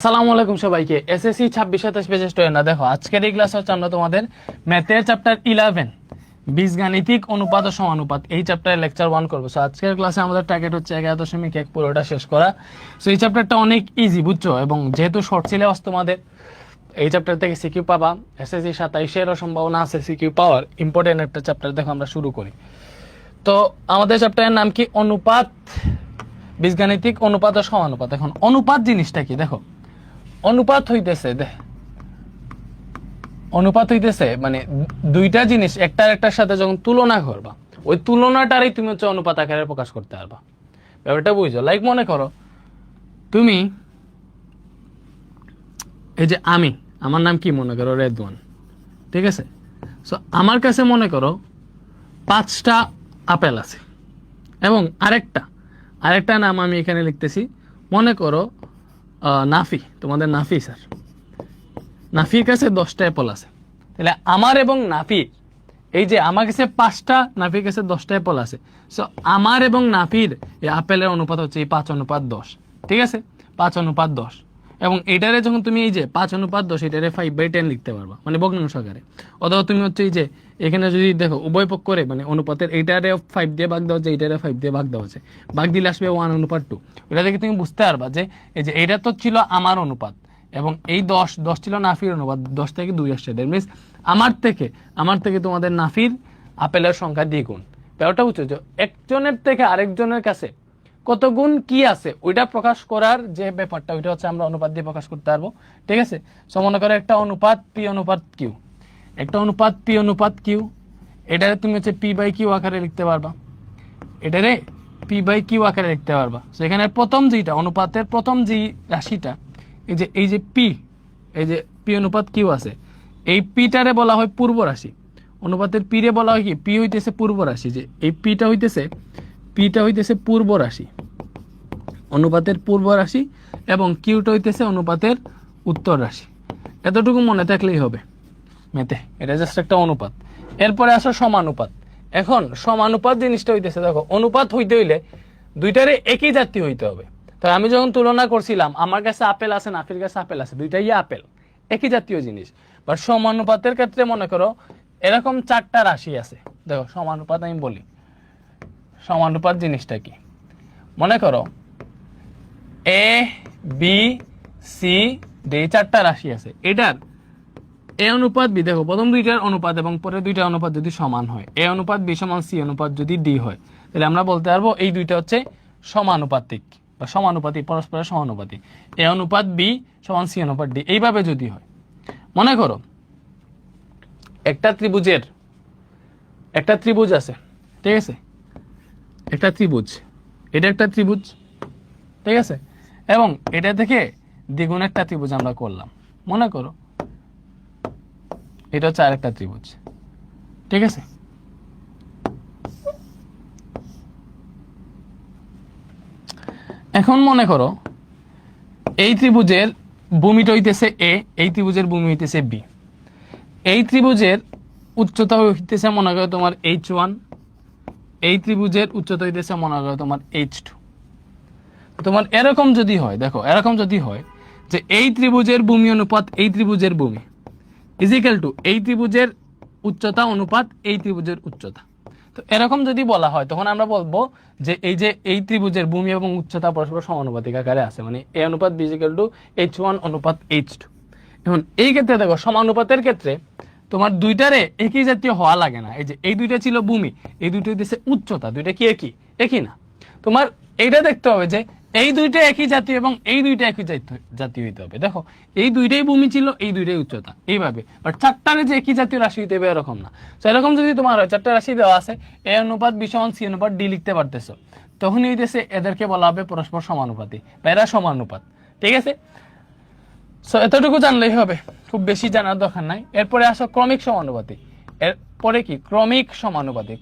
আসসালামু আলাইকুম সবাইকে। এসএসসি 26-27 পেজের স্টুডেন্টরা, দেখো আজকের এই ক্লাস হচ্ছে আমরা তোমাদের ম্যাথের চ্যাপ্টার 11 বীজগাণিতিক অনুপাত ও সমানুপাত এই চ্যাপ্টারে লেকচার 1 করবো। সো আজকের ক্লাসে আমাদের টার্গেট হচ্ছে 11.1 পুরোটা শেষ করা। সো এই চ্যাপ্টারটা অনেক ইজি, বুঝছো, এবং যেহেতু শর্ট সিলেবাস তোমাদের এই চ্যাপ্টার থেকে সিকিউ পাবা, এসএসসি 27-এরও সম্ভাবনা আছে সিকিউ পাওয়ার। ইম্পর্টেন্ট একটা চ্যাপ্টার, দেখো আমরা শুরু করি। তো আমাদের চ্যাপ্টারের নাম কি? অনুপাত, বীজগাণিতিক অনুপাত ও সমানুপাত। এখন অনুপাত জিনিসটা কি দেখো। অনুপাত হইতেছে মানে দুইটা জিনিস একটার একটার সাথে যখন তুলনা করবা, ওই তুলনাটারই তুমি হচ্ছে অনুপাত আকারে প্রকাশ করতে পারবা। ব্যাপারটা বুঝছো? লাইক মনে করো তুমি এই যে আমার নাম কি মনে করো রেদওয়ান, ঠিক আছে? সো আমার কাছে মনে করো 5টা আপেল আছে এবং আরেকটা নাম আমি এখানে লিখতেছি, মনে করো নাফি, তোমাদের নাফি স্যার, নাফির কাছে 10টা অ্যাপল আছে। তাহলে আমার এবং নাফির, এই যে আমার কাছে 5টা, নাফির কাছে 10টা অ্যাপল আছে। সো আমার এবং নাফির এই আপেলের অনুপাত হচ্ছে এই 5:10, ঠিক আছে? 5:10। এবং এটারে যখন তুমি এই যে 5:10 এটারে 5/10 লিখতে পারবা, মানে ভগ্নাংশ আকারে। অথবা তুমি হচ্ছে এই যে এখানে যদি দেখো উভয় পক্ষ করে মানে অনুপাতের এইটারে 5 দিয়ে ভাগ দেওয়া হচ্ছে, এইটারে 5 দিয়ে ভাগ দেওয়া হচ্ছে, ভাগ দিলে আসবে 1:2। ওটা থেকে তুমি বুঝতে পারবা যে এই যে এইটা তো ছিল আমার অনুপাত এবং এই 10 ছিল নাফির অনুপাত, 10 থেকে 2 আসছে। দ্যাট মিনস আমার থেকে তোমাদের নাফির আপেলের সংখ্যা দ্বিগুণ। ব্যাপারটা বুঝছো? যে একজনের থেকে আরেকজনের কাছে কত গুণ কি আছে ওইটা প্রকাশ করার যে ব্যাপারটা, ওইটা হচ্ছে আমরা অনুপাত দিয়ে প্রকাশ করতে পারবো, ঠিক আছে? সো মনে করো একটা অনুপাত পি অনুপাত কিউ, এটারে তুমি হচ্ছে P/Q আকারে লিখতে পারবা, এটারে P/Q আকারে লিখতে পারবা। সো এখানে প্রথম যেটা অনুপাতের প্রথম যে রাশিটা, এই যে পি অনুপাত কিউ আছে, এই পিটারে বলা হয় পূর্ব রাশি। অনুপাতের পি রে বলা হয় কি? পি হইতেছে পূর্ব রাশি। যে এই পিটা হইতেছে পূর্ব রাশি, অনুপাতের পূর্ব রাশি, এবং কিউটা হইতেছে অনুপাতের উত্তর রাশি। এতটুকু মনে থাকলেই হবে মেতে, এটা জাস্ট একটা অনুপাত। এরপরে আসো সমানুপাত। এখন সমানুপাত জিনিসটা হইতেছে, দেখো অনুপাত হইতে হইলে দুইটারে একই জাতীয় হইতে হবে। তো আমি যখন তুলনা করছিলাম, আমার কাছে আপেল আছে, নাফির কাছে আপেল আছে, দুইটাই আপেল, একই জাতীয় জিনিস। বাট সমানুপাতের ক্ষেত্রে মনে করো এরকম 4টা রাশি আছে। দেখো সমানুপাত আমি বলি, সমানুপাত জিনিসটা কি? মনে করো এ বি সি ডি 4টা রাশি আছে। এটার এ অনুপাত বি, দেখো প্রথম দুইটার অনুপাত এবং পরের দুইটার অনুপাত যদি সমান হয়, এ অনুপাত বি সমান সি অনুপাত যদি ডি হয়, তাহলে আমরা বলতে পারবো এই দুইটা হচ্ছে সমানুপাতিক বা সমানুপাতি, পরস্পরের সমানুপাতি। এ অনুপাত বি সমান সি অনুপাত ডি এইভাবে যদি হয়। মনে করো একটা ত্রিভুজ আছে, ঠিক আছে? একটা ত্রিভুজ, এটা একটা ত্রিভুজ, ঠিক আছে? এবং এটা থেকে দ্বিগুণ একটা ত্রিভুজ আমরা করলাম। মনে করো এটা হচ্ছে আরেকটা ত্রিভুজ, ঠিক আছে? এখন মনে করো এই ত্রিভুজের ভূমিটা হইতেছে এ, এই ত্রিভুজের ভূমি হইতেছে বি। এই ত্রিভুজের উচ্চতা হইতেছে মনে করো তোমার H1, এই ত্রিভুজের উচ্চতা হইতেছে মনে করো তোমার H2। তোমার এরকম যদি হয়, দেখো এরকম যদি হয় যে এই ত্রিভুজের ভূমি অনুপাত এই ত্রিভুজের ভূমি ইজিক্যাল টু এই ত্রিভুজের উচ্চতা অনুপাত এই ত্রিভুজের উচ্চতা। তো এরকম যদি বলা হয়, তখন আমরা বলবো যে এই ত্রিভুজের ভূমি এবং উচ্চতা পরস্পর সমানুপাতিক আকারে আছে, মানে এ অনুপাত বি ইজিক্যাল টু H1 অনুপাত H2। এখন এই ক্ষেত্রে দেখো সমানুপাতের ক্ষেত্রে তোমার দুইটারে একই জাতীয় হওয়া লাগে না। এই যে এই দুইটা ছিল ভূমি, এই দুইটা হইতেছে উচ্চতা, দুইটা কি একই না। তোমার এইটা দেখতে হবে যে এই দুইটা একই জাতীয় এবং এই দুইটা একই জাতীয় হইতে হবে। দেখো এই দুইটাই ভূমি ছিল, এই দুইটাই উচ্চতা, এইভাবে। বাট 4টারে যে একই জাতীয় রাশি হইতে হবে এরকম না। তো এরকম যদি তোমার হয় 4টা রাশি দেওয়া আছে, এ অনুপাত বি সমান সি অনুপাত ডি লিখতে পারতেছো, তখনই হইতেছে এদেরকে বলা হবে পরস্পর সমানুপাতি বা এরা সমানুপাত, ঠিক আছে? সো এতটুকু জানলেই হবে, খুব বেশি জানার দরকার নাই। এরপরে আসো ক্রমিক সমানুপাতি। এরপরে কি? ক্রমিক সমানুপাতি।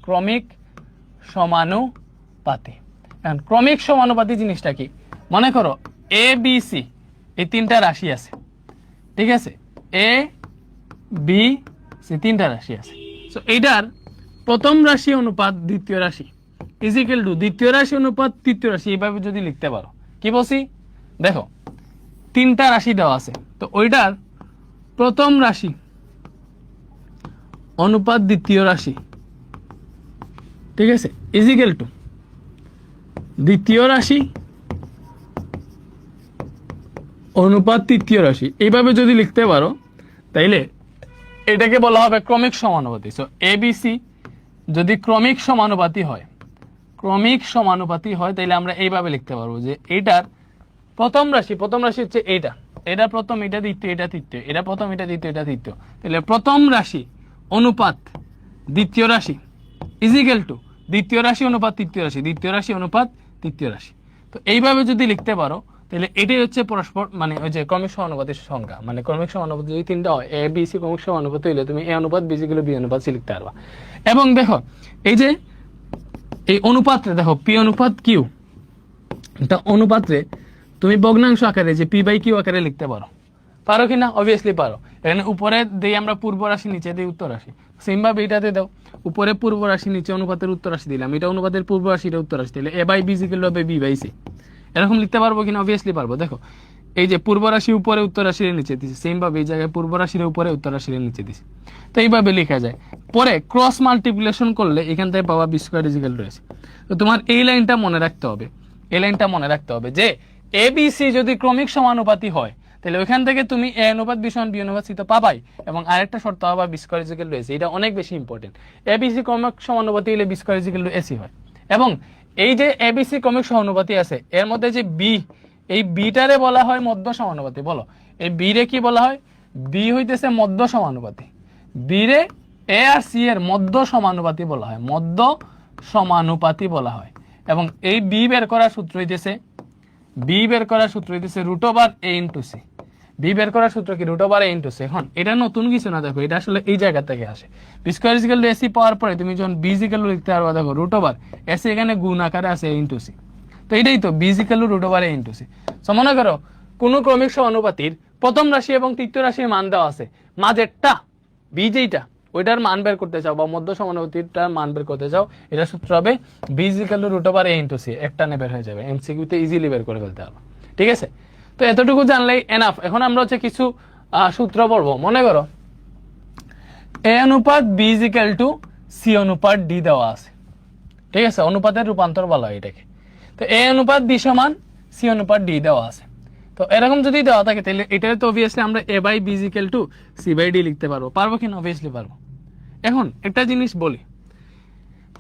এখন ক্রমিক সমানুপাতি জিনিসটা কি? মনে করো এ বি সি এই 3টা রাশি আছে, ঠিক আছে? এ বি সি 3টা রাশি আছে। সো এইটার প্রথম রাশি অনুপাত দ্বিতীয় রাশি ইজিক্যাল টু দ্বিতীয় রাশি অনুপাত তৃতীয় রাশি, এইভাবে যদি লিখতে পারো। কি বলছি দেখো, তিনটা রাশি দেওয়া আছে, তো ওইটার প্রথম রাশি অনুপাত দ্বিতীয় রাশি, ঠিক আছে, ইজিক্যাল টু দ্বিতীয় রাশি অনুপাত তৃতীয় রাশি। এইভাবে যদি লিখতে পারো তাইলে এটাকে বলা হবে ক্রমিক সমানুপাতি। সো এবিসি যদি ক্রমিক সমানুপাতি হয়, তাইলে আমরা এইভাবে লিখতে পারবো যে এইটার প্রথম রাশি হচ্ছে এইটা, এটা প্রথম, এটা দ্বিতীয়, এটা তৃতীয়, এটা প্রথম, এটা দ্বিতীয়, এটা তৃতীয়। তাহলে প্রথম রাশি অনুপাত দ্বিতীয় রাশি ইজিক্যাল টু দ্বিতীয় রাশি অনুপাত তৃতীয় রাশি, দ্বিতীয় রাশি অনুপাত তৃতীয় রাশি। তো এইভাবে যদি লিখতে পারো তাহলে এটাই হচ্ছে পরস্পর মানে ওই যে ক্রমিক সমানুপাতির সংখ্যা। মানে ক্রমিক সমানুপাতি যদি তিনটা হয়, এ বি সি ক্রমিক সমানুপাতি হইলে তুমি এ অনুপাত বি গুলো বি অনুপাত সি লিখতে পারবা। এবং দেখো এই যে এই অনুপাতরে দেখো পি অনুপাত কিউ, এটা অনুপাতরে তুমি ভগ্নাংশ আকারে যে পি বাই কিউ আকারে লিখতে পারো কিনা? অবভিয়াসলি পারো। এখানে উপরে দেই আমরা পূর্ব রাশি, নিচে দেই উত্তর রাশি। সেম ভাবে এটাতে দাও, উপরে পূর্ব রাশি, নিচে অনুপাতের উত্তর রাশি দিলাম, এটা অনুপাতের পূর্ব রাশি, এটা উত্তর রাশি দিলে A by B equal to B by C. এরকম লিখতে পারবো কিনা? অবভিয়াসলি পারবো। দেখো এই যে পূর্ব রাশি উপরে উত্তর রাশির নিচে দিছি, সেম ভাবে এই জায়গায় পূর্ব রাশির উপরে উত্তর রাশির নিচে দিছি। তো এইভাবে লেখা যায়। পরে ক্রস মাল্টিপ্লিকেশন করলে এখান থেকে পাওয়া বি স্কয়ার ইকুয়াল টু রয়েছে। তো তোমার এই লাইনটা মনে রাখতে হবে, যে এ বি সি যদি ক্রমিক সমানুপাতি হয় তাহলে ওইখান থেকে তুমি এ অনুপাত বি সমান বি অনুপাত সি তো পাবাই, এবং আরেকটা শর্ত আবার B square equal to AC. এটা অনেক বেশি ইম্পর্টেন্ট। এ বি সি ক্রমিক সমানুপাতি হলে B square equal to AC হয়। এবং এই যে এ বি সি ক্রমিক সমানুপাতি আছে, এর মধ্যে যে বি, এই বিটারে বলা হয় মধ্য সমানুপাতি। বলো এই বি রে কি বলা হয়? বি হইতেছে মধ্য সমানুপাতি। বি রে এ আর সি এর মধ্য সমানুপাতি বলা হয়, মধ্য সমানুপাতি বলা হয়। এবং এই বি বের করার সূত্র হইতেছে root over A into C. B বের করার সূত্র কি? Root over A into C. এখন এটা নতুন কিছু না, দেখো এটা আসলে এই জায়গা থেকে আসে। B square equal to AC পাওয়ার পরে তুমি যখন বি ইকুয়াল টু লিখতে পারবা, দেখো রুট ওভার এসি এখানে গুণ আকারে আছে এ ইন্টু সি। তো এটাই তো B equal to root over A into C. So মনে করো কোন ক্রমিক সমানুপাতির প্রথম রাশি এবং তৃতীয় রাশির মান দেওয়া আছে, মাঝেরটা বি যেইটা ওইটার মান বের করতে চাও বা মধ্য সমানুপাতিটার মান বের করতে চাও, এটা সূত্র হবে B equal to root over A into C. একটা নে বের হয়ে যাবে, এমসিকিউতে ইজিলি বের করে ফেলতে পারবা। ঠিক আছে, তো এতটুকু জানলেই এনাফ। এখন আমরা হচ্ছে কিছু সূত্র পড়বো। মনে করো এ অনুপাত বি ইকুয়াল টু সি অনুপাত ডি দেওয়া আছে। ঠিক আছে, অনুপাতের রূপান্তর বলা হয় এটাকে। তো এ অনুপাত বি সমান সি অনুপাত ডি দেওয়া আছে। তো এরকম যদি দেওয়া থাকে তাহলে এটারে তো অবভিয়াসলি আমরা A by B equal to C by D লিখতে পারবো কিনা? অবভিয়াসলি পারবো। এখন একটা জিনিস বলি,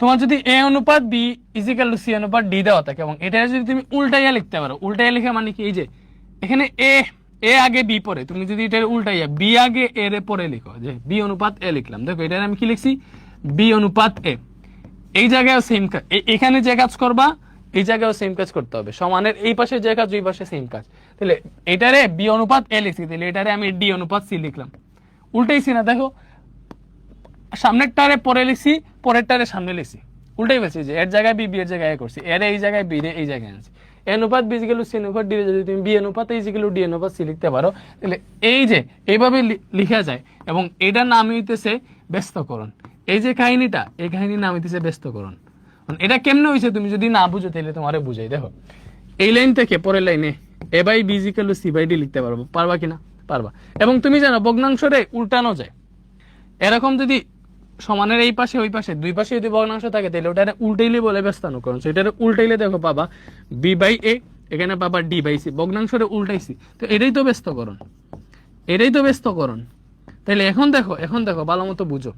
তোমার যদি এ অনুপাত বি ইকুয়াল টু সি অনুপাত ডি দেওয়া থাকে এবং এটা যদি তুমি উল্টাইয়া লিখতে পারো, উল্টাইয়া লিখে মানে কি? এই যে এখানে এ আগে বি পরে, তুমি যদি এটা উল্টাইয়া বি আগে এ রে পরে লিখো, যে বি অনুপাত এ লিখলাম। দেখো এটা আমি কি লিখছি? বি অনুপাত এ। এই জায়গায় সেম কাজ, এখানে যে কাজ করবা এই জায়গায় সেম কাজ করতে হবে। সমানের এই পাশে যে কাজ ওই পাশে সেম কাজ। তাহলে এটারে বি অনুপাত এ লিখছি, তাহলে এটারে আমি ডি অনুপাত সি লিখলাম। উল্টাইছি না? দেখো সামনেরটারে পরে লিখছি, পরেরটারে সামনে লিখছি, উল্টাই ফেলছি। যে এর জায়গায় বি, বি এর জায়গায় করছি, এর এই জায়গায় বি রে এই জায়গায় আনছি। এ অনুপাত বি ইকুয়াল টু সি অনুপাত ডি, যদি তুমি বি অনুপাত এ ইকুয়াল টু ডি অনুপাত সি লিখতে পারো, তাহলে এই যে এইভাবে লিখা যায়। এবং এটার নাম হইতেছে ব্যস্তকরণ। এই যে কাহিনীটা, এই কাহিনীর নাম হইতেছে ব্যস্তকরণ। এটা কেমনে হয়েছে তুমি যদি না বুঝো তাহলে তোমারে বুঝাই। দেখো এই লাইন থেকে পরের লাইনে A by B equal to C by D লিখতে পারবা কিনা? পারবা। এবং তুমি জানো ভগ্নাংশরে উল্টানো যায়। এরকম যদি সমানের এই পাশে ওই পাশে দুই পাশে যদি ভগ্নাংশ থাকে তাহলে ওটা উল্টাইলে বলে ব্যস্তানুকরণ। সেটা উল্টাইলে দেখো পাবা বি বাই এ, এখানে পাবা ডি বাই সি। ভগ্নাংশরে উল্টাইছি, তো এটাই তো ব্যস্তকরণ। তাহলে এখন দেখো ভালো মতো বুঝো।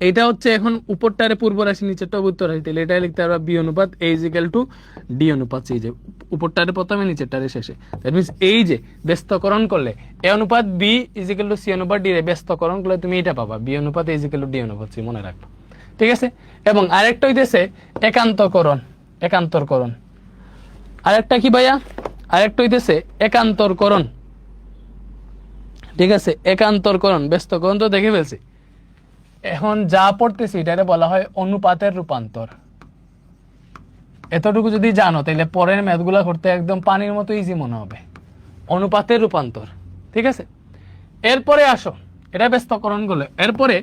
এটা হচ্ছে এখন উপরটারে পূর্ব রাশি, নিচেরটা উত্তর রাশি। তাহলে এটা লিখতে পারবা বি অনুপাত এ ইকুয়াল টু ডি অনুপাত সি। যে উপরটারে প্রথমে, নিচেরটারে শেষে। দ্যাট মিন্স এই যে ব্যস্তকরণ করলে এ অনুপাত বি ইকুয়াল টু সি অনুপাত ডি রে ব্যস্তকরণ করলে তুমি এটা পাবা বি অনুপাত এ ইকুয়াল টু ডি অনুপাত সি। মনে রাখবা, ঠিক আছে? এবং আরেকটা হইতেছে একান্তরকরণ। আরেকটা কি ভাইয়া? আরেকটা হইতেছে একান্তরকরণ। ঠিক আছে, একান্তরকরণ। ব্যস্তকরণ তো দেখে ফেলছি। এখন যা পড়তেছি এটারে বলা হয় অনুপাতের রূপান্তর। এতটুকু যদি জানো তাহলে পরের ম্যাথগুলো করতে একদম পানির মতো ইজি মনে হবে। অনুপাতের রূপান্তর, ঠিক আছে? এরপরে আসো, এটা ব্যস্তকরণ গুলো। এরপরে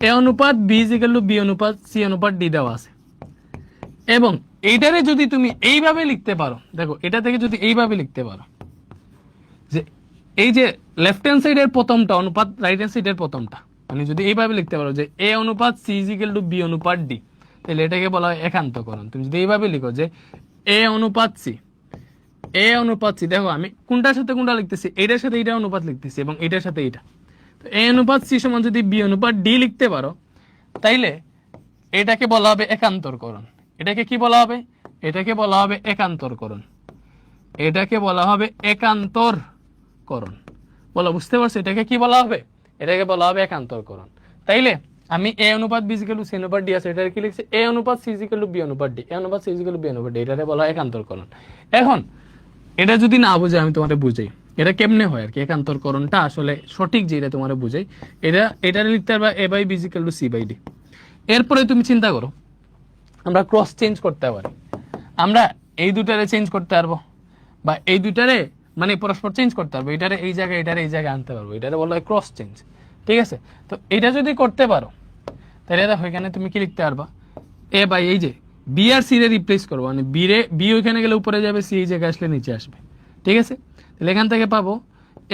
এ অনুপাত বি ইকুয়াল টু বি অনুপাত সি অনুপাত ডি দেওয়া আছে। এবং এইটারে যদি তুমি এইভাবে লিখতে পারো, দেখো এটা থেকে যদি এইভাবে লিখতে পারো, যে এই যে লেফট হ্যান্ড সাইডের প্রথমটা অনুপাত রাইট হ্যান্ড সাইডের প্রথমটা, মানে যদি এইভাবে লিখতে পারো যে এ অনুপাত সি ইজিক্যাল টু বি অনুপাত ডি, তাহলে এটাকে বলা হয় একান্তকরণ। তুমি যদি এইভাবে লিখো যে এ অনুপাত সি, এ অনুপাত সি, দেখো আমি কোনটার সাথে কোনটা লিখতেছি, এটার সাথে এইটা অনুপাত লিখতেছি এবং এটার সাথে এইটা। তো এ অনুপাত সি সমান যদি বি অনুপাত ডি লিখতে পারো, তাইলে এটাকে বলা হবে একান্তরকরণ। এটাকে কি বলা হবে? এটাকে বলা হবে একান্তরকরণ। এটাকে বলা হবে একান্তরকরণ। বলো, বুঝতে পারছো এটাকে কি বলা হবে? এটাকে বলা হবে একান্তরকরণ। তাইলে আমি এ অনুপাত বি ইজিক্যাল টু সি অনুপাত ডি আছে, এটাকে কি লিখছি? এ অনুপাত সি ইজিক্যাল টু বি অনুপাত ডি, এ অনুপাত সি ইজিক্যাল টু বি অনুপাত ডি, এটাকে বলা হয় একান্তরকরণ। এখন এটা যদি না বুঝে আমি তোমাদের বুঝাই এটা কেমনে হয় আর কি। একান্তরকরণটা আসলে সঠিক যেটা তোমার বুঝাই, এটা লিখতে পারবা A by B equal to C by D. এরপরে তুমি চিন্তা করো, আমরা ক্রস চেঞ্জ করতে পারি, আমরা এই দুটারে চেঞ্জ করতে পারবো, বা এই দুটারে মানে পরস্পর চেঞ্জ করতে পারবো, এটারে এই জায়গায় এটারে এই জায়গায় আনতে পারবো, এটারে বলা হয় ক্রস চেঞ্জ। ঠিক আছে, তো এটা যদি করতে পারো তাহলে দেখো এখানে তুমি কি লিখতে পারবা, এ বাই এই যে বি আর সি রে রিপ্লেস করবো, মানে বি ওইখানে গেলে উপরে যাবে, সি এই জায়গায় আসলে নিচে আসবে। ঠিক আছে, তাহলে এখান থেকে পাবো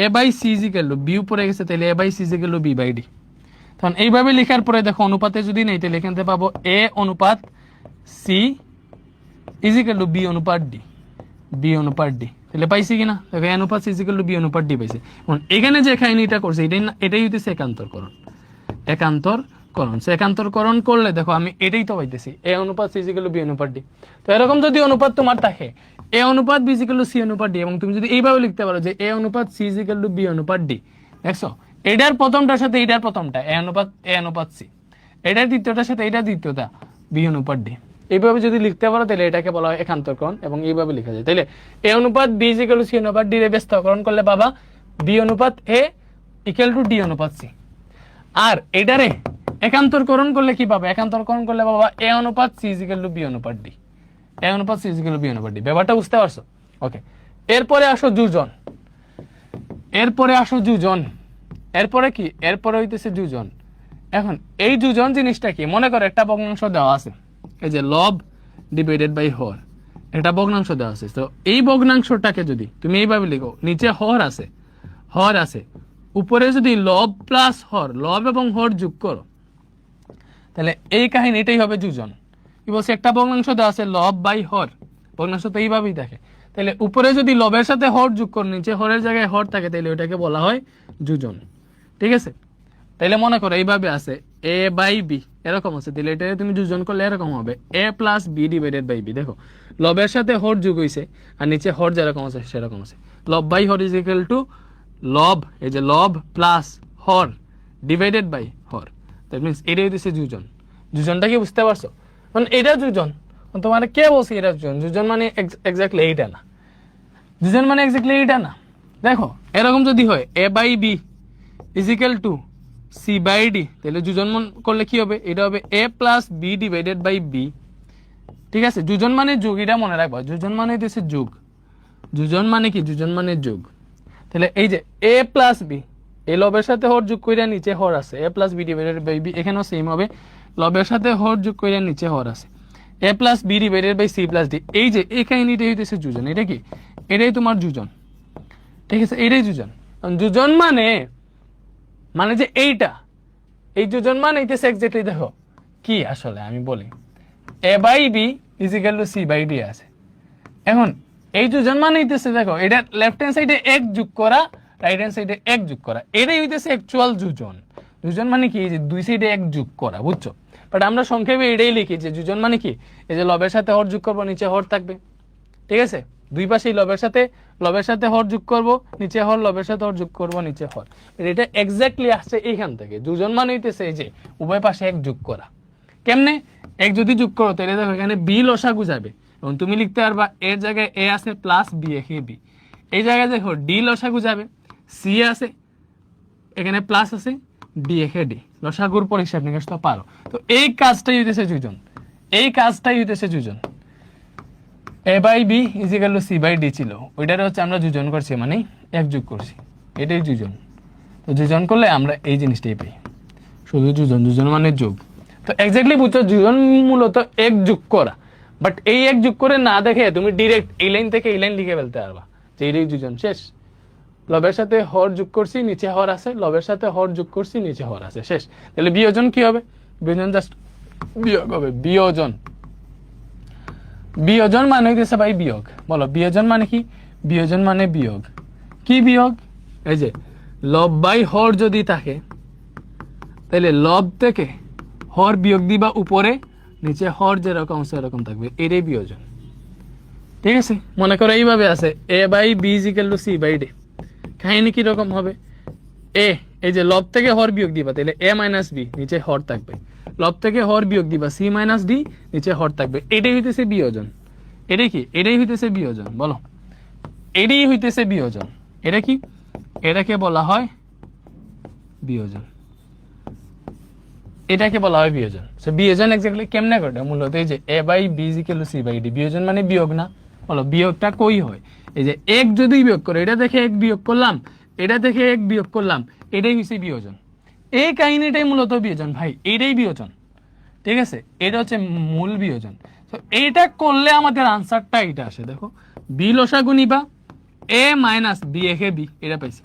A by C equal to B উপরে গেছে, তাহলে A by C equal to B by D. তখন এইভাবে লেখার পরে দেখো অনুপাতে যদি নেই, তাহলে এখান থেকে পাবো এ অনুপাত সি ইজিক্যাল টু বি অনুপাত ডি, বি অনুপাত ডি। তাহলে পাইছি কিনা? দেখো এ অনুপাত সি ইজিক্যাল টু বি অনুপাত ডি পাইছে। এখন এখানে যে কাহিনীটা করছে এটাই হইতেছে একান্তরকরণ। একান্তরকরণ, সে একান্তরকরণ করলে দেখো আমি এটাই তো পাইতেছি, এ অনুপাত সি ইজিক্যাল টু বি অনুপাত ডি। তো এরকম যদি অনুপাত তোমার থাকে এ অনুপাত বি ইজিক্যাল টু সি অনুপাত ডি, এবং তুমি যদি এইভাবে লিখতে পারো যে এ অনুপাত সি ইজিক্যাল টু বি অনুপাত ডি, দেখছো এটার প্রথমটার সাথে এটার প্রথমটা এ অনুপাত সি, এটার দ্বিতীয়টার সাথে এটার দ্বিতীয়টা বি অনুপাত ডি, এইভাবে যদি লিখতে পারো তাহলে এটাকে বলা হয় একান্তরকরণ, এবং এইভাবে লেখা যায়। তাহলে এ অনুপাত বি ইজিক্যাল টু সি অনুপাত ডি রে ব্যস্তকরণ করলে বাবা বি অনুপাত এ ইকুয়াল টু ডি অনুপাত সি। আর এটারে একান্তরকরণ করলে কি পাবে? একান্তরকরণ করলে বাবা এ অনুপাত সি ইজিক্যাল টু বি অনুপাত ডি, এ অনুপাত সি ইজিক্যাল টু বি অনুপাত ডি। ব্যাপারটা বুঝতে পারছো? ওকে, এরপরে আসো যোজন। এরপরে আসো যোজন। এরপরে কি? এরপরে হইতেছে যোজন। এখন এই যোজন জিনিসটা কি? মনে করো একটা ভগ্নাংশ দেওয়া আছে, এই যে লব ডিভাইডেড বাই হর, একটা ভগ্নাংশ দেওয়া আছে। তো এই ভগ্নাংশটাকে যদি তুমি এইভাবে লিখো, নিচে হর আছে, উপরে যদি লব প্লাস হর, লব এবং হর যোগ করো, তাহলে এই কাহিনী এটাই হবে যোজন। কি বলছে? একটা ভগ্নাংশ দেওয়া আছে লব বাই হর, ভগ্নাংশ তো এইভাবেই থাকে, তাহলে উপরে যদি লবের সাথে হর যোগ করো, নিচে হরের জায়গায় হর থাকে, তাহলে ওইটাকে বলা হয় যোজন। ঠিক আছে, তাইলে মনে করো এইভাবে আছে এ বাই বি, এরকম আছে, তাহলে এটা তুমি যোজন করলে এরকম হবে A plus B divided by B. দেখো লবের সাথে হর যোগ হইছে, আর নিচে হর যেরকম আছে সেরকম আছে। লব বাই হর ইজ ইকুয়াল টু লব, এই যে লব প্লাস হর ডিভাইডেড বাই হর, দ্যাট মিনস এটাই হইতেছে যোজন। যোজনটা কি বুঝতে পারছো? মানে এটা যোজন, তোমার কে বলছে এটা যোজন? যোজন মানে এক্স্যাক্টলি এইটা না, যোজন মানে এক্স্যাক্টলি এইটা না। দেখো এরকম যদি হয় A by B is equal to C by D, তাহলে যোজন করলে কি হবে? এটা হবে A plus B divided by B. ঠিক আছে, যোজন মানে যোগ, এটা মনে রাখবা, যোজন মানে হইতেছে যোগ। যোজন মানে কি? যোজন মানে যোগ। তাহলে এই যে এ প্লাস বি, এই লবের সাথে হর যোগ কইরা নিচে হর আছে, এ plus B divided by B, এখানেও সেম হবে, লবের সাথে হর যোগ কইরা নিচে হর আছে, এ plus B divided by C plus D. এই যে এই কাহিনীটাই হইতেছে যোজন। এটা কি? এটাই তোমার যোজন। ঠিক আছে, এটাই যোজন। যোজন মানে যে এইটা, এই যোজন মানে হইতেছে এক্স্যাক্টলি, দেখো কি আসলে আমি বলি, A by B is equal to C by D আছে। এখন এই যোজন মানে হইতেছে, দেখো এটা লেফট হ্যান্ড সাইডে এক যোগ করা, রাইট হ্যান্ড সাইডে এক যোগ করা, এটাই হইতেছে অ্যাকচুয়াল যোজন। যোজন মানে কি? এই যে দুই সাইডে এক যোগ করা, বুঝছো? বাট আমরা সংক্ষেপে এটাই লিখি যে যোজন মানে কি, এই যে লবের সাথে হর যোগ করবো, নিচে হর থাকবে। ঠিক আছে, দুই পাশেই লবের সাথে হর যোগ করবো, নিচে হর, লবের সাথে হর যোগ করবো, নিচে হর। এটা এক্স্যাক্টলি আসছে এইখান থেকে। যোজন মানে হইতেছে এই যে উভয় পাশে এক যোগ করা। কেমনে? এক যদি যোগ করো তাহলে দেখো এখানে বি লসাগু যাবে, এবং তুমি লিখতে পারবা এর জায়গায় এ আছে প্লাস বি একে বি, এই জায়গায় দেখো ডি লসাগু যাবে, সি আছে এখানে প্লাস আছে, ডি একে ডি, লসাগুর পর হিসাব নিকাশ তো পারো। তো এই কাজটাই হইতেছে যোজন, এই কাজটাই হইতেছে যোজন। A by B is equal to C by D ছিল, ওইটারে হচ্ছে আমরা যোজন করছি, মানে এক যোগ করছি, এটাই যোজন। তো যোজন করলে আমরা এই জিনিসটাই পাই, শুধু যোজন। যোজন মানে যোগ। তো এক্স্যাক্টলি বুঝছো, যোজন মূলত এক যোগ করা, বাট এই এক যোগ করে না দেখে তুমি ডিরেক্ট এই লাইন থেকে এই লাইন লিখে ফেলতে পারবা যে এইটাই যোজন, শেষ। লবের সাথে হর যোগ করছি, নিচে হর আছে, লবের সাথে হর যোগ করছি, নিচে হর আছে, শেষ। তাহলে বিয়োজন কি হবে? বিয়োজন জাস্ট বিয়োগ হবে, বিয়োজন। বিয়োজন মানে হইতেছে ভাই বিয়োগ। বলো বিয়োজন মানে কি? বিয়োজন মানে বিয়োগ। কি বিয়োগ? এই যে লব বাই হর যদি থাকে, তাহলে লব থেকে হর বিয়োগ দিবা উপরে, নিচে হর যেরকম সেরকম থাকবে, এটাই বিয়োজন। ঠিক আছে, মনে করো এইভাবে আছে এ by B is equal to C by D. কাহিনী কিরকম হবে? এ, এই যে লব থেকে হর বিয়োগ দিবা, তাহলে এ মাইনাস বি, নিচে হর থাকবে। লব থেকে হর বিয়োগ দিবা, সি মাইনাস ডি, নিচে হর থাকবে। এটাই হইতেছে বিয়োজন। এটাই কি? এটাই হইতেছে বিয়োজন। বলো, এটাই হইতেছে বিয়োজন। এটা কি? এটাকে বলা হয় বিয়োজন। এটাকে বলা হয় বিয়োজন। বিয়োজন এক্স্যাক্টলি কেমনে করে? মূলত এই যে A by B is equal to C by D. বিয়োজন মানে বিয়োগ না? বলো বিয়োগটা কই হয়? এই যে এক যদি বিয়োগ করে, এটা থেকে এক বিয়োগ করলাম, এটা থেকে এক বিয়োগ করলাম, এটাই হচ্ছে বিয়োজন। এই কাহিনীটাই মূলত বিয়োজন ভাই, এইটাই বিয়োজন। ঠিক আছে, এটা হচ্ছে মূল বিয়োজন। তো এইটা করলে আমাদের আনসারটা এইটা আসে। দেখো, বি লসাগু নিবা, এ মাইনাস বি একে বি, এটা পাইছি।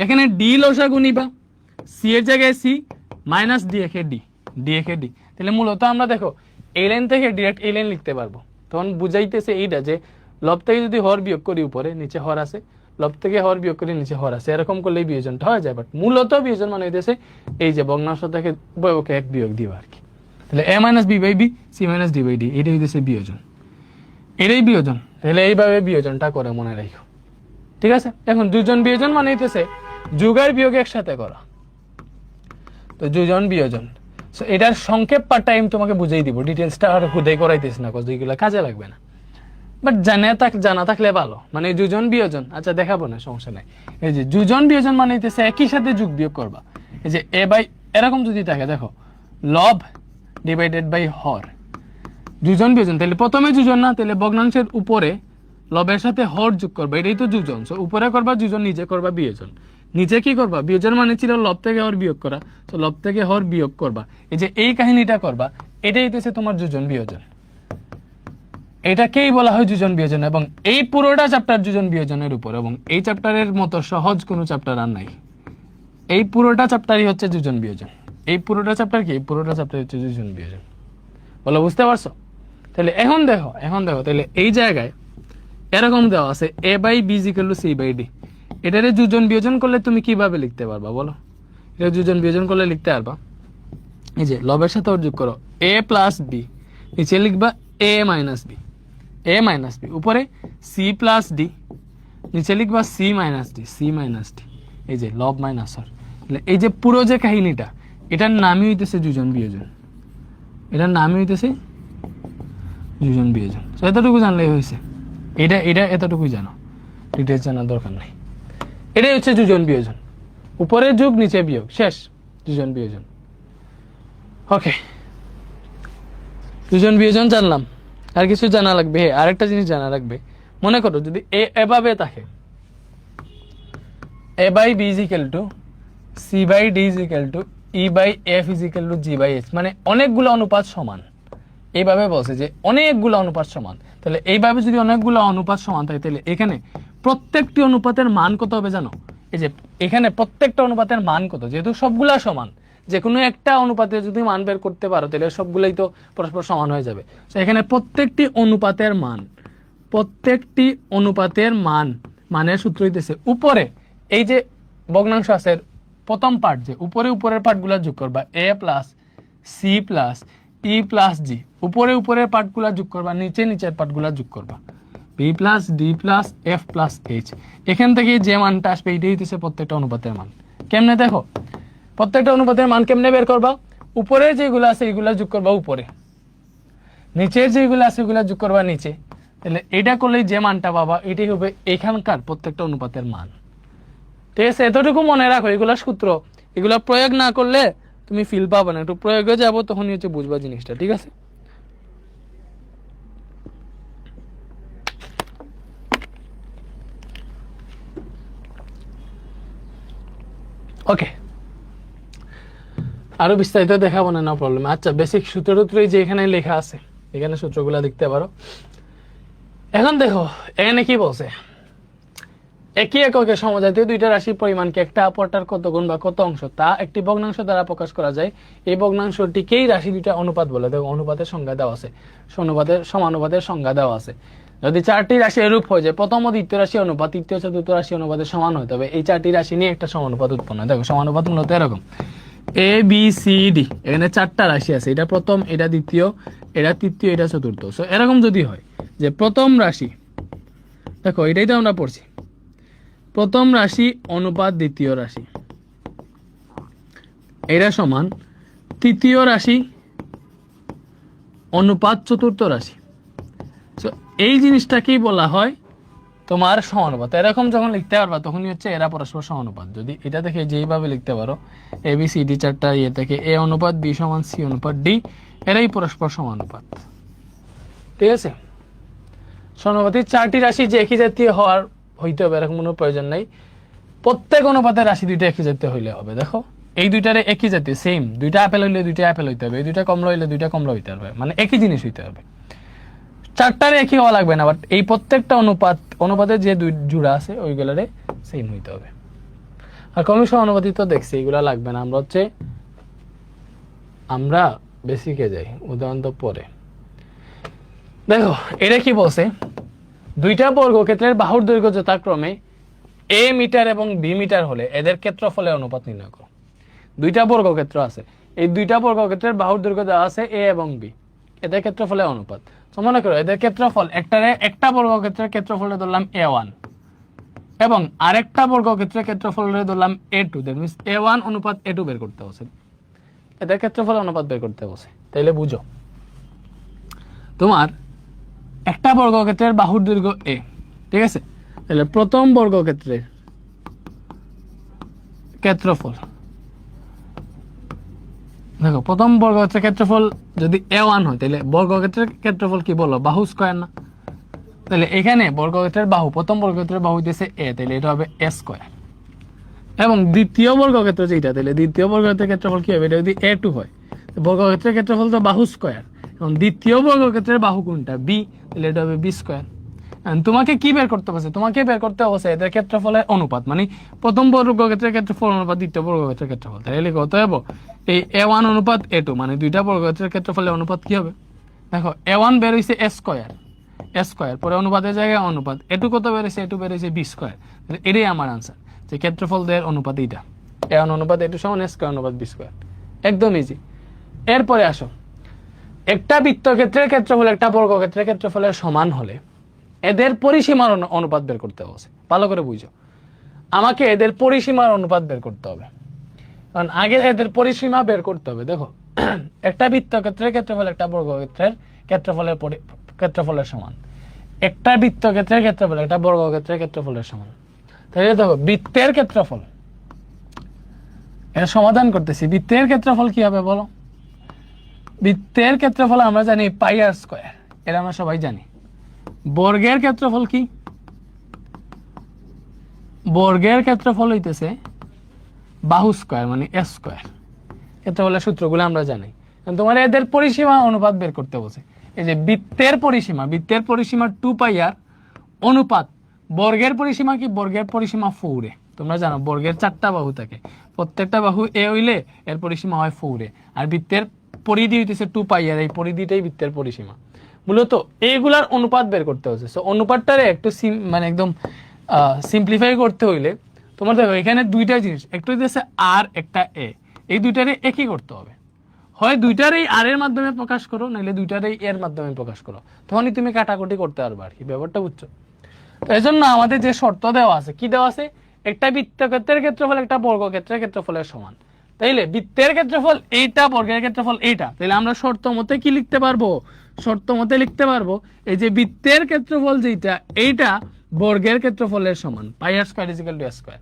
এখানে ডি লসাগু নিবা, সি এর জায়গায় সি, মাইনাস ডি একে ডি, ডি একে ডি। তাহলে মূলত আমরা দেখো এই লাইন থেকে ডিরেক্ট এই লাইন লিখতে পারবো। তখন বুঝাইতেছে এইটা যে লব থেকে যদি হর বিয়োগ করি উপরে, নিচে হর আছে, লব থেকে হর বিয়োগ করি, নিচে হর আছে, এরকম করলেই বিয়োজনটা হয়ে যায়। বাট মূলত বিয়োজন মানে হইতেছে এই যে ভগ্নাংশ থেকে উভয়কে এক বিয়োগ দিবা আর কি। তাহলে A minus B by B, C minus D by D, এটাই হইতেছে বিয়োজন। এটাই বিয়োজন। তাহলে এইভাবে বিয়োজনটা করে মনে রাখো। ঠিক আছে, এখন দুজন বিয়োজন মানে হইতেছে যোগ আর বিয়োগ একসাথে করা। তো দুজন বিয়োজন, এটার সংক্ষেপ পার্টটা আমি তোমাকে বুঝাই দিব, ডিটেলসটা আর হুদাই করাইতেছ না, কজ এইগুলো কাজে লাগবে না। বাট জানা থাকলে ভালো। মানে দুজন বিয়োজন, আচ্ছা দেখাবো না, সমস্যা নাই। এই যে দুজন বিয়োজন মানে হইতেছে একই সাথে যোগ বিয়োগ করবা। এই যে এ বাই এরকম যদি থাকে, দেখো লব ডিভাইডেড বাই হর, দুজন বিয়োজন। তাহলে প্রথমে দুজন না, তাহলে ভগ্নাংশের উপরে লবের সাথে হর যোগ করবা, এটাই তো দুজন। সো উপরে করবা দুজন, নিচে করবা বিয়োজন। নিচে কি করবা? বিয়োজন মানে ছিল লব থেকে হর বিয়োগ করা, তো লব থেকে হর বিয়োগ করবা। এই যে এই কাহিনীটা করবা, এটাই হইতেছে তোমার দুজন বিয়োজন। এটাকেই বলা হয় দুজন বিয়োজন। এবং এই পুরোটা চ্যাপ্টার দুজন বিয়োজনের উপর, এবং এই চ্যাপ্টারের মতো সহজ কোনো চ্যাপ্টার আর নাই। এই পুরোটা চ্যাপ্টারই হচ্ছে দুজন বিয়োজন। এই পুরোটা চ্যাপ্টার কি? এই পুরোটা চ্যাপ্টার হচ্ছে দুজন বিয়োজন। বলো, বুঝতে পারছো? তাহলে এখন দেখো তাহলে এই জায়গায় এরকম দেওয়া আছে এ by B is equal to C by D. এটারে দুজন বিয়োজন করলে তুমি কিভাবে লিখতে পারবা? বলো, এটা দুজন বিয়োজন করলে লিখতে পারবা, এই যে লবের সাথে ওর যোগ করো, এ প্লাস বি, নিচে লিখবা A minus B, A minus B, উপরে সি প্লাস ডি, নিচে লিখবা C minus D, C minus D. এই যে লব মাইনাস হর, এই যে পুরো যে কাহিনীটা, এটার নামই হইতেছে দুজন বিয়োজন। এটার নামই হইতেছে দুজন বিয়োজন। এতটুকু জানলেই হয়েছে। এটা এটা এতটুকুই জানো, ডিটেলস জানার দরকার নেই। এটাই হচ্ছে দুজন বিয়োজন, উপরে যোগ নিচে বিয়োগ, শেষ, দুজন বিয়োজন। ওকে, দুজন বিয়োজন জানলাম। আর কিছু জানা লাগবে? আরেকটা জিনিস জানা রাখবে, মনে করো যদি এভাবে থাকে, A by B is equal to C by D is equal to E by F is equal to G by H, মানে অনেকগুলো অনুপাত সমান। এইভাবে বলছে যে অনেকগুলো অনুপাত সমান। তাহলে এইভাবে যদি অনেকগুলো অনুপাত সমান থাকে, তাহলে এখানে প্রত্যেকটি অনুপাতের মান কত হবে জানো? এই যে এখানে প্রত্যেকটা অনুপাতের মান কত, যেহেতু সবগুলা সমান, যে কোনো একটা অনুপাতে যদি মান বের করতে পারো, তাহলে সবগুলাই তো পরস্পর সমান হয়ে যাবে। তো এখানে প্রত্যেকটি অনুপাতের মানের সূত্র হইতেছে উপরে এই যে ভগ্নাংশ আছে প্রথম পার্ট, যে উপরের পার্টগুলো যোগ করবা, A plus C plus E plus G, উপরের পার্টগুলো যোগ করবা, নিচের পার্টগুলো যোগ করবা, B plus D plus F plus H. এখান থেকে যে মানটা আসবে এইটাই হইতেছে প্রত্যেকটা অনুপাতের মান। কেমনে দেখো, প্রত্যেকটা অনুপাতের মান কেমনে বের করবা? উপরে যেগুলো আছে এগুলা যোগ করবা উপরে, নিচের যেগুলো আছে এগুলা যোগ করবা নিচে। তাহলে এটা করলেই যে মানটা পাবা, এটাই হবে এখানকার প্রত্যেকটা অনুপাতের মান। ঠিক আছে, এতটুকু মনে রাখো। এগুলা সূত্র, এগুলা প্রয়োগ না করলে তুমি ফিল পাবে না। একটু প্রয়োগে যাবো, তখনই হচ্ছে বুঝবা জিনিসটা। ঠিক আছে, ওকে। আরো বিস্তারিত দেখাবো না, নো প্রবলেম। আচ্ছা, বেসিক সূত্র যে এখানে লেখা আছে, এখানে সূত্রগুলা দেখতে পারো। এখন দেখো এখানে কি বলছে, একই এককে সমজাতীয় দুইটা রাশির পরিমাণকে একটা অপরটার কত গুণ বা কত অংশ তা একটি ভগ্নাংশ দ্বারা প্রকাশ করা যায়। এই ভগ্নাংশটিকেই রাশি দুইটা অনুপাত বলে। দেখো অনুপাতের সংজ্ঞা দেওয়া আছে, সমানুপাতের সংজ্ঞা দেওয়া আছে। যদি চারটি রাশি এরূপ হয়ে যায়, প্রথম ও দ্বিতীয় রাশি অনুপাত, তৃতীয় চতুর্থ রাশি অনুপাতের সমান হয়, তবে এই চারটি রাশি নিয়ে একটা সমানুপাত উৎপন্ন হয়। দেখো সমানুপাত মূলত এরকম, এ বি সি ডি, এখানে চারটা রাশি আছে, এটা প্রথম, এটা দ্বিতীয়, এটা তৃতীয়, এটা চতুর্থ। সো এরকম যদি হয় যে প্রথম রাশি, দেখো এটাই তো আমরা পড়ছি, প্রথম রাশি অনুপাত দ্বিতীয় রাশি, এটা সমান তৃতীয় রাশি অনুপাত চতুর্থ রাশি। তো এই জিনিসটাকেই বলা হয় তোমার সমানুপাত। এরকম যখন লিখতে পারবা তখনই হচ্ছে এরা পরস্পর সমানুপাত। যদি এটা দেখে যেইভাবে লিখতে পারো, এ বি সি ডি চারটা ইয়ে থেকে এ অনুপাত বি সমান সি অনুপাত ডি, এরাই পরস্পর সমানুপাত। ঠিক আছে, সমানুপাতিক চারটি রাশি যে একই জাতীয় হইতে হবে এরকম কোনো প্রয়োজন নাই। প্রত্যেক অনুপাতের রাশি দুইটা একই জাতীয় হইলে হবে। দেখো এই দুইটারে একই জাতীয়, সেম, দুইটা আপেল হইলে দুইটা আপেল হইতে হবে, এই দুইটা কমলা হইলে দুইটা কমলা হইতে হবে, মানে একই জিনিস হইতে হবে। চারটারে একই হওয়া লাগবে না, বাট এই প্রত্যেকটা অনুপাতের যে দুই জোড়া আছে ওইগুলারে সেম হইতে হবে। আর ক্রমিক সমানুপাতি তো দেখছি, এগুলা লাগবে না। আমরা বেসিকে যাই, উদাহরণ তো পরে। দেখো এটা কি বলছে, দুইটা বর্গক্ষেত্রের বাহুর দৈর্ঘ্য যথাক্রমে এ মিটার এবং বি মিটার হলে এদের ক্ষেত্রফলের অনুপাত নির্ণয় করো। দুইটা বর্গক্ষেত্র আছে, এই দুইটা বর্গক্ষেত্রের বাহুর দৈর্ঘ্য দেওয়া আছে এ এবং বি, এদের ক্ষেত্রফলের অনুপাত। তো মনে করো এদের ক্ষেত্রফল, একটা বর্গক্ষেত্রের ক্ষেত্রফলে ধরলাম A1 এবং আরেকটা বর্গক্ষেত্রের ক্ষেত্রফলে ধরলাম A2, দ্যাট মিন্স A1 অনুপাত A2 বের করতে হবে, এদের ক্ষেত্রফল অনুপাত বের করতে হবে। তাইলে বুঝো, তোমার একটা বর্গক্ষেত্রের বাহুর দৈর্ঘ্য A, ঠিক আছে, তাহলে প্রথম বর্গক্ষেত্রের ক্ষেত্রফল, দেখো প্রথম বর্গক্ষেত্রের ক্ষেত্রফল যদি A1 হয় তাহলে বর্গক্ষেত্রের ক্ষেত্রফল কি বলো, বাহু স্কয়ার না? তাহলে এখানে বর্গক্ষেত্রের বাহু, প্রথম বর্গক্ষেত্রের বাহু দিয়েছে A, তাহলে এটা হবে A স্কয়ার। এবং দ্বিতীয় বর্গক্ষেত্র যেটা, তাহলে দ্বিতীয় বর্গক্ষেত্রের ক্ষেত্রফল কি হবে, এটা যদি A2 হয়, বর্গক্ষেত্রের ক্ষেত্রফল তো বাহু স্কয়ার, এবং দ্বিতীয় বর্গক্ষেত্রের বাহু কোনটা, B, তাহলে এটা হবে B স্কয়ার। তোমাকে কি বের করতে হবে, তোমাকে বের করতে হবে এদের ক্ষেত্রফলের অনুপাত, মানে প্রথম বর্গক্ষেত্রের ক্ষেত্রফল অনুপাত দ্বিতীয় বর্গক্ষেত্রের ক্ষেত্রফল। তাহলে কত হবে, এই A1 অনুপাত A2, মানে দুইটা বর্গক্ষেত্রের ক্ষেত্রফলের অনুপাত কি হবে, দেখো A1 বের হইছে A স্কয়ার, পরে অনুপাতের জায়গায় অনুপাত, A2 কত বের হইছে, A2 বের হইছে B স্কয়ার। এটাই আমার আনসার, যে ক্ষেত্রফল দেওয়ার অনুপাত এইটা, A1 অনুপাত A2 সমান A স্কয়ার অনুপাত B স্কয়ার। একদম ইজি। এরপরে আসো, একটা বৃত্তক্ষেত্রের ক্ষেত্রফল একটা বর্গক্ষেত্রের ক্ষেত্রফলের সমান হলে এদের পরিসীমার অনুপাত বের করতে হবে। ভালো করে বুঝো, আমাকে এদের পরিসীমার অনুপাত বের করতে হবে, কারণ আগে এদের পরিসীমা বের করতে হবে। দেখো একটা বৃত্তক্ষেত্রের ক্ষেত্রফল একটা বর্গক্ষেত্রের ক্ষেত্রফলের সমান, একটা বৃত্তক্ষেত্রের ক্ষেত্রফল একটা বর্গক্ষেত্রের ক্ষেত্রফলের সমান। তাহলে দেখো বৃত্তের ক্ষেত্রফল, এর সমাধান করতেছি, বৃত্তের ক্ষেত্রফল কি হবে বলো, বৃত্তের ক্ষেত্রফল আমরা জানি পাই আর স্কয়ার, এটা আমরা সবাই জানি। বর্গের ক্ষেত্রফল কি, বর্গের ক্ষেত্রফল হইতেছে বাহু স্কয়ার, মানে A স্কয়ার। ক্ষেত্রফলের সূত্রগুলো আমরা জানি। তোমার এদের পরিসীমা অনুপাত বের করতে বসে, এই যে বৃত্তের পরিসীমা 2πr অনুপাত বর্গের পরিসীমা কি, বর্গের পরিসীমা 4a। তোমরা জানো বর্গের 4টা বাহু থাকে, প্রত্যেকটা বাহু a হইলে এর পরিসীমা হয় 4a, আর বৃত্তের পরিধি হইতেছে 2πr, এই পরিধিটাই বৃত্তের পরিসীমা। মূলত এইগুলার অনুপাত বের করতে হচ্ছে। সো অনুপাতটারে একটু মানে একদম সিম্পলিফাই করতে হইলে তোমার দেখো এখানে দুইটা জিনিস, একটা হইতেছে আর, একটা এ, এই দুইটারে একই করতে হবে। হয় দুইটারই আর এর মাধ্যমে প্রকাশ করো, নাহলে দুইটারই এর মাধ্যমে প্রকাশ করো, তখনই তুমি কাটাকুটি করতে পারবে আর কি, ব্যাপারটা বুঝছো? তো এই জন্য আমাদের যে শর্ত দেওয়া আছে, কি দেওয়া আছে, একটা বৃত্তক্ষেত্রের ক্ষেত্রফল একটা বর্গক্ষেত্রের ক্ষেত্রফলের সমান। তাইলে বৃত্তের ক্ষেত্রফল এইটা, বর্গের ক্ষেত্রফল এইটা, তাহলে আমরা শর্ত মতে কি লিখতে পারবো, শর্ত মতে লিখতে পারবো এই যে বৃত্তের ক্ষেত্রফল যেটা, এইটা বর্গের ক্ষেত্রফলের সমান, pi r square is equal to a square.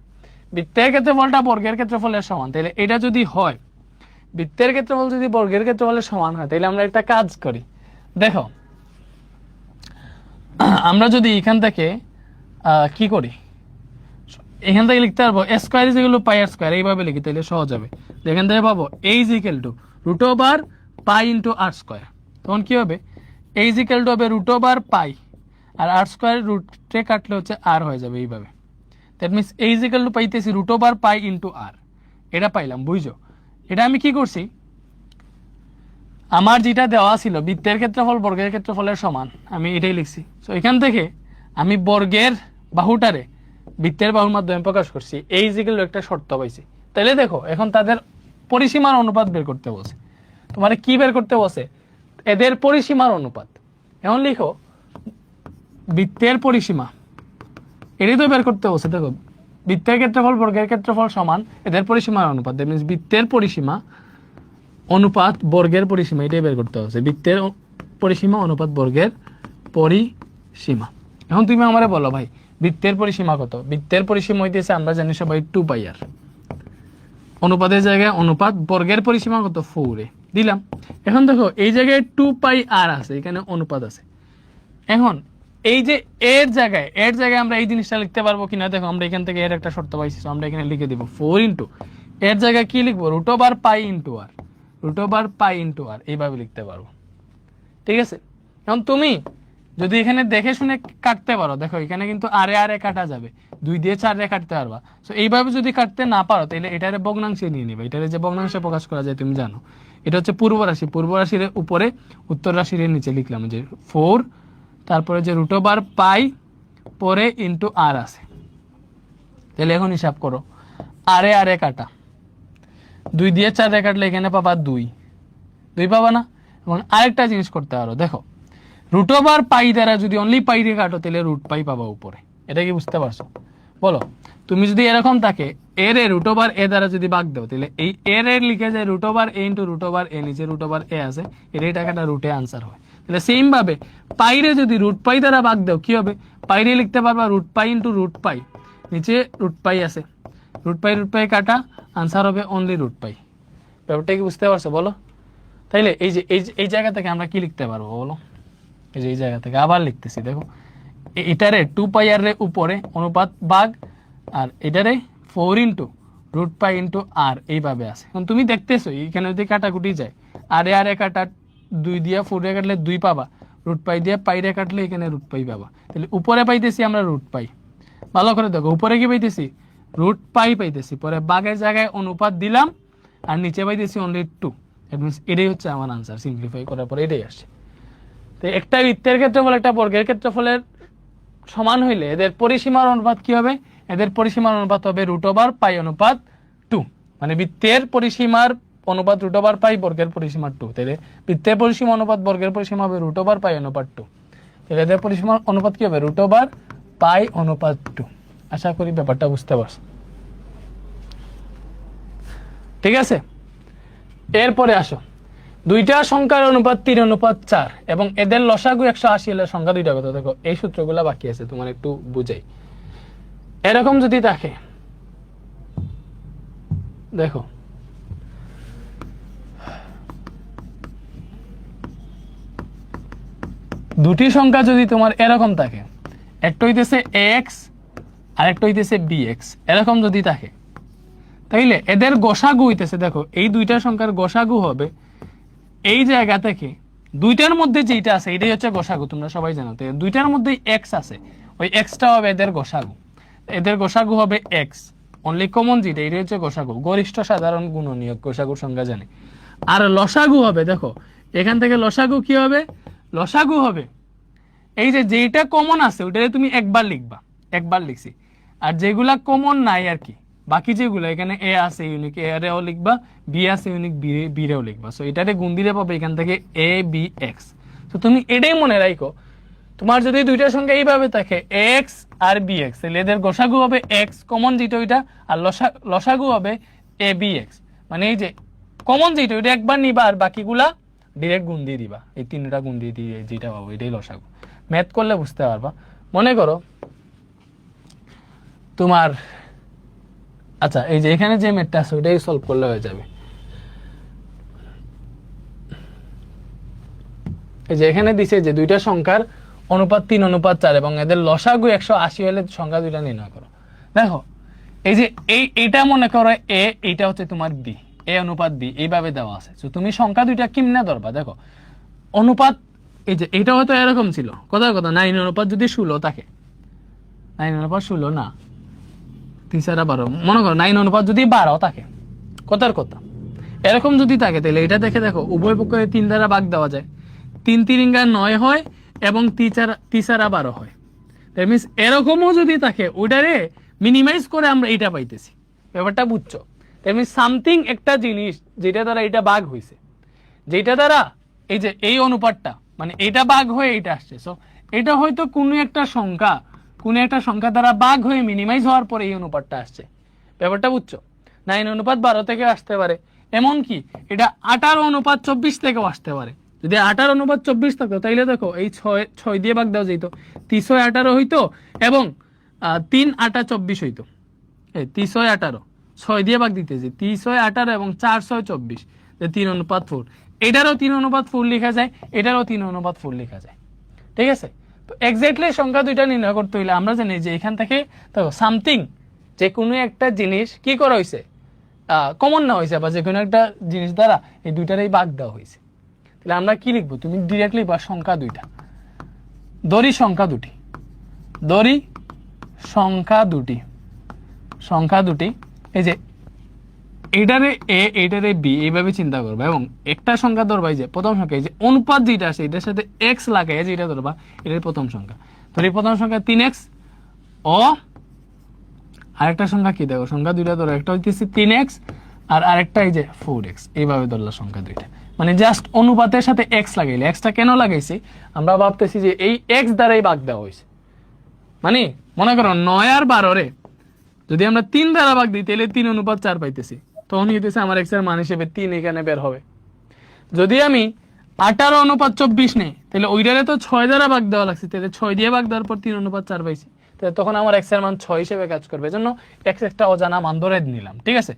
বৃত্তের ক্ষেত্রফলটা বর্গের ক্ষেত্রফলের সমান, তাহলে এটা যদি হয়, বৃত্তের ক্ষেত্রফল যদি বর্গের ক্ষেত্রফলের সমান হয়, তাহলে আমরা একটা কাজ করি। দেখো আমরা যদি এখান থেকে কি করি, এখান থেকে লিখতে পারবো a square is equal to pi r square, এইভাবে লিখি, তাহলে সহজ হবে। এখান থেকে পাবো a is equal to root over pi into r square. তখন কি হবে, a ইজ ইকুয়াল টু হবে রুট ওভার পাই, আর আর স্কয়ার রুটে কাটলে হচ্ছে আর হয়ে যাবে এইভাবে। That means A is equal to পাইতেছি root over pi into r, এটা পাইলাম। বুঝছো? এটা আমি কি করছি, আমার যেটা দেওয়া ছিল বৃত্তের ক্ষেত্রফল বর্গের ক্ষেত্রফলের সমান, আমি এটাই লিখছি। সো এখান থেকে আমি বর্গের বাহুটারে বৃত্তের বাহুর মাধ্যমে প্রকাশ করছি, এই ইকুয়াল টু একটা শর্ত পাইছি। তাহলে দেখো এখন তাদের পরিসীমার অনুপাত বের করতে বসে। তোমার কি বের করতে বসে? এদের পরিসীমার অনুপাত। এখন লিখো বৃত্তের পরিসীমা, এটাই তো বের করতে বসে। দেখো বৃত্তের ক্ষেত্রফল বর্গের ক্ষেত্রফল সমান এদের পরিসীমার অনুপাত, দ্যাট মিনস বৃত্তের পরিসীমা অনুপাত বর্গের পরিসীমা, এটাই বের করতে হচ্ছে। বৃত্তের পরিসীমা অনুপাত বর্গের পরিসীমা। এখন তুমি আমারে বলো ভাই বৃত্তের পরিসীমা কত? বৃত্তের পরিসীমা হইতেছে আমরা জানি সবাই 2πr, অনুপাতের জায়গায় অনুপাত, বর্গের পরিসীমা কত 4 দিলাম। এখন দেখো এই জায়গায় 2πr আছে, এখানে অনুপাত আছে। এখন এই যে এর জায়গায় আমরা এই জিনিসটা লিখতে পারবো কিনা দেখো, আমরা এখান থেকে এর একটা শর্ত পাইছি, আমরা এখানে লিখে দিব 4 ইন্টু এর জায়গায় কি লিখবো, রুট ওভার পাই ইন্টু আর, রুট ওভার পাই ইন্টু আর, এইভাবে লিখতে পারবো। ঠিক আছে? এখন তুমি যদি এখানে দেখে শুনে কাটতে পারো, দেখো এখানে কিন্তু আরে আরে কাটা যাবে, 2 দিয়ে 4 রে কাটতে পারবা। সো এইভাবে যদি কাটতে না পারো তাহলে এটারে ভগ্নাংশে নিয়ে নিবে। এটারে যে ভগ্নাংশে প্রকাশ করা যায় তুমি জানো, এটা হচ্ছে পূর্ব রাশি, পূর্ব রাশির উপরে উত্তর রাশির নিচে লিখলাম যে 4, তারপরে যে রুট ওভার পাই পরে ইন্টু আর আছে। তাহলে এখন হিসাব করো, আরে আরে কাটা, 2 দিয়ে 4 রে কাটলে এখানে পাবা 2 পাবা না? এবং আরেকটা জিনিস করতে পারো, দেখো রুট ওভার পাই দ্বারা যদি অনলি পাই দিয়ে কাটো তাহলে রুট পাই পাবা উপরে। এটা কি বুঝতে পারছো? বলো তুমি যদি এরকম থাকে এর রুট ওভার এ দ্বারা যদি ভাগ দাও তাহলে এই এর লিখে যায় root over A into root over এ, নিচে রুট ওভার এ আছে, এর এই টাকাটা রুটে আনসার হয়। তাহলে সেম ভাবে পাইরে যদি রুট পাই দ্বারা ভাগ দাও কি হবে, পাইরে লিখতে পারবা root pi into root pi, নিচে রুট পাই আছে, রুট পাই কাটা, আনসার হবে অনলি রুট পাই। ব্যাপারটা কি বুঝতে পারছো বলো? তাইলে এই যে এই জায়গা থেকে আমরা কি লিখতে পারবো বলো? এই যে এই জায়গা থেকে আবার লিখতেছি, দেখো এটারে 2πr এর উপরে অনুপাত ভাগ, আর এটারে 4 ইন্টু রুট পাই ইন্টু আর, এইভাবে আছে। এখন তুমি দেখতেছো এখানে যদি কাটাকুটি যায়, আরে আরে কাটা, 2 দিয়ে 4 রে কাটলে 2 পাবা, রুট পাই দিয়ে পাই রে কাটলে এখানে রুট পাই পাবা। তাহলে উপরে পাইতেছি আমরা রুট পাই, ভালো করে দেখো উপরে কি পাইতেছি, রুট পাই পাইতেছি, পরে বাগের জায়গায় অনুপাত দিলাম, আর নিচে পাইতেছি অনলি 2। দ্যাট মিনস এটাই হচ্ছে আমার আনসার, সিম্পলিফাই করার পরে এটাই আসছে। তো একটা বৃত্তের ক্ষেত্রফল একটা বর্গের ক্ষেত্রফলের সমান হইলে এদের পরিসীমার অনুপাত কি হবে? এদের পরিসীমার অনুপাত হবে রুট ওভার পাই অনুপাত 2, মানে বৃত্তের পরিসীমার অনুপাত রুট ওভার পাই, বর্গের পরিসীমা 2। তাহলে বৃত্তের পরিসীমা অনুপাত বর্গের পরিসীমা হবে রুট ওভার পাই অনুপাত 2। তাহলে এদের পরিসীমার অনুপাত কি হবে? রুট ওভার পাই অনুপাত 2। আশা করি ব্যাপারটা বুঝতে পারছো। ঠিক আছে, এরপরে আসো, দুইটা সংখ্যার অনুপাত 3:4 এবং এদের লসাগু 180 হলে সংখ্যা দুইটা কত? দেখো এই সূত্রগুলো বাকি আছে, তোমার একটু বুঝাই। এরকম যদি থাকে, দেখো দুটি সংখ্যা যদি তোমার এরকম থাকে, একটা হইতেছে ax আর একটা হইতেছে bx, এরকম যদি থাকে তাইলে এদের গসাগু হইতেছে, দেখো এই দুইটা সংখ্যার গসাগু হবে এই জায়গা থেকে, দুইটার মধ্যে যেটা আছে এটাই হচ্ছে গসাগু, তোমরা সবাই জানো। তো দুইটার মধ্যে x আছে, ওই xটা হবে এদের গসাগু। এদের গসাগু হবে x, অনলি কমন যেটা এটাই হচ্ছে গসাগু, গরিষ্ঠ সাধারণ গুণনীয়ক, গসাগুর সংজ্ঞা জানি। আর লসাগু হবে, দেখো এখান থেকে লসাগু কি হবে? লসাগু হবে এই যে যেটা কমন আছে ওইটারে তুমি একবার লিখবা, একবার লিখছি, আর যেগুলা কমন নাই আর কি, বাকি যেগুলো এখানে এ আছে ইউনিক এ রেও লিখবা, বি আছে ইউনিক বি রেও লিখবা। সো এটারে গুণ দিলে পাবে এখান থেকে এ বি এক্স। তো তুমি এটাই মনে রাখো, তোমার যদি দুইটা সংখ্যা এইভাবে থাকে এক্স আর বি এক্স, তাহলে এদের গোসাগু হবে এক্স কমন যেটা ওইটা, আর লসাগু হবে এ বি এক্স, মানে এই যে কমন যেটা ওইটা একবার নিবা আর বাকিগুলা ডিরেক্ট গুণ দিয়ে দিবা, এই তিনটা গুণ দিয়ে দিয়ে যেটা পাবো এটাই লসাগু। ম্যাথ করলে বুঝতে পারবা। মনে করো তোমার, আচ্ছা এই যে এখানে যে ম্যাথটা আছে ওইটাই সলভ করলে হয়ে যাবে। এই যে এখানে দিছে যে দুইটা সংখ্যার অনুপাত 3:4 এবং এদের লসাগু 180 হলে সংখ্যা দুইটা নির্ণয় করো। দেখো এই যে এইটা মনে করো এ, এইটা হচ্ছে তোমার বি, এ অনুপাত বি, এইভাবে দেওয়া আছে। তো তুমি সংখ্যা দুইটা কেমনে ধরবা? দেখো অনুপাত এই যে এইটা হয়তো এরকম ছিল, কথা 9 অনুপাত যদি 16 থাকে, 9 অনুপাত 16 না, 3 4 12, মনে করো 9 অনুপাত যদি 12 থাকে, কথার কথা এরকম যদি থাকে, তাহলে এটা দেখে দেখো উভয় পক্ষে 3 দ্বারা ভাগ দেওয়া যায়, 3 3 9 হয় এবং 3 4 12 হয়। দ্যাট মিনস এরকমও যদি থাকে, ওইটারে মিনিমাইজ করে আমরা এটা পাইতেছি। ব্যাপারটা বুঝছো? দ্যাট মিনস সামথিং একটা জিনিস যেটা দ্বারা এটা ভাগ হয়েছে, যেটা দ্বারা এই যে এই অনুপাতটা মানে এটা ভাগ হয়ে এটা আসছে। সো এটা হয়তো কোনো একটা সংখ্যা দ্বারা ভাগ হয়ে মিনিমাইজ হওয়ার পরে এই অনুপাতটা আসছে। ব্যাপারটা বুঝছো? 9 অনুপাত 12 থেকে আসতে পারে, এমনকি এটা 18 অনুপাত 24 থেকেও আসতে পারে। যদি 18 অনুপাত 24 থাকতো, তাইলে দেখো এই 6 দিয়ে ভাগ দেওয়া যেত, 3 18 হইতো এবং 3 8 24 হইতো। 3 18, 6 দিয়ে ভাগ দিতেছি, 3 18 এবং 4 6 24, 3 অনুপাত 4। এটারও 3 অনুপাত 4 লেখা যায়, এটারও 3 অনুপাত 4 লেখা যায়। ঠিক আছে? তো এক্স্যাক্টলি সংখ্যা দুইটা নির্ণয় করতে হইলে আমরা জানি যে এখান থেকে দেখো সামথিং, যে কোনো একটা জিনিস কি করা হয়েছে, কমন না হয়েছে, বা যে কোনো একটা জিনিস দ্বারা এই দুইটারই ভাগ দেওয়া হয়েছে। তাহলে আমরা কি লিখবো? তুমি ডিরেক্টলি বা সংখ্যা দুইটা, দড়ি সংখ্যা দুটি, এই যে এইটারে এ এইটারে বি, এইভাবে চিন্তা করবা এবং একটা সংখ্যা ধরবা, এই যে প্রথম সংখ্যা, এই যে অনুপাত যেটা আছে এটার সাথে এক্স লাগাই যেটা ধরবা, এটার প্রথম সংখ্যা। তো এই প্রথম সংখ্যা 3x ও আরেকটা সংখ্যা কি দেখো, সংখ্যা দুইটা ধরো, একটা হইতেছে 3x আর আরেকটা এই যে 4x, এইভাবে ধরলা সংখ্যা দুইটা। মানে জাস্ট অনুপাতের সাথে এক্স লাগাইলে। এক্সটা কেন লাগাইছি? আমরা ভাবতেছি যে এই এক্স দ্বারাই ভাগ দেওয়া হয়েছে। মানে মনে করো 9 আর 12 রে যদি আমরা 3 দ্বারা ভাগ দিই, তাহলে 3 অনুপাত 4 পাইতেছি, তখন হইতেছে আমার এক্স এর মান হিসেবে 3 এখানে বের হবে। যদি আমি 18 অনুপাত 24 নেই, তাহলে ওইটারে তো 6 দ্বারা ভাগ দেওয়া লাগছে, তাহলে 6 দিয়ে ভাগ দেওয়ার পর 3 অনুপাত 4 পাইছি, তাহলে তখন আমার এক্স এর মান 6 হিসেবে কাজ করবে। এজন্য এক্স একটা অজানা মান ধরে নিলাম। ঠিক আছে?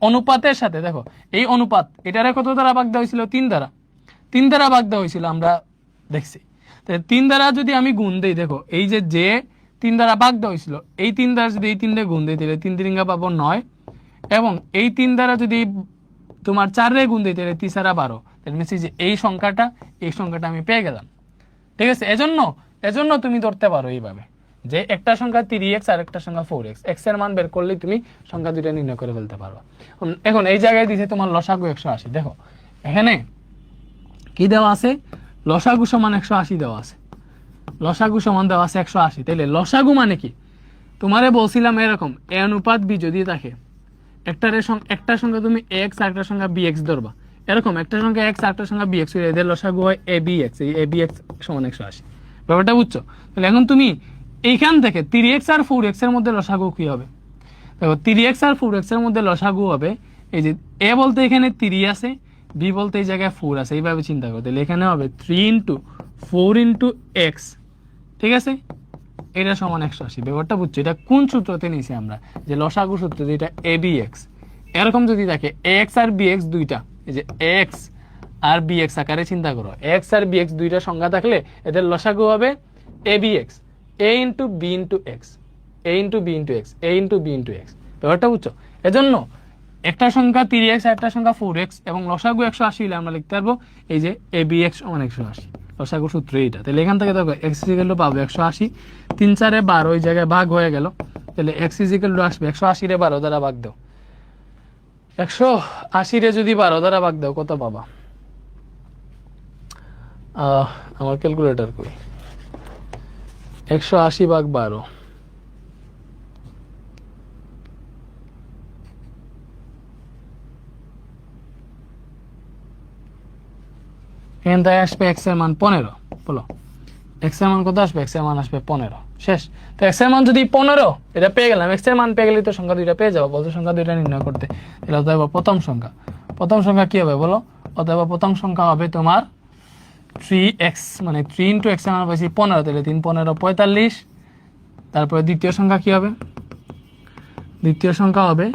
অনুপাতের সাথে দেখো এই অনুপাত, এটারে কত দ্বারা ভাগ দেওয়া হয়েছিল? 3 দ্বারা ভাগ দেওয়া হয়েছিল, আমরা দেখছি। তাহলে 3 দ্বারা যদি আমি গুণ দেই, দেখো এই যে 3 দ্বারা ভাগ দেওয়া হয়েছিল, এই 3 দ্বারা যদি এই 3 দিয়ে গুণ দিই, তাহলে 3 3 পাবো 9, এবং এই 3 দ্বারা যদি তোমার 4 রে গুণ দিই, তাহলে 3 4 12, তাহলে মিনস যে এই সংখ্যাটা আমি পেয়ে গেলাম। ঠিক আছে? এজন্য তুমি ধরতে পারো এইভাবে যে একটা সংখ্যা 3x আর একটা সংখ্যা 4x, x এর মান বের করলেই তুমি সংখ্যা দুইটা নির্ণয় করে ফেলতে পারবা। এখন এই জায়গায় দিছে তোমার লসাগু 180। দেখো এখানে কি দেওয়া আছে? লসাগু সমান 180 দেওয়া আছে, লসাগু সমান দেওয়া আছে 180। তাইলে লসাগু মানে কি? তোমারে বলছিলাম এরকম a অনুপাত b যদি থাকে, একটা সংখ্যা তুমি x আর একটা সংখ্যা bx ধরবা, এরকম একটা সংখ্যা x আর একটা সংখ্যা bx, এদের লসাগু হয় abx, এই abx সমান 180। ব্যাপারটা বুঝছো? তাহলে এখন তুমি এইখান থেকে 3x আর 4x এর মধ্যে লসাগু কি হবে? দেখো 3x আর 4x এর মধ্যে লসাগু হবে, এই যে a বলতে এখানে 3 আছে, b বলতে এই জায়গায় 4 আছে, এইভাবে চিন্তা করো। তাহলে এখানে হবে 3 × 4 × x। ঠিক আছে? এটা সমান 180। ব্যাপারটা বুঝছো? এটা কোন সূত্রতে নিয়েছি আমরা? যে লসাগু সূত্র, যেটা abx। এরকম যদি থাকে ax আর bx দুইটা, এই যে x আর bx আকারে চিন্তা করো, x আর bx দুইটা সংখ্যা থাকলে এদের লসাগু হবে abx, a × b × x, a × b × x, a × b × x। ব্যাপারটা বুঝছো? এজন্য একটা সংখ্যা 3x আর একটা সংখ্যা 4x এবং লসাগু 180 হলে আমরা লিখতে পারবো এই যে abx সমান 180। লসাগু সূত্র এইটা। তাহলে এখান থেকে দেখো x = পাবো 180, 3 4 12 ওই জায়গায় ভাগ হয়ে গেল, তাহলে x আসবে 180 রে 12 দ্বারা ভাগ দাও, 180 রে যদি 12 দ্বারা ভাগ দাও কত পাবা? আমার ক্যালকুলেটর কই? 180 ভাগ 12, এখান থেকে আসবে x এর মান 15। বলো x এর মান কত আসবে? x এর মান আসবে 15। শেষ। তো x এর মান যদি 15, এটা পেয়ে গেলাম। x এর মান পেয়ে গেলে তো সংখ্যা দুইটা পেয়ে যাবো। বলতো সংখ্যা দুইটা নির্ণয় করতে, তাহলে অতএব প্রথম সংখ্যা কি হবে বলো? অতএব প্রথম সংখ্যা হবে তোমার 3x, মানে 3 × x এর মান পাইছি 15, তাহলে 3 15 45। তারপরে দ্বিতীয় সংখ্যা কি হবে? দ্বিতীয় সংখ্যা হবে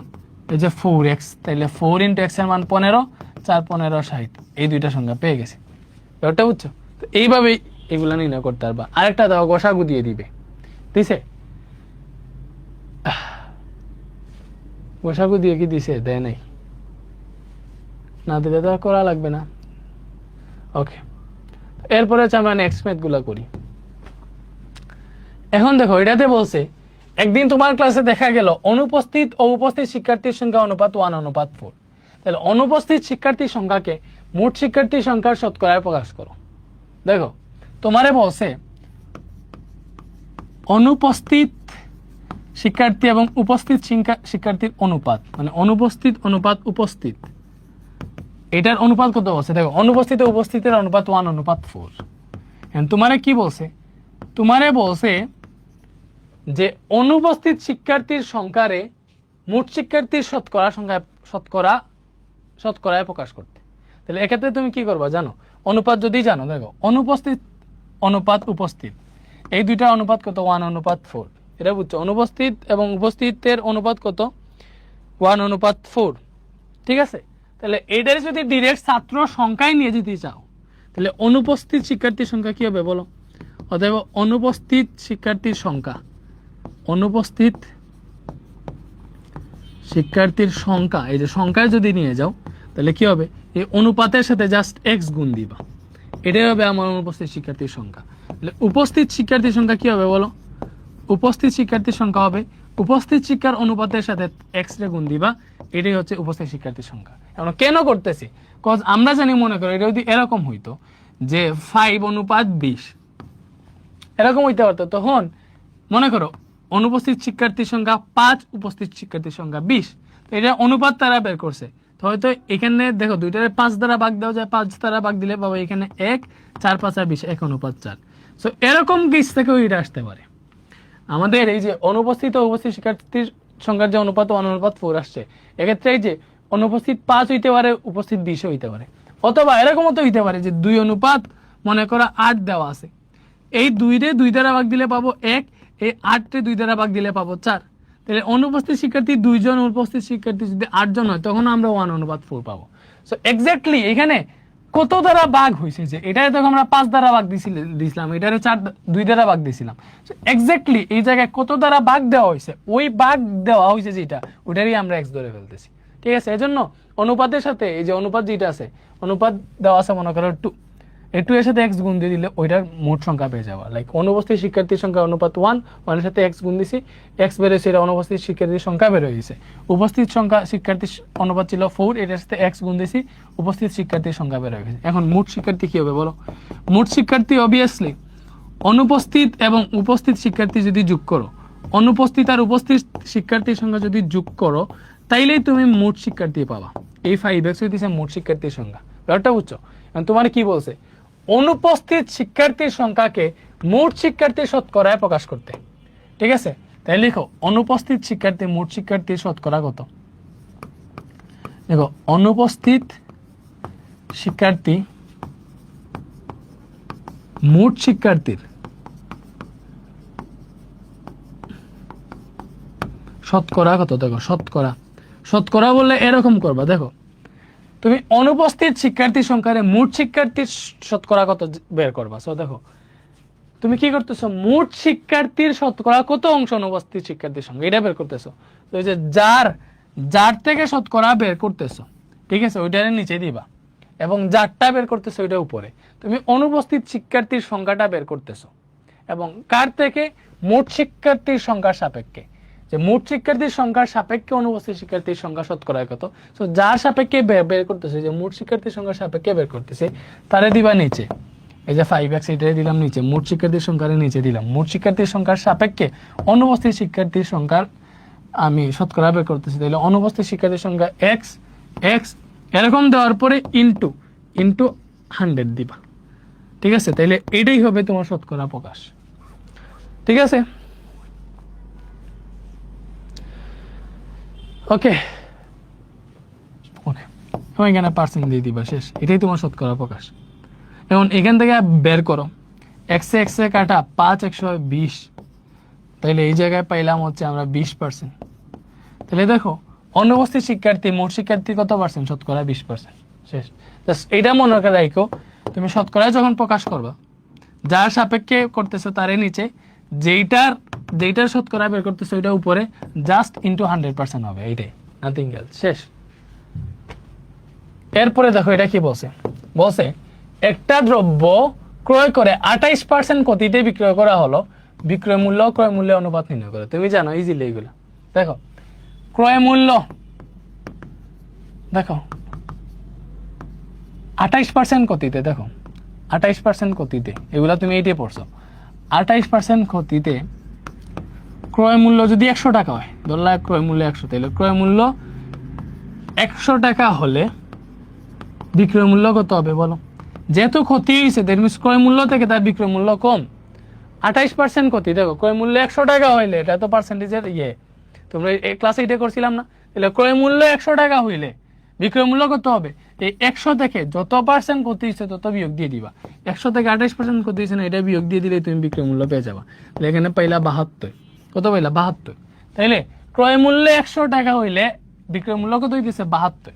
এই যে 4x, তাহলে 4 × x এর মান 15, 4 15 60। এই দুইটা সংখ্যা পেয়ে গেছে। ব্যাপারটা বুঝছো? তো এইভাবেই এগুলা নির্ণয় করতে পারবা। আরেকটা দাও, গসাগু দিয়ে দিবে, দিছে? গসাগু দিয়ে কি দিছে? দেয় নাই। না দিলে তো করা লাগবে না। ওকে, এরপরে আমরা নেক্সট ম্যাথ গুলা করি। এখন দেখো এটাতে বলছে একদিন তোমার ক্লাসে দেখা গেল অনুপস্থিত ও উপস্থিত শিক্ষার্থীর সংখ্যা অনুপাত 1:4। তাহলে অনুপস্থিত শিক্ষার্থীর সংখ্যাকে মোট শিক্ষার্থীর সংখ্যার শতকরায় প্রকাশ করো। দেখো তোমারে বলছে অনুপস্থিত শিক্ষার্থী এবং উপস্থিত শিক্ষার্থীর অনুপাত, মানে অনুপস্থিত অনুপাত উপস্থিত, এটার অনুপাত কত বলছে? দেখো অনুপস্থিত ও উপস্থিতের অনুপাত 1:4। তোমারে কি বলছে? তোমারে বলছে যে অনুপস্থিত শিক্ষার্থীর সংখ্যারে মোট শিক্ষার্থীর শতকরায় প্রকাশ করতে। তাহলে এক্ষেত্রে তুমি কি করবা জানো? অনুপাত যদি জানো, দেখো অনুপস্থিত অনুপাত উপস্থিত, এই দুইটা অনুপাত কত? 1:4। এটা বুঝছো? অনুপস্থিত এবং উপস্থিতের অনুপাত কত? 1:4। ঠিক আছে? তাহলে এটার যদি ডিরেক্ট ছাত্র সংখ্যায় নিয়ে যেতে চাও, তাহলে অনুপস্থিত শিক্ষার্থীর সংখ্যা কি হবে বলো? অতএব অনুপস্থিত শিক্ষার্থীর সংখ্যা, অনুপস্থিত শিক্ষার্থীর সংখ্যা, এই যে সংখ্যায় যদি নিয়ে যাও তাহলে কি হবে? এই অনুপাতের সাথে জাস্ট x গুণ দিবা, এটাই হবে আমার অনুপস্থিত শিক্ষার্থীর সংখ্যা। তাহলে উপস্থিত শিক্ষার্থীর সংখ্যা কি হবে বলো? উপস্থিত শিক্ষার্থীর সংখ্যা হবে উপস্থিত শিক্ষার অনুপাতের সাথে x রে গুণ দিবা, এটাই হচ্ছে উপস্থিত শিক্ষার্থীর সংখ্যা। এখন কেন করতেছি? কজ আমরা জানি, মনে করো এটা যদি এরকম হইতো যে 5:20 এরকম হইতে পারতো, তখন মনে করো অনুপস্থিত শিক্ষার্থীর সংখ্যা 5, উপস্থিত শিক্ষার্থীর সংখ্যা 20, তো এটা অনুপাত তারা বের করছে। তো হয়তো এখানে দেখো দুইটারে 5 দ্বারা ভাগ দেওয়া যায়, 5 দ্বারা ভাগ দিলে পাবো এখানে 1, 4 5 20, 1:4। সো এরকম কেস থেকেও এটা আসতে পারে। আমাদের এই যে অনুপস্থিত ও উপস্থিত শিক্ষার্থীর সংখ্যার যে অনুপাত 1:4 আসছে, এক্ষেত্রে এই যে অনুপস্থিত 5 হইতে পারে, উপস্থিত 20 হইতে পারে, অথবা এরকমও তো হইতে পারে যে 2 অনুপাত মনে করো 8 দেওয়া আছে, এই 2 রে 2 দ্বারা ভাগ দিলে পাবো 1, এই 8 রে 2 দ্বারা ভাগ দিলে পাবো 4। তাহলে অনুপস্থিত শিক্ষার্থী 2 জন, উপস্থিত শিক্ষার্থী যদি 8 জন হয়, তখন আমরা 1:4 পাবো। সো এক্স্যাক্টলি এখানে কত দ্বারা ভাগ হয়েছে, যে এটারে তখন আমরা 5 দ্বারা ভাগ দিছিলাম, এটারে 2 দ্বারা ভাগ দিছিলাম। সো এক্স্যাক্টলি এই জায়গায় কত দ্বারা ভাগ দেওয়া হয়েছে, ওই ভাগ দেওয়া হয়েছে যেটা, ওটারই আমরা x ধরে ফেলতেছি। ঠিক আছে? এজন্য অনুপাতের সাথে এই যে অনুপাত যেটা আছে, অনুপাত দেওয়া আছে মনে করো 2, এই 2 এর সাথে x গুণ দিয়ে দিলে ওইটার মোট সংখ্যা পেয়ে যাওয়া। লাইক অনুপস্থিত শিক্ষার্থীর সংখ্যা অনুপাত 1, 1 এর সাথে x গুণ দিছি, x বেরোয়েছে, এটা অনুপস্থিত শিক্ষার্থীর সংখ্যা বের হয়েছে। উপস্থিত শিক্ষার্থীর অনুপাত ছিল 4, এটার সাথে x গুণ দিছি, উপস্থিত শিক্ষার্থীর সংখ্যা বের হয়ে গেছে। এখন মোট শিক্ষার্থী কি হবে বলো? মোট শিক্ষার্থী অবভিয়াসলি অনুপস্থিত এবং উপস্থিত শিক্ষার্থী যদি যোগ করো, অনুপস্থিত আর উপস্থিত শিক্ষার্থীর সংখ্যা যদি যোগ করো, তাইলেই তুমি মোট শিক্ষার্থী পাবা। এই 5x হইতেছে মোট শিক্ষার্থীর সংখ্যা। ব্যাপারটা বুঝছো? এখন তোমার কি বলছে? অনুপস্থিত শিক্ষার্থীর সংখ্যাকে মোট শিক্ষার্থীর শতকরায় প্রকাশ করতে। ঠিক আছে? তাই লিখো অনুপস্থিত শিক্ষার্থী মোট শিক্ষার্থীর শতকরা কত। দেখো অনুপস্থিত শিক্ষার্থী মোট শিক্ষার্থীর শতকরা কত। দেখো শতকরা বললে এরকম করবা, দেখো তুমি অনুপস্থিত শিক্ষার্থীর সংখ্যারে মোট শিক্ষার্থীর শতকরা কত বের করবা। সো দেখো তুমি কি করতেছো? মোট শিক্ষার্থীর শতকরা কত অংশ অনুপস্থিত শিক্ষার্থীর সংখ্যা, এটা বের করতেছো। তো এই যে যার থেকে শতকরা বের করতেছো, ঠিক আছে, ওইটার নিচে দিবা, এবং যারটা বের করতেছো ওইটা উপরে। তুমি অনুপস্থিত শিক্ষার্থীর সংখ্যাটা বের করতেছো, এবং কার থেকে? মোট শিক্ষার্থীর সংখ্যার সাপেক্ষে। যে মোট শিক্ষার্থীর সংখ্যার সাপেক্ষে অনুপস্থিত শিক্ষার্থীর সংখ্যা শতকরা কত। সো যার সাপেক্ষে বের করতেছে, যে মোট শিক্ষার্থীর সংখ্যার সাপেক্ষে বের করতেছে, তারে দিবা নিচে। এই যে 5x এটাই দিলাম নিচে, মোট শিক্ষার্থীর সংখ্যার নিচে দিলাম। মোট শিক্ষার্থীর সংখ্যার সাপেক্ষে অনুপস্থিত শিক্ষার্থীর সংখ্যার আমি শতকরা বের করতেছি, তাহলে অনুপস্থিত শিক্ষার্থীর সংখ্যা x এরকম দেওয়ার পরে ইনটু 100 দিবা। ঠিক আছে? তাইলে এটাই হবে তোমার শতকরা প্রকাশ। ঠিক আছে? ওকে এখানে পার্সেন্ট দিয়ে দিবা, শেষ। এটাই তোমার শতকরা প্রকাশ। এখন এখান থেকে বের করো, x এ কাটা 5 120, তাহলে এই জায়গায় পাইলাম হচ্ছে আমরা 20%। তাহলে দেখো অনুপস্থিত শিক্ষার্থী মোট শিক্ষার্থী কত পার্সেন্ট? শতকরা 20%। শেষ। জাস্ট এইটা মনে রাখো, তুমি শতকরায় যখন প্রকাশ করবা, যার সাপেক্ষে করতেছো তারে নিচে, যেইটার শতকরা বের করতেছো ওইটা উপরে, জাস্ট ইনটু 100% হবে, এইটাই, নাথিং এলস। শেষ। এরপরে দেখো এটা কি বলছে একটা দ্রব্য ক্রয় করে 28% গতিতে বিক্রয় করা হলো, বিক্রয় মূল্য ক্রয় মূল্যের অনুপাত নির্ণয় করো। তুমি জানো ইজিলি এগুলো। দেখো ক্রয় মূল্য, দেখো 28% ক্ষতিতে, দেখো 28% ক্ষতিতে, এগুলা তুমি এইটাই পড়ছো। 28% ক্ষতিতে ক্রয় মূল্য যদি 100 টাকা হয়, ধরলা ক্রয় মূল্য 100, তাহলে ক্রয় মূল্য 100 টাকা হলে বিক্রয় মূল্য কত হবে বলো? যেহেতু ক্ষতি হয়েছে দ্যাট মিনস ক্রয় মূল্য থেকে তার বিক্রয় মূল্য কম। 28% ক্ষতি, দেখো ক্রয় মূল্য 100 টাকা হইলে, এটা তো পার্সেন্টেজের তোমরা এই ক্লাসে এটা করছিলাম না? তাহলে ক্রয় মূল্য 100 টাকা হইলে বিক্রয় মূল্য কত হবে? এই 100 থেকে যত পার্সেন্ট ক্ষতি হয়েছে তত বিয়োগ দিয়ে দিবা। 100 থেকে 28% ক্ষতি হয়েছে না, এটা বিয়োগ দিয়ে দিলে তুমি বিক্রয় মূল্য পেয়ে যাবা। তাহলে এখানে পাইলা 72। কত পাইলা? 72। তাইলে ক্রয় মূল্য 100 টাকা হইলে বিক্রয় মূল্য কত হইতেছে? 72।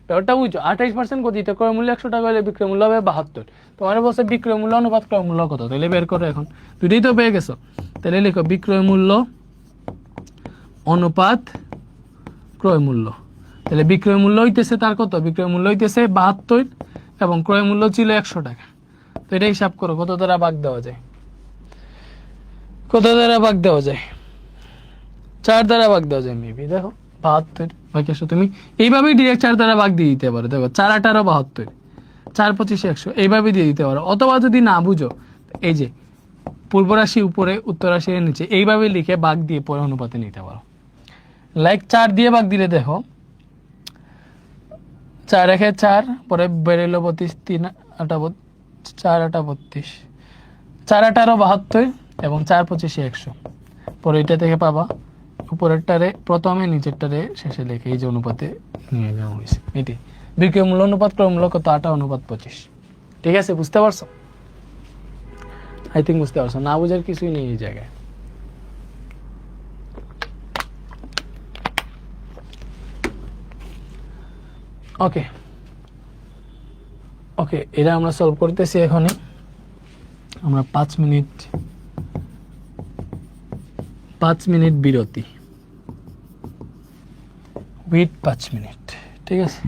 ব্যাপারটা বুঝছো? 28% ক্ষতিতে ক্রয় মূল্য 100 টাকা হলে বিক্রয় মূল্য হবে 72। তোমার বলছে বিক্রয় মূল্য অনুপাত ক্রয় মূল্য কত, তাহলে বের করো এখন। দুইটাই তো পেয়ে গেছো। তাহলে লিখো বিক্রয় মূল্য অনুপাত ক্রয় মূল্য। তাহলে বিক্রয় মূল্য হইতেছে তার কত? বিক্রয় মূল্য হইতেছে 72 এবং ক্রয় মূল্য ছিল 100 টাকা। তো এটা হিসাব করো কত দ্বারা ভাগ দেওয়া যায়। কত দ্বারা ভাগ দেওয়া যায়? 4 দ্বারা ভাগ দেওয়া যায় মেবি। দেখো 72 বাকি 100, তুমি এইভাবেই ডিরেক্ট 4 দ্বারা ভাগ দিয়ে দিতে পারো। দেখো 4 18 72, 4 25 100, এইভাবে দিয়ে দিতে পারো। অথবা যদি না বুঝো, এই যে পূর্ব রাশি উপরে উত্তর রাশির নিচে এইভাবে লিখে ভাগ দিয়ে পরে অনুপাতে নিতে পারো। লাইক 4 দিয়ে ভাগ দিলে দেখো 4 1 4, পরে বেরোলো 32, 3 8 4 8 32, 4 18 72 এবং 4 25 100। পরে এটা থেকে পাবা উপরেরটারে প্রথমে, নিচেরটারে শেষে লিখে এই যে অনুপাতে নিয়ে নেওয়া হয়েছে। এটি বিক্রয় মূল্য অনুপাত ক্রয় মূল্য কত? 8:25। ঠিক আছে, বুঝতে পারছো? আই থিঙ্ক বুঝতে পারছো। না বুঝার কিছুই নেই এই জায়গায়। ওকে ওকে, এটা আমরা সলভ করতেছি এখনই। আমরা 5 মিনিট বিরতি, ওয়েট 5 মিনিট। ঠিক আছে।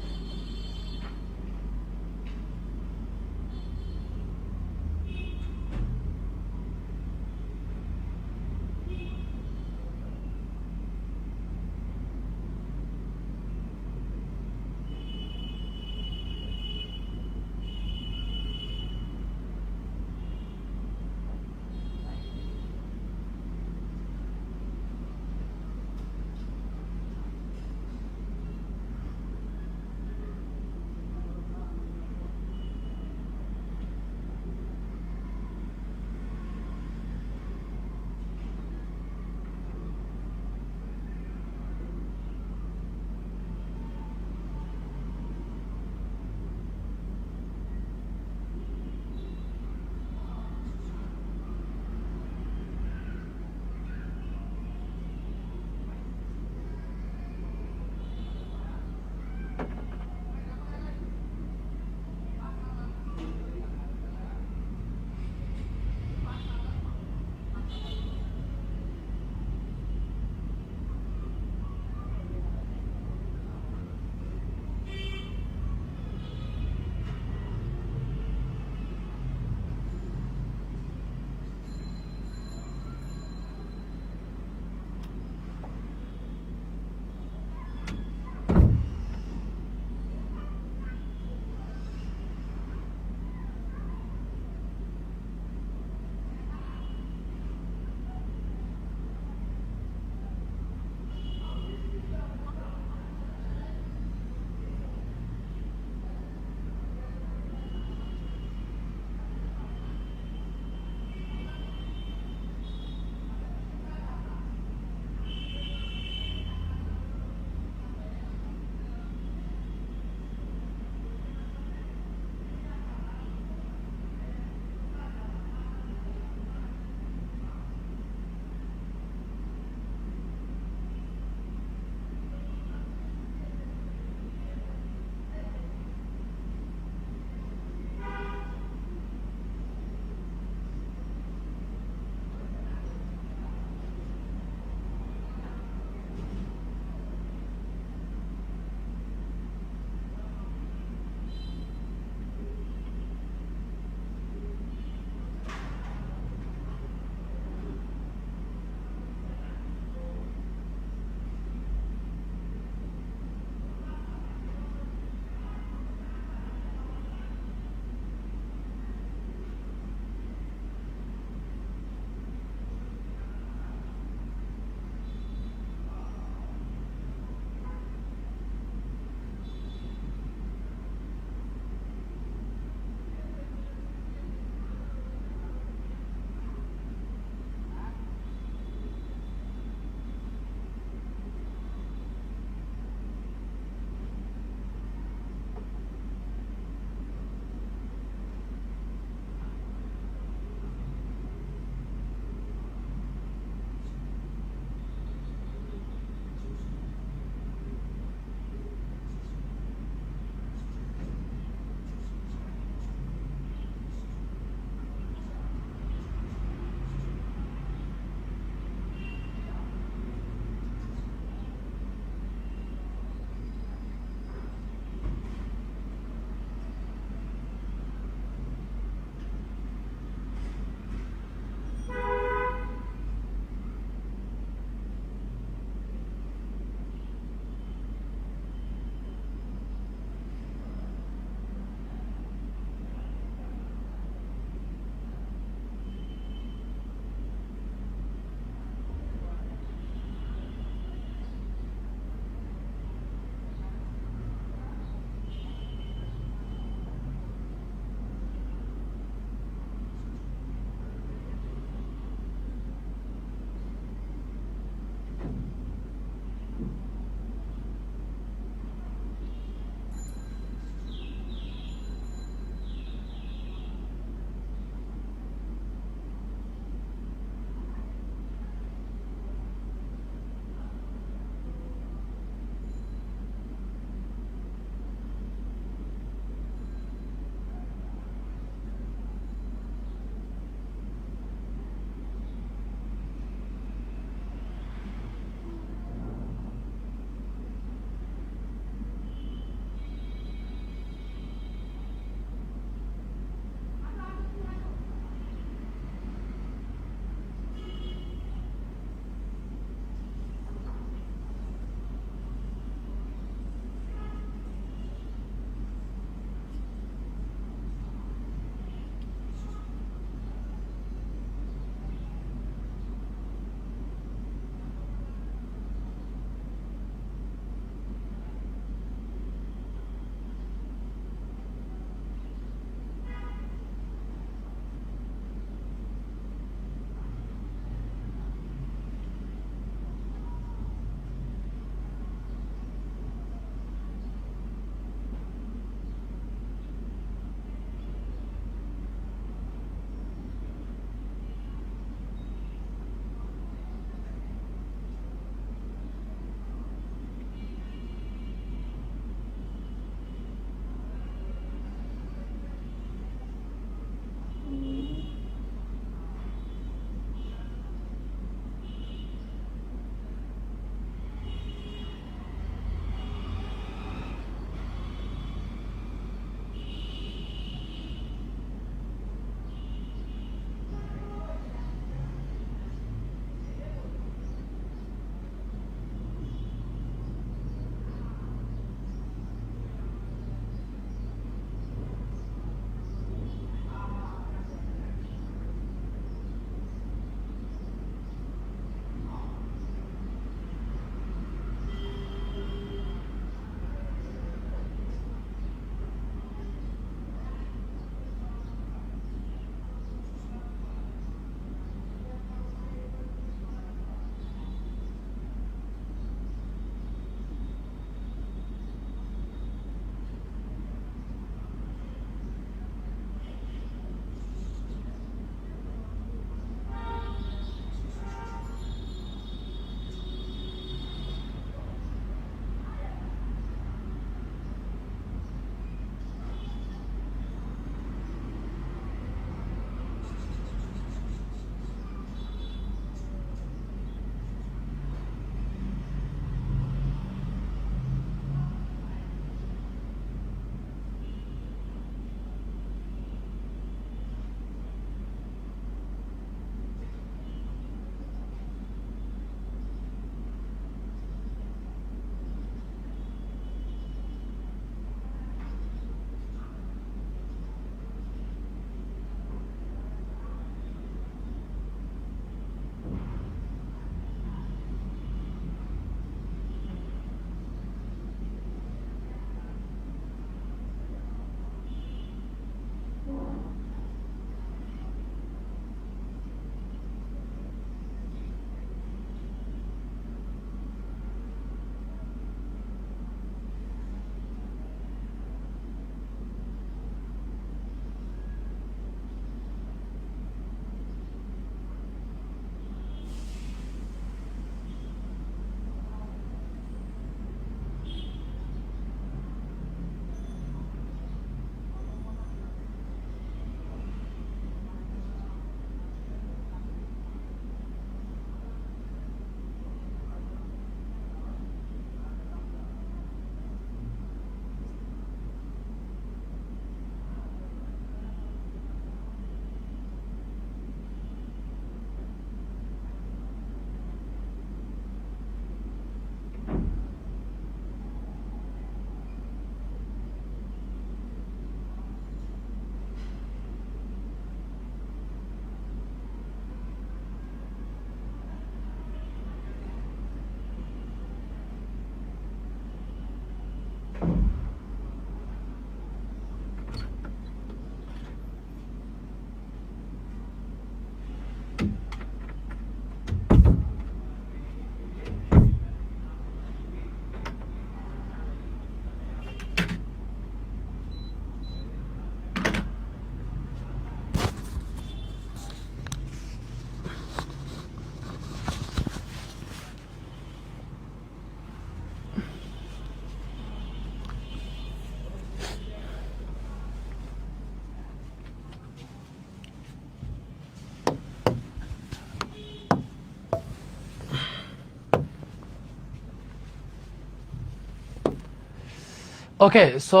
ওকে, সো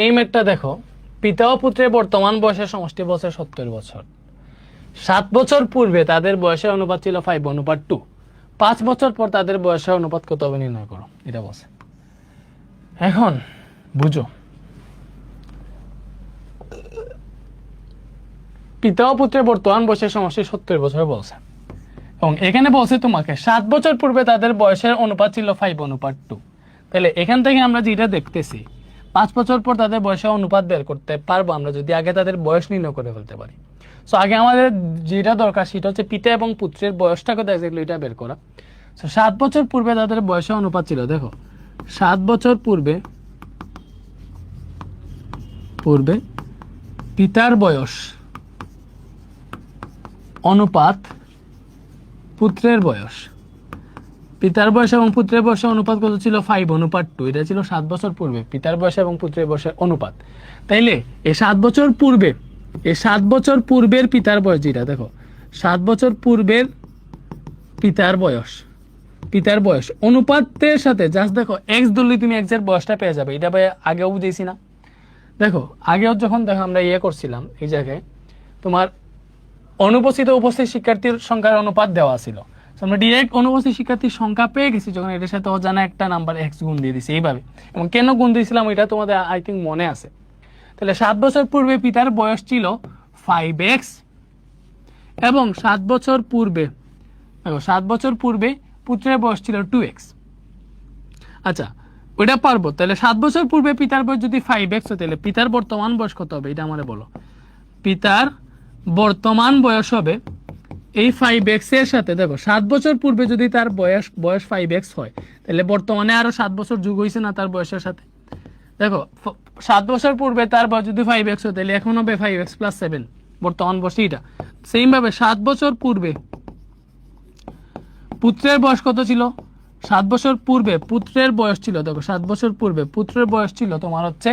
এই ম্যাথটা দেখো, পিতা ও পুত্রের বর্তমান বয়সের সমষ্টি বলছে 70 বছর। 7 বছর পূর্বে তাদের বয়সের অনুপাত ছিল 5:2। 5 বছর পর তাদের বয়সের অনুপাত কত হবে নির্ণয় করো, এটা বলছে। এখন বুঝো, পিতা ও পুত্রের বর্তমান বয়সের সমষ্টি 70 বছর বলছে, এবং এখানে বলছে তোমাকে 7 বছর পূর্বে তাদের বয়সের অনুপাত ছিল 5:2। তাহলে এখান থেকে আমরা যেটা দেখতেছি, 5 বছর পর তাদের বয়সের অনুপাত বের করতে পারবো আমরা যদি আগে তাদের বয়স নির্ণয় করে ফেলতে পারি। সো আগে আমাদের যেটা দরকার সেটা হচ্ছে পিতা এবং পুত্রের বয়সটা কত এক্স্যাক্টলি এটা বের করা। সো 7 বছর পূর্বে তাদের বয়সের অনুপাত ছিল, দেখো 7 বছর পূর্বে পিতার বয়স অনুপাত পুত্রের বয়স, পিতার বয়স এবং পুত্রের বয়সের অনুপাত কত ছিল 5:2। এটা ছিল 7 বছর পূর্বে পিতার বয়স এবং পুত্রের বয়সের অনুপাত। তাইলে এই 7 বছর পূর্বে, এই 7 বছর পূর্বের পিতার বয়স যেটা দেখো, 7 বছর পূর্বের পিতার বয়স অনুপাতের সাথে জাস্ট দেখো এক্স ধরলে তুমি এক্স এর বয়সটা পেয়ে যাবে। এটা ভাই আগেও বুঝেছি না, দেখো আগেও যখন দেখো আমরা করছিলাম এই জায়গায় তোমার অনুপস্থিত উপস্থিত শিক্ষার্থীর সংখ্যার অনুপাত দেওয়া ছিল। আমরা ডিরেক্ট অনুপস্থিত শিক্ষার্থীর সংখ্যা পেয়ে গেছি যখন এটার সাথে অজানা একটা নাম্বার এক্স গুণ দিয়ে দিছি এইভাবে। এবং কেন গুণ দিয়েছিলাম এটা তোমাদের আই থিঙ্ক মনে আছে। তাহলে 7 বছর পূর্বে পিতার বয়স ছিল 5x এবং 7 বছর পূর্বে দেখো 7 বছর পূর্বে পুত্রের বয়স ছিল 2x। আচ্ছা ওইটা পারবো। তাহলে 7 বছর পূর্বে পিতার বয়স যদি 5x হয় তাহলে পিতার বর্তমান বয়স কত হবে এটা আমারে বলো। পিতার বর্তমান বয়স হবে এই 5x এর সাথে, দেখো 7 বছর পূর্বে যদি তার বয়স 5x হয় তাহলে বর্তমানে আরো 7 বছর যোগ হয়েছে না তার বয়সের সাথে। দেখো 7 বছর পূর্বে তার বয়স যদি 5x হয় তাহলে এখন হবে 5x + 7 বর্তমান বয়স এটা। সেম ভাবে 7 বছর পূর্বে পুত্রের বয়স কত ছিল, 7 বছর পূর্বে পুত্রের বয়স ছিল, দেখো 7 বছর পূর্বে পুত্রের বয়স ছিল তোমার হচ্ছে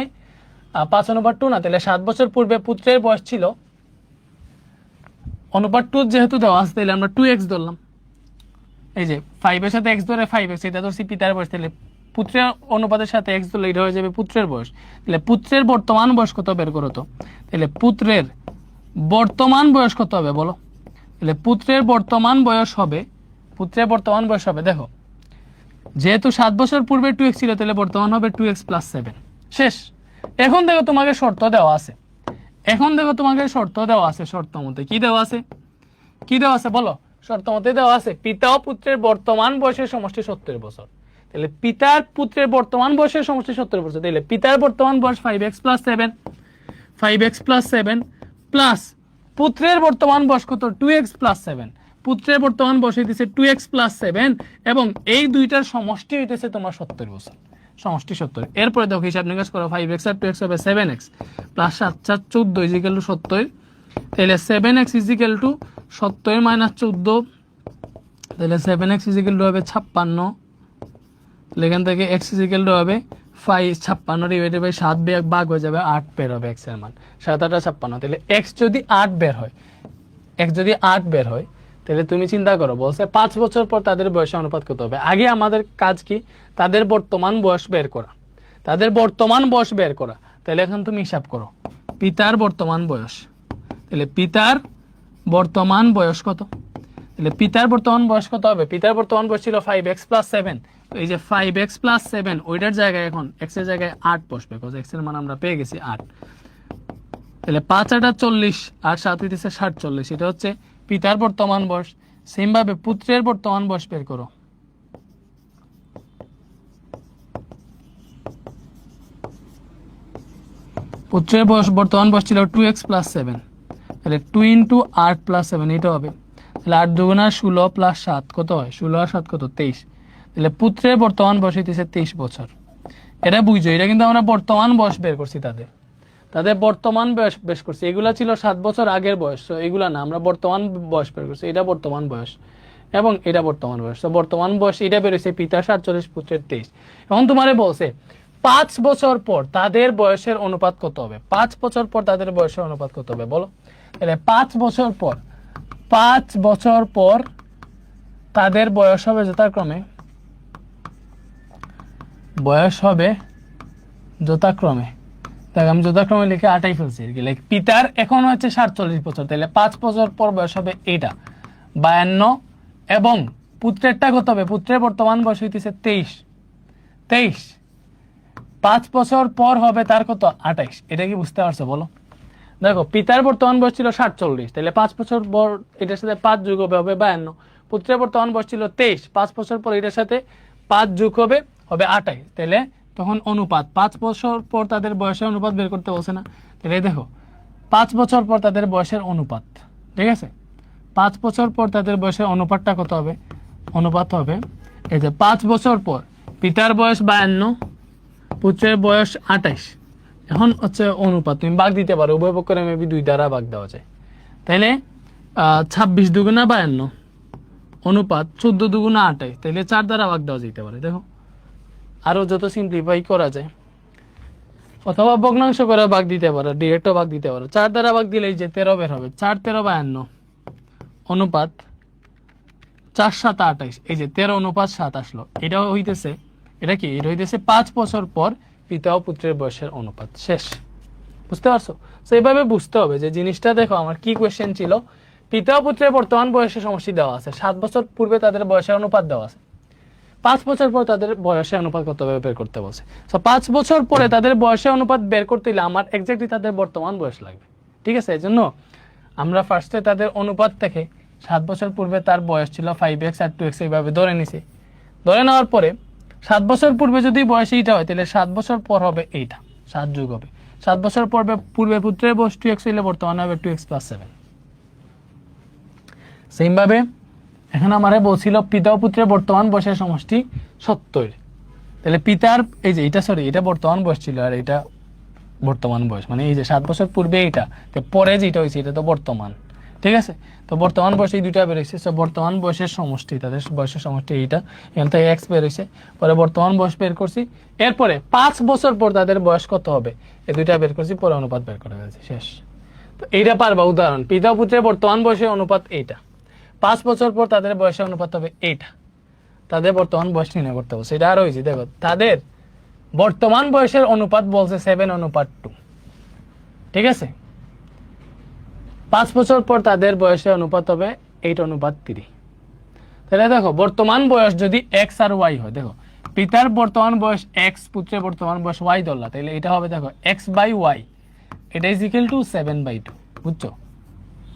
5/2 না, তাহলে 7 বছর পূর্বে পুত্রের বয়স ছিল অনুপাত 2 যেহেতু দেওয়া আছে তাহলে আমরা 2x ধরলাম। এই যে 5 এর সাথে x ধরে 5x এটা ধরছি পিতার বয়স, তাহলে পুত্রের অনুপাতের সাথে x ধরলে এটা হয়ে যাবে পুত্রের বয়স। তাহলে পুত্রের বর্তমান বয়স কত বের করো তো। তাহলে পুত্রের বর্তমান বয়স কত হবে বলো। তাহলে পুত্রের বর্তমান বয়স হবে দেখো যেহেতু 7 বছর পূর্বে 2x ছিল তাহলে বর্তমান হবে 2x + 7 শেষ। এখন দেখো তোমাকে শর্ত দেওয়া আছে, শর্ত মতে কি দেওয়া আছে বলো। শর্ত মতে দেওয়া আছে পিতা ও পুত্রের বর্তমান বয়সের সমষ্টি 70 বছর। তাহলে পিতার পুত্রের বর্তমান বয়সের সমষ্টি 70 বছর, তাহলে পিতার বর্তমান বয়স 5x + 7 প্লাস পুত্রের বর্তমান বয়স কত 2x + 7। পুত্রের বর্তমান বয়স হইতেছে 2x + 7 এবং এই দুইটার সমষ্টি হইতেছে তোমার 70 বছর, সমষ্টি 70। এরপরে দেখো হিসাব নিকাশ করো 5x আর 2x হবে 7x প্লাস 7 4 14 70। তাহলে 7x = 70 - 14, তাহলে 7x = হবে 56। তাহলে এখান থেকে x = হবে 56 ডিভাইডেড বাই 7 ভাগ হয়ে যাবে 8 বের হবে x এর মান 7 8 56। তাহলে x যদি 8 বের হয় তাহলে তুমি চিন্তা করো বলছে 5 বছর পর তাদের বয়সের অনুপাত কত হবে। আগে আমাদের কাজ কি তাদের বর্তমান বয়স বের করা, তাহলে এখন তুমি হিসাব করো পিতার বর্তমান বয়স। তাহলে পিতার বর্তমান বয়স কত, তাহলে পিতার বর্তমান বয়স কত হবে। পিতার বর্তমান বয়স ছিল 5x + 7, তো এই যে 5x + 7 ওইটার জায়গায় এখন x এর জায়গায় 8 বসবে, বিকজ x এর মান আমরা পেয়ে গেছি 8। তাহলে 5 8 40 আর 7 হইতেছে 47, এটা হচ্ছে পিতার বর্তমান বয়স। সেম ভাবে পুত্রের বর্তমান বয়স বের করো। পুত্রের বর্তমান বয়স ছিল 2x + 7, তাহলে 2 × 8 + 7 এটা হবে। তাহলে 8 2 16 + 7 কত হয়, 16 আর 7 কত 23। তাহলে পুত্রের বর্তমান বয়স হইতেছে 23 বছর। এটা বুঝছো, এটা কিন্তু আমরা বর্তমান বয়স বের করছি, তাদের বর্তমান বয়স বের করছি। এগুলা ছিল 7 বছর আগের বয়স, তো এগুলা না, আমরা বর্তমান বয়স বের করছি। এটা বর্তমান বয়স এবং এটা বর্তমান বয়স। তো বর্তমান বয়স এটা বেরোছে পিতার 47 পুত্রের 23। এখন তোমারে বলছে 5 বছর পর তাদের বয়সের অনুপাত কত হবে। 5 বছর পর তাদের বয়সের অনুপাত কত হবে বলো। তাহলে 5 বছর পর তাদের বয়স হবে যথাক্রমে বয়স হবে যথাক্রমে, দেখ আমি যথাক্রমে লিখে 28 ফেলছি আর কি। লাইক পিতার এখন হচ্ছে 47 বছর, তাহলে 5 বছর পর বয়স হবে এইটা 52, এবং পুত্রেরটা কত হবে? পুত্রের বর্তমান বয়স হইতেছে 23, 5 বছর পর হবে তার কত? 28। এটা কি বুঝতে পারছো বলো? দেখো পিতার বর্তমান বয়স ছিল 47, তাহলে 5 বছর পর এটার সাথে 5 যোগ হবে 52। পুত্রের বর্তমান বয়স ছিল 23, 5 বছর পর এটার সাথে 5 যোগ হবে 28। তাহলে তখন অনুপাত 5 বছর পর তাদের বয়সের অনুপাত বের করতে বলছে না? তাহলে দেখো 5 বছর পর তাদের বয়সের অনুপাত, ঠিক আছে? 5 বছর পর তাদের বয়সের অনুপাতটা কত হবে? অনুপাত হবে এই যে 5 বছর পর পিতার বয়স 52, পুত্রের বয়স 28। এখন হচ্ছে অনুপাত তুমি ভাগ দিতে পারো, উভয় পক্ষের মেবি 2 দ্বারা ভাগ দেওয়া যায়। তাইলে 26 দুগুণা 52 অনুপাত 14 দুগুণা 28, তাইলে 4 দ্বারা ভাগ দেওয়া যেতে পারে। দেখো আরো যত সিম্পলিফাই করা যায়, অথবা ভগ্নাংশ করে ভাগ দিতে পারো, ডিরেক্টও ভাগ দিতে পারো। 4 দ্বারা ভাগ দিলে এই যে 13 বের হবে, 4 13 52 অনুপাত 4 7 28, এই যে 13 অনুপাত 7 আসলো। এটাও হইতেছে, এটা কি? এটা হইতেছে 5 বছর পর পিতা ও পুত্রের বয়সের অনুপাত। শেষ। বুঝতে পারছো? তো এইভাবে বুঝতে হবে যে জিনিসটা। দেখো আমার কি কোয়েশ্চেন ছিল, পিতা ও পুত্রের বর্তমান বয়সের সমষ্টি দেওয়া আছে, 7 বছর পূর্বে তাদের বয়সের অনুপাত দেওয়া আছে, 5 বছর পর তাদের বয়সের অনুপাত কত বের করতে বলছে। তো 5 বছর পরে তাদের বয়সের অনুপাত বের করতে হলে আমার এক্স্যাক্টলি তাদের বর্তমান বয়স লাগবে, ঠিক আছে? এই জন্য আমরা ফার্স্টে তাদের অনুপাত থেকে 7 বছর পূর্বে তার বয়স ছিল 5x আর 2x এইভাবে ধরে নিছি। ধরে নেওয়ার পরে 7 বছর পূর্বে যদি বয়স এইটা হয়, তাহলে 7 বছর পর হবে এইটা, 7 যোগ হবে। 7 বছর পূর্বে পুত্রের বয়স 2x হইলে বর্তমানে হবে 2x + 7। সেম ভাবে এখন আমারে বলছিল পিতা ও পুত্রের বর্তমান বয়সের সমষ্টি 70। তাহলে পিতার এই যে এটা, সরি এটা বর্তমান বয়স ছিল আর এটা বর্তমান বয়স, মানে এই যে 7 বছর পূর্বে এইটা, তো পরে যেটা হয়েছে এটা তো বর্তমান, ঠিক আছে? তো বর্তমান বয়স এই দুইটা বের হয়েছে। বর্তমান বয়সের সমষ্টি, তাদের বয়সের সমষ্টি এইটা, এখান থেকে এক্স বের হয়েছে, পরে বর্তমান বয়স বের করছি। এরপরে 5 বছর পর তাদের বয়স কত হবে এই দুইটা বের করছি, পরে অনুপাত বের করে ফেলছি। শেষ। তো এইটা পারবা উদাহরণ, পিতা পুত্রের বর্তমান বয়সের অনুপাত এইটা, 5 বছর পর তাদের বয়সের অনুপাত হবে এইটা, তাদের বর্তমান বয়স নির্ণয় করতে হবে। সেটা আর হয়েছে, দেখো তাদের বর্তমান বয়সের অনুপাত বলছে 7:2, ঠিক আছে? 5 বছর পর তাদের বয়সের অনুপাত হবে 8:3। তাহলে দেখো বর্তমান বয়স যদি x আর y হয়, দেখো পিতার বর্তমান বয়স x, পুত্রের বর্তমান বয়স y ধরলা, তাহলে এটা হবে দেখো x/y, এটা ইজ ইকুয়াল টু 7/2। বুঝছো?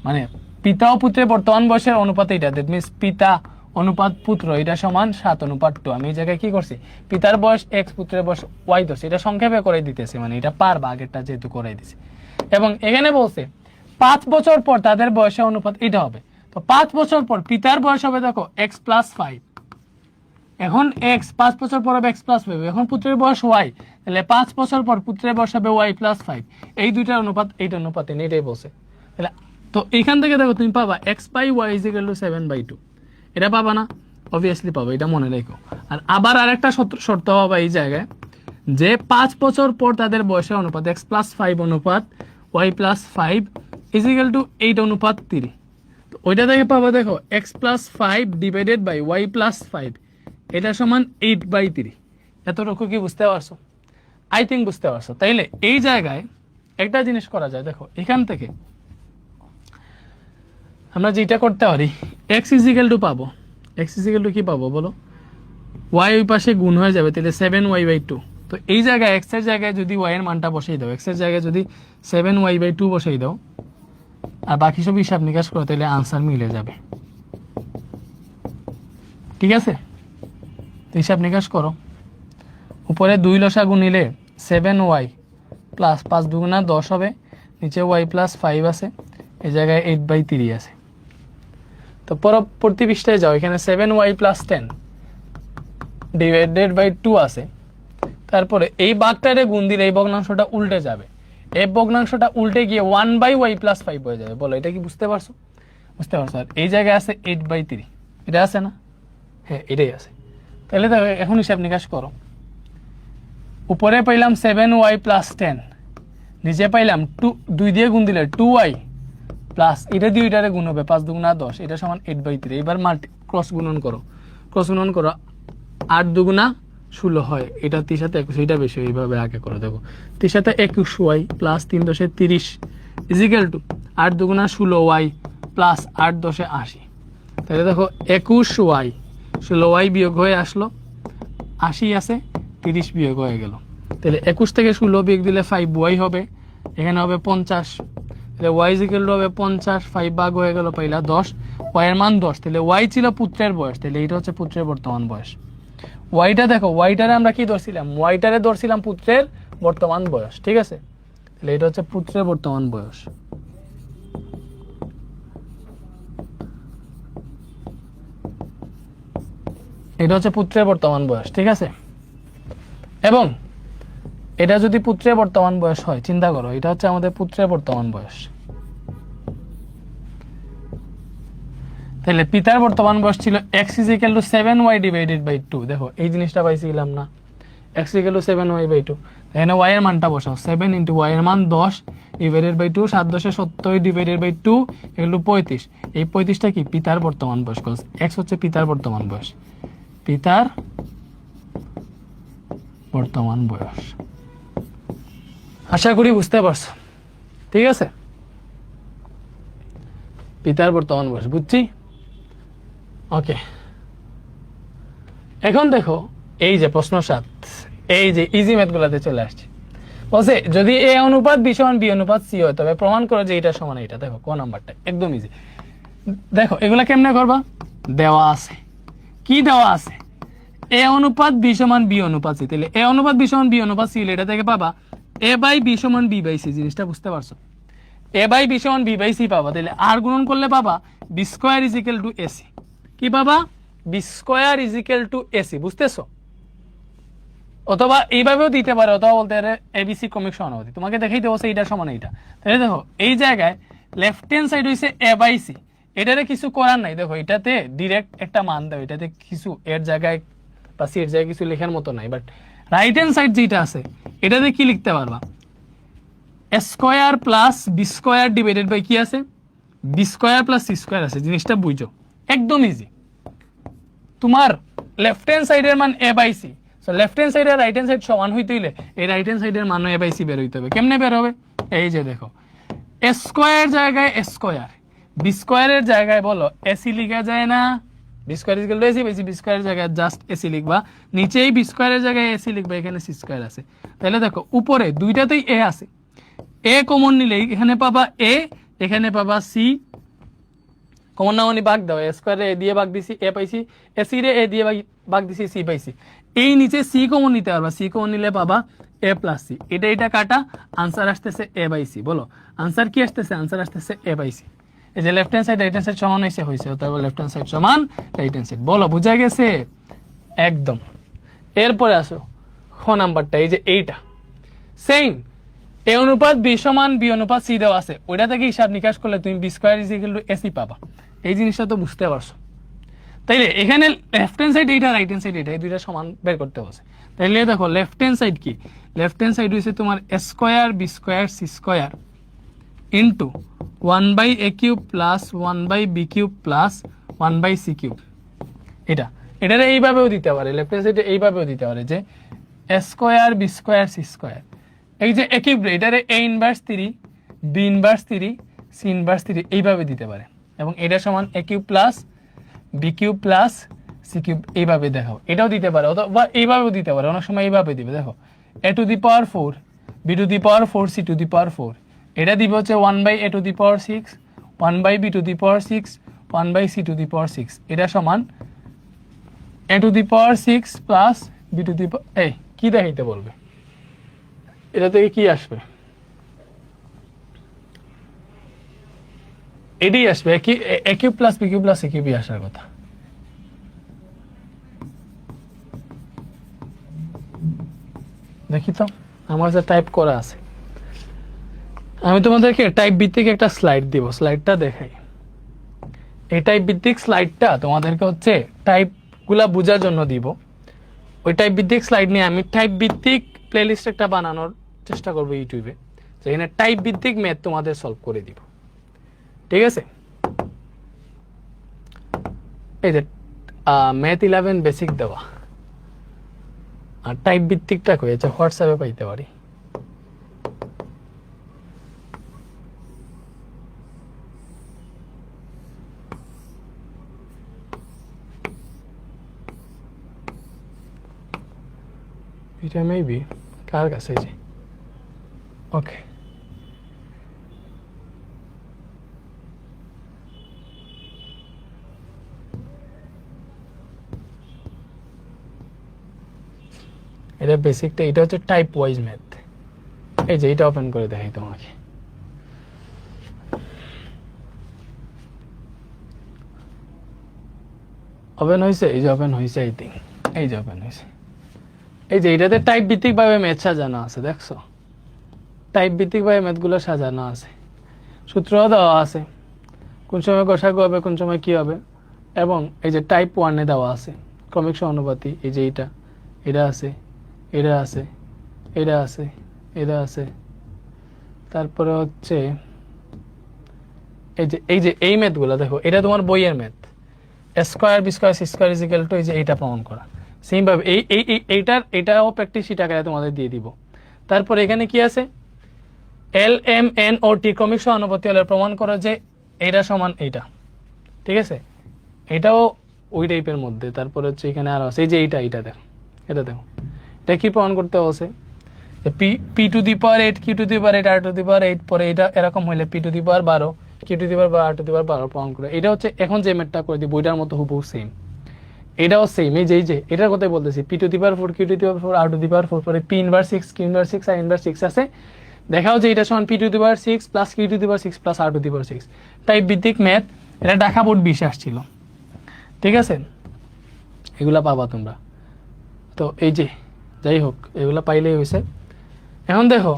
মানে পিতা ও পুত্রের বর্তমান বয়সের অনুপাত এটা, দ্যাট মিন্স পিতা অনুপাত পুত্র এটা সমান 7:2। আমি এই জায়গায় কি করছি, পিতার বয়স x, পুত্রের বয়স y ধরছি, এটা সংক্ষেপে করে দিতেছি, মানে এটা পারবা, আগেরটা যেহেতু করে দিছি। এবং এখানে বলছে 5 বছর পর তাদের বয়সের অনুপাত এটা হবে। তো 5 বছর পর পিতার বয়স হবে দেখো x + 5, এখন x 5 বছর পর হবে x + 5, এখন পুত্রের বয়স y, তাহলে 5 বছর পর পুত্রের বয়স হবে y + 5, এই দুইটার অনুপাত এইটা অনুপাতে নেই, এটাই বলছে। তাহলে তো এখান থেকে দেখো তুমি পাবা x/y = 7/2, এটা পাবা না? অবভিয়াসলি পাবা, এটা মনে রেখো। আর আবার আরেকটা শর্ত পাবা এই জায়গায়, যে 5 বছর পর তাদের বয়সের অনুপাত x + 5 অনুপাত y + 5 = 8:3। তো ওইটা থেকে পাবা দেখো x + 5 ডিভাইডেড বাই y + 5, এটা সমান 8/3। এতটুকু কি বুঝতে পারছো? আই থিঙ্ক বুঝতে পারছো। তাইলে এই জায়গায় একটা জিনিস করা যায়, দেখো এখান থেকে আমরা যেটা করতে পারি, x = পাবো, x = কি পাবো বলো? y ওই পাশে গুণ হয়ে যাবে, তাহলে 7y/2। তো এই জায়গায় x এর জায়গায় যদি y এর মানটা বসাই দাও, x এর জায়গায় যদি 7y/2 বসাই দাও আর বাকি সব হিসাব নিকাশ করো, তাহলে আনসার মিলে যাবে, ঠিক আছে? তো হিসাব নিকাশ করো, উপরে 2 লসাগু নিলে 7y + 5 দুগুণা 10 হবে, নিচে y + 5 আছে, এই জায়গায় 8/3 আছে। তো পরবর্তী পৃষ্ঠায় যাও, এখানে 7y + 10 ডিভাইডেড বাই 2 আছে, তারপরে এই ভাগটারে গুণ দিলে এই ভগ্নাংশটা উল্টে যাবে, এই ভগ্নাংশটা উল্টে গিয়ে 1/y + 5 হয়ে যাবে। বলো এটা কি বুঝতে পারছো? বুঝতে পারছো? আর এই জায়গায় আছে 8/3, এটা আছে না? হ্যাঁ এটাই আছে। তাহলে দেখো এখন হিসাব নিকাশ করো, উপরে পাইলাম 7y + 10, নিচে পাইলাম 2 দিয়ে গুণ দিলে 2y প্লাস এটা দিয়ে এটারে গুণ হবে 5 দুগুণা 10, এটা সমান 8/3। এবার ক্রস গুণন করো, 8 দুগুণা 16 হয়, এটা 3 সাথে 21, এটা বেশি, এইভাবে আগে করে দেখো 3 সাথে 21y প্লাস 3 দশে 30 ইজিক্যাল টু 8 দুগুণা 16y প্লাস 8 দশে 80। তাহলে দেখো 21y, 16y বিয়োগ হয়ে আসলো, 80 আছে, 30 বিয়োগ হয়ে গেল। তাহলে 21 থেকে 16 বিয়োগ দিলে 5y হবে, এখানে হবে 50। তাহলে y ইজিক্যাল টু হবে 50, 5 ভাগ হয়ে গেল, পাইলা 10, y এর মান 10। তাহলে y ছিল পুত্রের বয়স, তাহলে এটা হচ্ছে পুত্রের বর্তমান বয়স। ওয়াইটা দেখো, ওয়াইটারে আমরা কি ধরছিলাম, ওয়াইটারে ধরছিলাম পুত্রের বর্তমান বয়স, ঠিক আছে। তাহলে এটা হচ্ছে পুত্রের বর্তমান বয়স। এটা হচ্ছে পুত্রের বর্তমান বয়স, ঠিক আছে। এবং এটা যদি পুত্রের বর্তমান বয়স হয়, চিন্তা করো, এটা হচ্ছে আমাদের পুত্রের বর্তমান বয়স। তাহলে পিতার বর্তমান বয়স ছিল x equal to 7y divided by 2। দেখো এই জিনিসটা পাইছিলাম না, x equal to 7y by 2। এখানে y এর মানটা বসাও, 7 ইন্টু y এর মান 10 divided by 2, 7 10 70 divided by 2 equal to 35। এই 35টা কি পিতার বর্তমান বয়স, x হচ্ছে পিতার বর্তমান বয়স, পিতার বর্তমান বয়স। আশা করি বুঝতে পারছো, ঠিক আছে। পিতার বর্তমান বয়স বুঝছি, ওকে। এখন দেখো এই যে প্রশ্ন 7, এই যে ইজি ম্যাথ গুলাতে চলে আসছে, বলছে যদি এ অনুপাত বি সমান বি অনুপাত সি হয় তবে প্রমাণ করো যে এটা সমান এটা। দেখো কোন নাম্বারটা, একদম ইজি। দেখো এগুলা কেমনে করবা, দেওয়া আছে, কি দেওয়া আছে, এ অনুপাত বি সমান বি অনুপাত সি। তাহলে এ অনুপাত বি সমান বি অনুপাত সি, এটা থেকে পাবা এ বাই বি সমান বি বাই সি। জিনিসটা বুঝতে পারছো, এ বাই বি সমান বি বাই সি পাবা। তাহলে আর গুণন করলে পাবা B square is equal to AC. কি পাবা, B square is equal to AC, বুঝতেছো। অথবা এইভাবেও দিতে পারে, অথবা বলতে পারে এবিসি ক্রমিক সমানুপাতিক। তোমাকে দেখাই দেবো এইটা সমান এইটা। তাহলে দেখো এই জায়গায় লেফট হ্যান্ড সাইড হইছে এ বাই সি, এটাতে কিছু করার নাই। দেখো এটাতে ডিরেক্ট একটা মান দাও, এটাতে কিছু এর জায়গায় বা সি এর জায়গায় কিছু লেখার মতো নাই। বাট রাইট হ্যান্ড সাইড যেটা আছে এটাতে কি লিখতে পারবা, square plus B square divided by কি আছে, B square plus C square আছে। জিনিসটা বুঝো, একদম ইজি। তোমার লেফট হ্যান্ড সাইডের মান a by c, so left hand side আর রাইট হ্যান্ড সাইড সমান হইতে হইলে এই রাইট হ্যান্ড সাইডের মান এ বাই সি বের হইতে হবে। কেমনে বের হবে, এই যে দেখো এ স্কোয়ার জায়গায় স্কোয়ার, বি স্কোয়ারের জায়গায় বলো এসি লিখা যায় না, B square equal to AC by C, B স্কোয়ারের জায়গায় জাস্ট এসি লিখবা, নিচেই বি স্কোয়ারের জায়গায় এসি লিখবা, এখানে সি স্কোয়ার আছে। তাহলে দেখো উপরে দুইটাতেই এ আছে, এ কমন নিলেই এখানে পাবা এ, এখানে পাবা সি, কমন না হলে ভাগ দাও, এ স্কোয়ারে এ দিয়ে ভাগ দিছি এ পাইছি, এসি রে এ দিয়ে ভাগ দিছি সি পাইছি। এই নিচে সি কমন নিতে পারবা, সি কমন নিলে পাবা এ প্লাস সি। এটা কাটা, আনসার আসতেছে এ বাই সি। বলো আনসার কি আসতেছে, আনসার আসতেছে এ বাই সি। এই যে left hand side right hand side সমান হয়েছে, অতএব লেফট হ্যান্ড সাইড সমান রাইট হ্যান্ড সাইড। বলো বুঝা গেছে, একদম। এরপরে আসো খ নাম্বারটা, এই যে এইটা সেম, এ অনুপাত বি সমান বি অনুপাত সি দেওয়া আছে, ওইটা থেকে হিসাব নিকাশ করলে তুমি b square is equal to AC পাবা। এই জিনিসটা তো বুঝতে পারছো। তাইলে এখানে লেফট হ্যান্ড সাইড এইটা, রাইট হ্যান্ড সাইড এটা, এই দুইটা সমান বের করতে বলছে। তাইলে দেখো লেফট হ্যান্ড সাইড কি, লেফট হ্যান্ড সাইড হইছে তোমার a square B square C square into 1 by a cube plus 1 by b cube plus 1 by C cube. এটারে এইভাবেও দিতে পারে, লেফট হ্যান্ড সাইডে এইভাবেও দিতে পারে যে a square B square C square, এই যে এ কিউব এটারে a inverse 3 b inverse 3 c inverse 3 এইভাবে দিতে পারে। এবং এটা সমান a cube plus b cube plus C cube, এইভাবে দেখাও। এটাও দিতে পারে, অথবা এইভাবেও দিতে পারে, অনেক সময় এইভাবে দিবে। দেখো a to the power 4 b to the power 4 c to the power 4, এটা দিবে হচ্ছে 1 by a to the power 6 1 by b to the power 6 1 by c to the power 6। এটা সমান a to the power 6 plus b to the power, এই কি দেখাইতে বলবে, এটা থেকে কি আসবে, এটাই আসবে, a cube plus b cube plus c কিউবই আসার কথা। দেখি তো আমার যে টাইপ করা আছে, আমি তোমাদেরকে টাইপ ভিত্তিক একটা স্লাইড দিব, স্লাইডটা দেখাই। এই টাইপ ভিত্তিক স্লাইডটা তোমাদেরকে হচ্ছে টাইপ গুলা বোঝার জন্য দিব। ওই টাইপ ভিত্তিক স্লাইড নিয়ে আমি টাইপ ভিত্তিক প্লেলিস্ট একটা বানানোর চেষ্টা করবো ইউটিউবে, যেখানে টাইপ ভিত্তিক ম্যাথ তোমাদের সলভ করে দিব, ঠিক আছে। এই যে ম্যাথ 11 বেসিক দেওয়া, আর টাইপ ভিত্তিকটা হয়েছে হোয়াটসঅ্যাপে পাইতে পারি। এটা মেবি কার কাছে যে ওকে এটা বেসিকটা, এটা হচ্ছে টাইপ ওয়াইজ ম্যাথ। এই যে এটা ওপেন করে দেখাই তোমাকে, ওপেন হয়েছে, এই যে ওপেন হয়েছে, আই থিঙ্ক এই যে ওপেন হয়েছে। এই যে এটাতে টাইপ ভিত্তিক ভাবে ম্যাথ সাজানো আছে, দেখছো টাইপ ভিত্তিক ভাবে ম্যাথগুলো সাজানো আছে, সূত্র দেওয়া আছে, কোন সময় গসাগু হবে, কোন সময় কি হবে, এবং এই যে টাইপ ওয়ানে দেওয়া আছে ক্রমিক সমানুপাতি। এই যে এটা আছে, এটা আছে, এটা আছে, এটা আছে, তারপরে হচ্ছে এই ম্যাথগুলো দেখো, এটা তোমার বইয়ের math, square B square C square is equal to এই যে এইটা প্রমাণ করা। সেম ভাবে এইটাও প্র্যাকটিস শিট আকারে তোমাদের দিয়ে দিব। তারপর এখানে কি আছে, এল এম এন ও টি ক্রমিক সমানুপাতি হলে প্রমাণ করো যে এইটা সমান এইটা, ঠিক আছে, এটাও ওই টাইপের মধ্যে। তারপরে হচ্ছে এখানে আরো আছে, এই যে এইটা দেখো, এটা দেখো, এটা কি প্রমাণ করতে হচ্ছে, p to the power 8 q to the power 8 r to the power 8, পরে এটা এরকম হইলে p to the power 12 q to the power 12 r to the power 12 প্রমাণ করে। এটা হচ্ছে এখন যে ম্যাথটা করে দিই বইটার মতো হুবহু সেম, এটাও সেম। এই যে এটার কথাই বলতেছি, p to the power 4 q to the power 4 r to the power 4, পরে p inverse 6 q inverse 6 r inverse 6 আছে। দেখাও যে এটা সমান p to the power 6 plus q to the power 6 plus r to the power 6। Type ভিত্তিক math, এটা Dhaka board 20 আসছিল, ঠিক আছে, এগুলা পাবা তোমরা। তো এই যে যাই হোক, এগুলা পাইলেই হয়েছে। এখন দেখো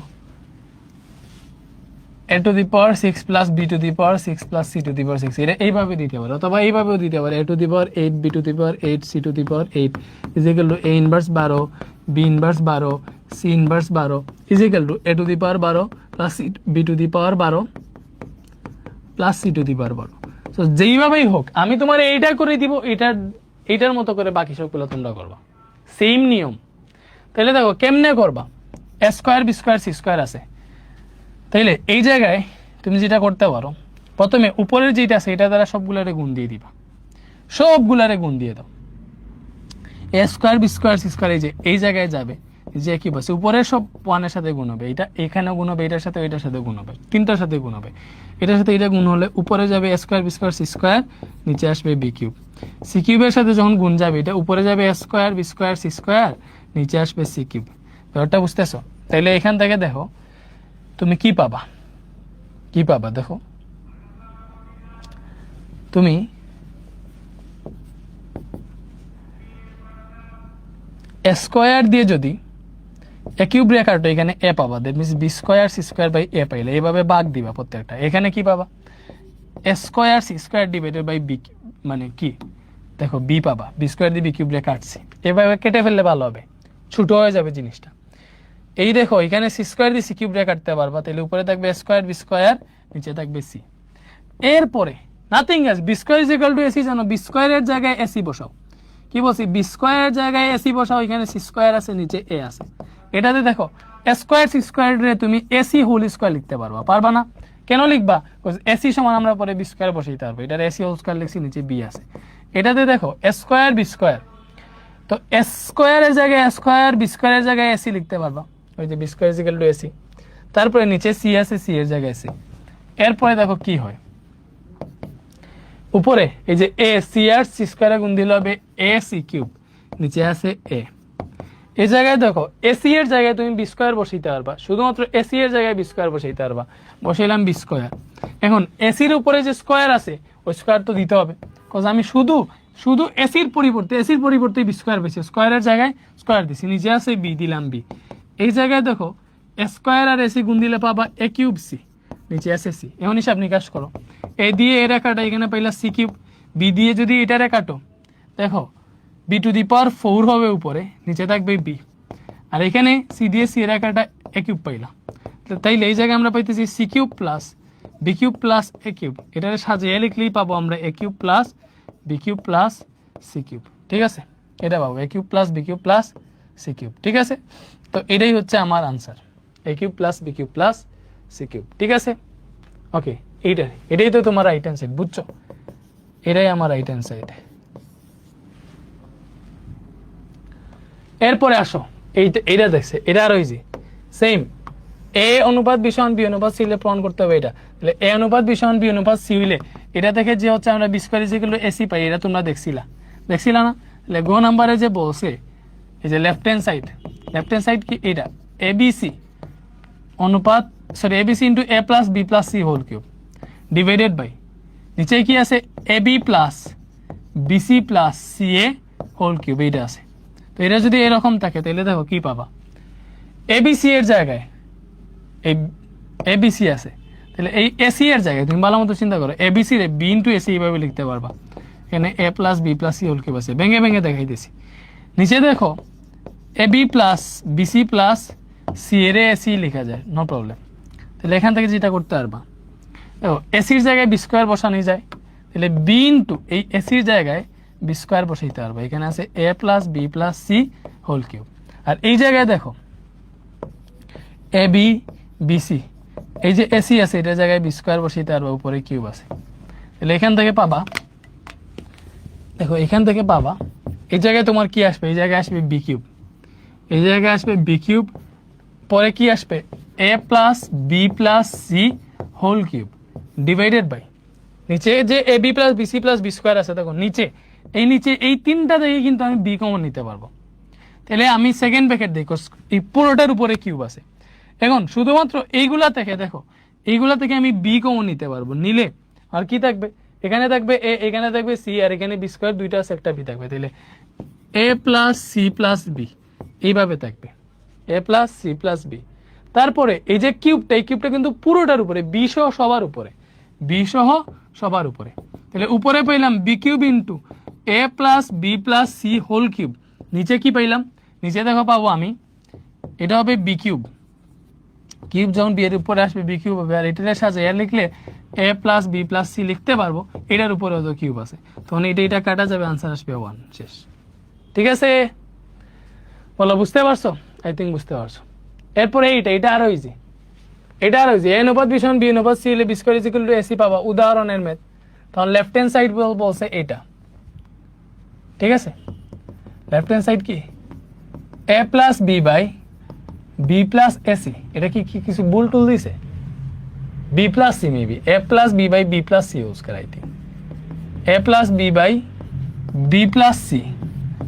a to the power 6 plus b to the power 6 plus c to the power 6, এটা এইভাবে দিতে পারো, অথবা এইভাবেও দিতে পারো, a to the power 8 b to the power 8 c to the power 8 is equal to a inverse 12 b inverse 12 c inverse 12 is equal to a to the power 12 plus b to the power 12 plus c to the power 12। So যেইভাবেই হোক আমি তোমার এইটা করে দিব, এইটার মতো করে বাকি সবগুলো তোমরা করবা, সেম নিয়ম। তাহলে দেখো কেমনে করবা, a square B square C square আছে, তাইলে এই জায়গায় তুমি যেটা করতে পারো, প্রথমে উপরের যেটা আছে এটা দ্বারা সবগুলারে গুণ দিয়ে দিবা, সবগুলারে গুণ দিয়ে দাও, a square B square C square এই জায়গায় যাবে, যে কি বলছে উপরের সব ওয়ানের সাথে গুণ হবে, এটা এখানেও গুণ হবে, এটার সাথে এটার সাথে গুণ হবে, তিনটার সাথে গুণ হবে, এটার সাথে এটা গুণ হলে উপরে যাবে a square B square C square, নিচে আসবে বি কিউব। সি কিউবের সাথে যখন গুণ যাবে, এটা উপরে যাবে a square B square C square, নিচে আসবে সি কিউব। ব্যাপারটা বুঝতেছো? তাইলে এখান থেকে দেখো তুমি কি পাবা, দেখো তুমি স্কয়ার দিয়ে যদি এ কিউব রেখাটা এখানে এ পাবা, that means b square C square by a পাইলে এইভাবে ভাগ দিবা প্রত্যেকটা, এখানে কি পাবা, a square C square divided by b, মানে কি দেখো বি পাবা, বি স্কয়ার দিয়ে বি কিউব রে কাটছি, এভাবে কেটে ফেললে ভালো হবে, ছোট হয়ে যাবে জিনিসটা। এই দেখো এখানে সি স্কয়ার দিয়ে সি কিউব রে কাটতে পারবা, তাহলে উপরে থাকবে স্কয়ার বি স্কয়ার, নিচে থাকবে সি। এরপরে nothing else, B square is equal to AC, জানো বি স্কয়ারের জায়গায় এসি বসাও, কি বলছি বি স্কয়ারের জায়গায় এসি বসাও, এখানে সি স্কয়ার আছে নিচে এ আছে, এটাতে দেখো স্কয়ার সি স্কয়ার রে তুমি এসি হোল স্কয়ার লিখতে পারবা না? কেন লিখবা? এসি সমান আমরা পরে বি স্কয়ার বসাইতে পারবো, এটার এসি হোল স্কয়ার লিখছি, নিচে বি আছে। এটাতে দেখো স্কয়ার বি স্কয়ার, তো স্কয়ারের জায়গায় স্কয়ার, বি স্কয়ারের জায়গায় এসি লিখতে পারবা, ওই যে B square is equal to AC, তারপরে নিচে সি আছে, সি এর জায়গায় এসি। এরপরে দেখো কি হয়, উপরে এই যে এ সি আর সি স্কয়ারে গুণ দিলে হবে এ সি কিউব, নিচে আছে এ। এই জায়গায় দেখো এসি এর জায়গায় তুমি বি স্কয়ার বসাইতে পারবা, শুধুমাত্র এসি এর জায়গায় বি স্কয়ার বসাইতে পারবা, বসাইলাম বি স্কয়ার। এখন এসির উপরে যে স্কয়ার আছে ওই স্কয়ার তো দিতে হবে, কজ আমি শুধু এসির পরিবর্তে বি স্কয়ার পেয়েছি, স্কয়ারের জায়গায় স্কয়ার দিছি, নিচে আছে বি, দিলাম বি। এই জায়গায় দেখো স্কয়ার আর এসি গুণ দিলে পাবা এ কিউব সি, নিচে আছে সি। এখন হিসাব নিকাশ করো, এ দিয়ে এ রেখাটা এখানে পাইলা সি কিউব, বি দিয়ে যদি এটারে কাটো দেখো বি টু দি পাওয়ার 4 হবে উপরে, নিচে থাকবে বি, আর এখানে সি দিয়ে সি রেখাটা এ কিউব পাইলাম, তাইলে এই জায়গায় আমরা পাইতেছি c cube plus b cube plus a cube, এটারে সাজিয়ে লিখলেই পাবো আমরা a cube plus b cube plus C cube, ঠিক আছে, এটা পাবো a cube plus b cube plus C cube. ঠিক আছে, তো এটাই হচ্ছে আমার answer, a cube plus b cube plus C cube. ঠিক আছে, ওকে, এটাই তো তোমার রাইট হ্যান্ড সাইড, বুঝছো? এটাই আমার রাইট হ্যান্ড সাইড। এরপরে আসো, এইটা দেখছে, এটা আরো ইজি, সেম এ অনুপাত বি সমান বি অনুপাত সি হলে প্রমাণ করতে হবে এটা। তাহলে এ অনুপাত বি সমান বি অনুপাত সি হইলে এটা থেকে যে হচ্ছে আমরা b square is equal to ac পাই, এটা তোমরা দেখছিলা না? তাহলে গো নাম্বারে যে বলছে এই যে লেফট হ্যান্ড সাইড কি এটা এবিসি অনুপাত sorry abc into a plus b plus c whole cube divided by নিচে কি আছে ab plus BC plus c a whole cube, এইটা আছে। তো এটা যদি এরকম থাকে তাহলে দেখো কি পাবা, এবিসি এর জায়গায় এই এবিসি আছে, তাহলে এই এসি এর জায়গায় তুমি ভালো মতো চিন্তা করো, এবিসি রে বি ইন্টু এসি এইভাবে লিখতে পারবা। এখানে a plus b plus c whole cube আছে, ভেঙে ভেঙে দেখাইতেছি। নিচে দেখো ab plus BC plus c এর এসি লেখা যায়, নো প্রবলেম। তাহলে এখান থেকে যেটা করতে পারবা, দেখো এসির জায়গায় বি স্কোয়ার বসানো যায়, তাহলে বি ইন্টু এই এসির জায়গায় বি স্কোয়ার বসাইতে পারবো। এখানে আছে এ plus b plus c whole cube, আর এই জায়গায় দেখো এ বি বিসি, এই যে এসি আছে এটার জায়গায় বি স্কোয়ার বসাইতে পারবো, উপরে কিউব আছে। তাহলে এখান থেকে পাবা, দেখো এখান থেকে পাবা এই জায়গায় তোমার কি আসবে, এই জায়গায় আসবে বি কিউব, এই জায়গায় আসবে বি কিউব, পরে কি আসবে a plus b plus c whole cube divided by নিচে যে a b plus BC plus B square আছে, দেখো নিচে এই তিনটা থেকে কিন্তু আমি বি কমন নিতে পারবো। তাহলে আমি সেকেন্ড ব্র্যাকেট দেখো এই পুরোটার উপরে কিউব আছে। এখন শুধুমাত্র এইগুলা থেকে দেখো, এইগুলা থেকে আমি বি কমন নিতে পারবো, নিলে আর কি থাকবে, এখানে থাকবে এ, এখানে থাকবে সি, আর এখানে বি স্কোয়ার, দুইটা আছে একটা বি থাকবে। তাহলে A plus C plus B এইভাবে থাকবে, এ প্লাস সি প্লাস বি। তারপরে এই যে কিউবটা, এই কিউবটা কিন্তু পুরোটার উপরে, বি সহ সবার উপরে, বি সহ সবার উপরে। তাহলে উপরে পাইলাম b cube into a plus b plus c whole cube, নিচে কি পাইলাম, নিচে দেখো পাবো আমি এটা হবে বি কিউব, কিউব যখন বি এর উপরে আসবে বি কিউব হবে, আর এটার সাজাইয়া লিখলে এ প্লাস বি প্লাস সি লিখতে পারবো, এটার উপরে হয়তো কিউব আছে, তখন এটা কাটা যাবে, আনসার আসবে 1, শেষ। ঠিক আছে, বলো বুঝতে পারছো? আই থিঙ্ক বুঝতে পারছো। এরপরে এটা আরো ইজি, এ অনুপাত বি সমান বি অনুপাত সি হলে B square is equal to AC পাবা, উদাহরণের ম্যাথ। তখন লেফট হ্যান্ড সাইড বলছে এটা, ঠিক আছে, লেফট হ্যান্ড সাইড কি a plus b by b plus ac, এটা কি কিছু ভুল টুল দিছে, b plus c maybe, a plus b by b plus c use করা, I think a plus b by b plus c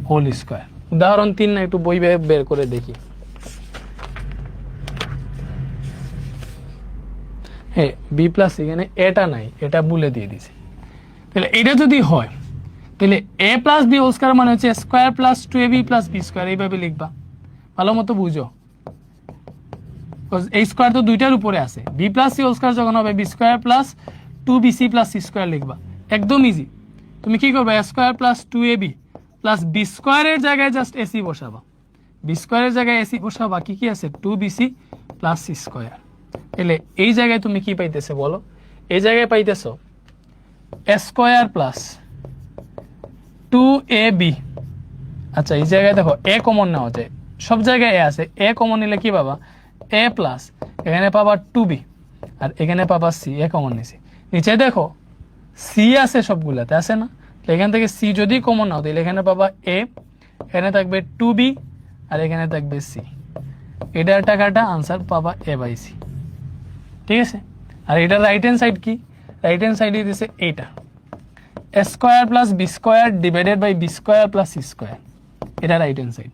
whole square. উদাহরণ 3 না, একটু বই বের করে দেখি। হ্যাঁ, বি প্লাস এখানে এটা নাই, এটা ভুলে দিয়ে দিছে। তাহলে এটা যদি হয় তাহলে A plus B whole square মানে হচ্ছে square plus 2ab plus B square, এইভাবে লিখবা, ভালো মতো বুঝো। এই স্কয়ার তো দুইটার উপরে আছে, b plus c whole square যখন হবে b square plus 2bc plus c square লিখবা, একদম ইজি। তুমি কি করবে, square plus 2ab plus b স্কয়ারের জায়গায় জাস্ট এসি বসাবা, বি স্কয়ারের জায়গায় এসি বসাবা, কি আছে 2bc প্লাস সি স্কয়ার। তাহলে এই জায়গায় তুমি কি পাইতেছো বলো, এই জায়গায় পাইতেছো স্কয়ার প্লাস 2ab। আচ্ছা, এই জায়গায় দেখো এ কমন নেওয়া যায়, সব জায়গায় এ আছে, এ কমন নিলে কি পাবা এ প্লাস, এখানে পাবা 2b আর এখানে পাবা সি, এ কমন নিছি। নিচে দেখো সি আছে সবগুলাতে, আছে না? এখান থেকে সি যদি কমন নাও তাহলে এখানে পাবা এ, এখানে থাকবে 2b আর এখানে থাকবে সি, এটার টাকাটা আনসার পাবা এ বাই সি। ঠিক আছে, আর এটা রাইট হ্যান্ড সাইড কি, রাইট হ্যান্ড সাইডে দিছে এইটা square plus B square divided by b square plus c square, এটা right hand side.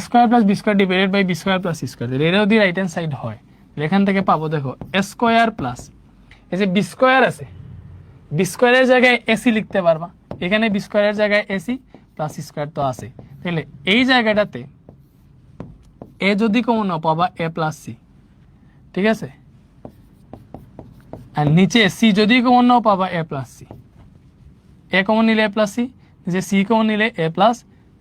Square plus B square divided by b square plus c square, এটাও যদি রাইট হ্যান্ড সাইড হয় এখান থেকে পাবো দেখো স্কয়ার প্লাস এই যে বি স্কয়ার আছে, বি স্কয়ারের জায়গায় এসি লিখতে পারবা, এখানে বি স্কয়ারের জায়গায় এসি প্লাস সি স্কয়ার তো আছে। তাহলে এই জায়গাটাতে এ যদি কমন নাও পাবা এ প্লাস সি, ঠিক আছে, আর নিচে সি যদি কমন নাও পাবা এ প্লাস সি, এ কমন নিলে এ প্লাস সি, নিচে সি কমন নিলে এ প্লাস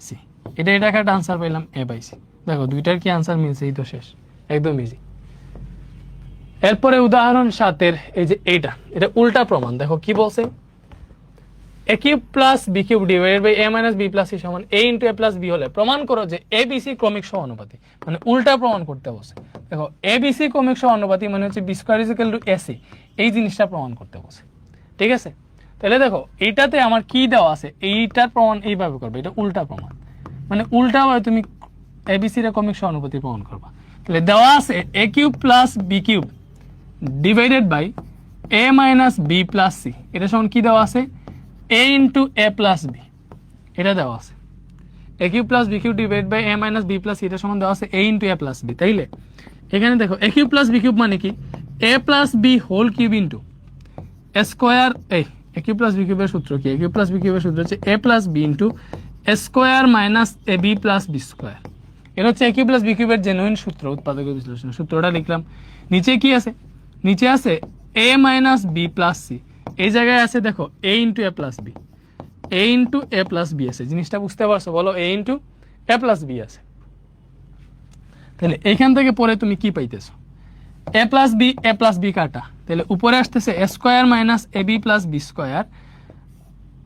সি, এটা একটা আনসার পেলাম এ বাই সি। দেখো দুইটার কি আনসার মিলছে, এই তো শেষ, একদম ইজি। এরপরে উদাহরণ 7 এই যে এটা উল্টা প্রমাণ, দেখো কি বলছে, a cube plus b cube divided by a minus b plus c সমান a into a plus b হলে প্রমাণ করো যে এ বি সি ক্রমিক সমানুপাতি। মানে উল্টা প্রমাণ করতে বসে। দেখো এ বি সি ক্রমিক সমানুপাতি মানে হচ্ছে B square is equal to AC, এই জিনিসটা প্রমাণ করতে বসে। ঠিক আছে, তাহলে দেখো এইটাতে আমার কি দেওয়া আছে, এইটার প্রমাণ এইভাবে করবে, এটা উল্টা প্রমাণ, মানে উল্টা ভাবে তুমি এবিসি এর ক্রমিক সমানুপাতি প্রমাণ করবা। তাহলে দেওয়া আছে a cube plus b cube divided by a minus b plus c, এটা সমান কি দেওয়া আছে a into a plus b, এটা দেওয়া আছে। A cube plus b cube divide by a minus b plus c, এটা সমান দেওয়া আছে a into a plus b. তাইলে এখানে দেখো a cube plus b cube মানে কি a plus B whole cube into a square, a cube plus B কিউবের সূত্র কি, এ কিউব প্লাস বি কিউবের সূত্র হচ্ছে এ plus B into a square minus A b plus B square. এটা হচ্ছে এ কিউব প্লাস বি কিউবের জেনুইন সূত্র, উৎপাদক বিশ্লেষণ সূত্রটা লিখলাম। নিচে কি আছে, নিচে আছে এ মাইনাস বি প্লাস সি, এই জায়গায় আছে দেখো এ into a plus B, A into a plus B আছে। জিনিসটা বুঝতে পারছো বলো, এ ইন্টু এ প্লাস বি আছে। তাহলে এইখান থেকে পরে তুমি কি পাইতেছো এ প্লাস বি কাটা, তাহলে উপরে আসতেছে এ স্কোয়ার মাইনাস এ বি প্লাস বি স্কোয়ার,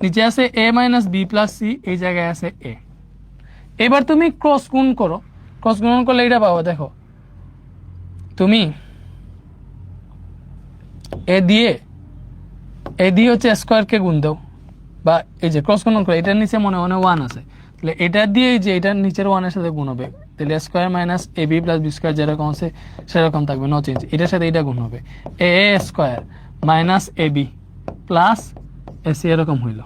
নিচে আছে এ মাইনাস বি প্লাস সি, এই জায়গায় আছে এ। এবার তুমি ক্রস গুণ করো, ক্রস গুণ করলে এটা পাবো। দেখো তুমি এ দিয়ে হচ্ছে স্কোয়ারকে গুণ দাও, বা এই যে ক্রস গুণ করে এটার নিচে মনে মনে ওয়ান আছে, তাহলে এটা দিয়ে যে এটার নিচের ওয়ানের সাথে গুণ হবে, তাহলে স্কোয়ার মাইনাস এ বি প্লাস বি স্কোয়ার যেরকম আছে সেরকম থাকবে, নো চেঞ্জ। এটার সাথে এটা গুণ হবে এ স্কোয়ার মাইনাস এ বি প্লাস এসি, এরকম হইল।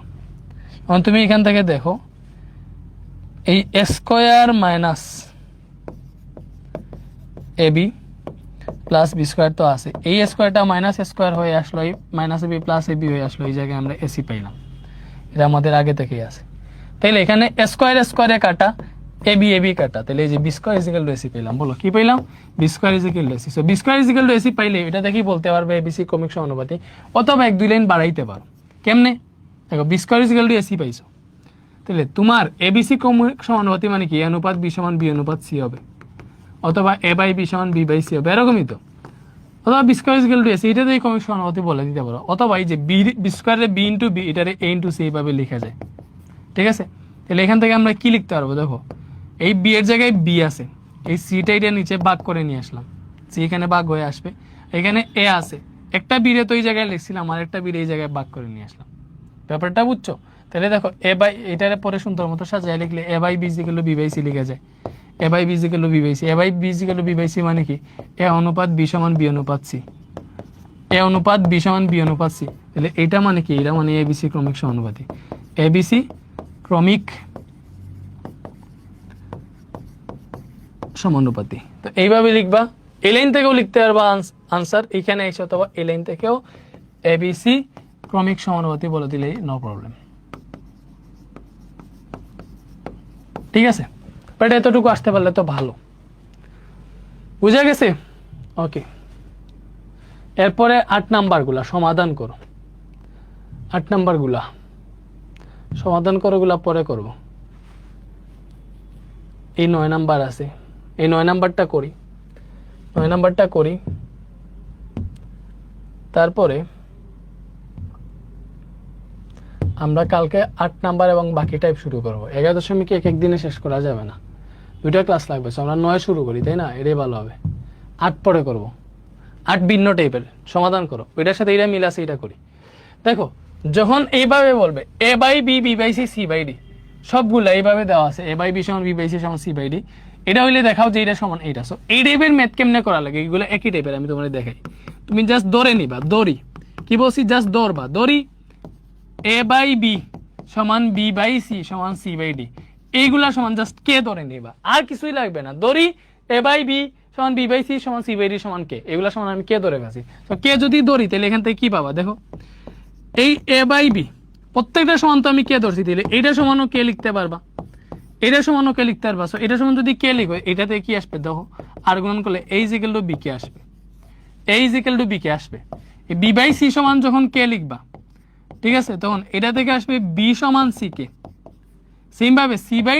এখন তুমি এখান থেকে দেখো এই স্কোয়ার মাইনাস এ বি প্লাস বি স্কোয়ার তো আছে, এই স্কোয়ারটা মাইনাস স্কোয়ার হয়ে আসলো, এই minus A b plus A B হয়ে আসলো, এই জায়গায় আমরা এসি পাইলাম, এটা আমাদের আগে থেকেই আছে। তাইলে এখানে স্কোয়ারে কাটা এ বি কাটা, তাহলে এই যে B square is equal to AC পেলাম। বলো কি পেলাম, B square is equal to AC. So B square is equal to AC পাইলে এটা দেখি বলতে পারবে এবিসি ক্রমিক সমানুপাতি, অথবা এক দুই লাইন বাড়াইতে পারো। কেমনে, দেখো B square is equal to AC পাইছো, তাহলে তোমার এবিসি ক্রমিক সমানুপাতি মানে কি এ অনুপাত বি সমান বি অনুপাত সি হবে, অথবা এ বাই বি সমান বি বাই সি হবে, এরকমই তো। অথবা B square is equal to AC, এটাতে ক্রমিক সমানুপাতি বলে দিতে পারো। অথবা এই যে বি স্কোয়ারে বি ইন্টু বি, এটারে এ ইন্টু সি এইভাবে লেখা যায়। ঠিক আছে, তাহলে এখান থেকে আমরা কি লিখতে পারবো, দেখো এই বি এর জায়গায় বি আছে, এই সিটা এটা নিচে ভাগ করে নিয়ে আসলাম, সি এখানে ভাগ হয়ে আসবে, এখানে এ আছে, একটা বিরে তো এই জায়গায় লিখছিলাম, আর একটা বিরে এই জায়গায় ভাগ করে নিয়ে আসলাম। ব্যাপারটা বুঝছো? তাহলে দেখো এ বাই, এটার পরে সুন্দর মতো সাজায় লিখলে a by B equal to B by c লিখা যায়, a by B equal to B by c. A by B equal to B by c মানে কি এ অনুপাত বি সমান বি অনুপাত সি, এ অনুপাত বি সমান বি অনুপাত সি। তাহলে এটা মানে কি, এটা মানে এবিসি ক্রমিক সমানুপাতি, এবিসি ক্রমিক সমানুপাতি। তো এইভাবে লিখবা, এই লাইন থেকেও লিখতে পারবা আনসার এখানে এসে, অথবা এই লাইন থেকেও এবিসি ক্রমিক সমানুপাতি বলে দিলেই নো প্রবলেম। ঠিক আছে, বাট এতটুকু আসতে পারলে তো ভালো, বুঝা গেছে? ওকে, এরপরে 8 নাম্বার গুলা সমাধান করো। 8 নাম্বার গুলা সমাধান করো, গুলা পরে করব। এই 9 নাম্বার আছে, এই 9 নাম্বারটা করি, 9 নাম্বারটা করি, তারপরে আমরা কালকে 8 নাম্বার এবং বাকি টাইপ শুরু করব। 11 এক দিনে শেষ করা যাবে না, 2টা ক্লাস লাগবে। আমরা 9 শুরু করি, তাই না? এটাই ভালো হবে। 8 পরে করব, 8 ভিন্ন টাইপের সমাধান করো, এটার সাথে এটা মিল আছে, এটা করি। দেখো যখন এইভাবে বলবে a by b b by c c by d, সবগুলো এইভাবে দেওয়া আছে, এ বাই বি সমান বি বাই সি সমান সি বাই ডি, এটা হইলে দেখাও যে এটা সমান এইটা। সো এই টাইপের ম্যাথ কেমনে করা লাগে, এগুলো একই টাইপের, আমি তোমাদের দেখাই। তুমি জাস্ট ধরে নিবা, দড়ি কি বলছি, জাস্ট ধরবা দড়ি, এ বাই বি সমান বি বাই সি সমান সি বাই ডি, এইগুলা সমান জাস্ট কে ধরে নিবা, আর কিছুই লাগবে না। দড়ি এ বাই বি সমান বি বাই সি সমান সি বাই ডি সমান কে, এগুলা সমান আমি কে ধরে গেছি। তো কে যদি ধরি তাহলে এখান থেকে কি পাবা, দেখো এই এ বাই বি প্রত্যেকটা সমান তো আমি কে ধরছি, তাহলে এইটা সমানও কে লিখতে পারবা, এটা সমানও কে লিখতে পারবা। এটা সমান যদি কে লিখো, এটাতে কি আসবে দেখো, আর গুণন করলে এই ইজিক্যাল টু বি কে আসবে, এই ইজিক্যাল টু বি কে আসবে। বি বাই সি সমান যখন কে লিখবা, ঠিক আছে, তখন এটা থেকে আসবে বি সমান সি কে। সেম ভাবে সি বাই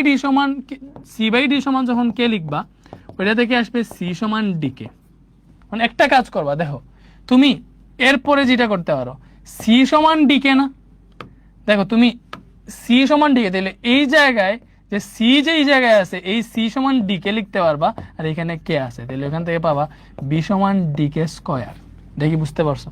ডি সমান যখন কে লিখবা, ওইটা থেকে আসবে সি সমান ডি কে। মানে একটা কাজ করবা, দেখো তুমি এরপরে যেটা করতে পারো, সি সমান ডি কে না, দেখো তুমি সি সমান ডিকে, তাহলে এই জায়গায় যে সি যে এই জায়গায় আছে এই সি সমান ডিকে লিখতে পারবা, আর এখানে কে আছে, তাহলে এখান থেকে পাবা বি সমান ডিকে স্কোয়ার। দেখি বুঝতে পারছো?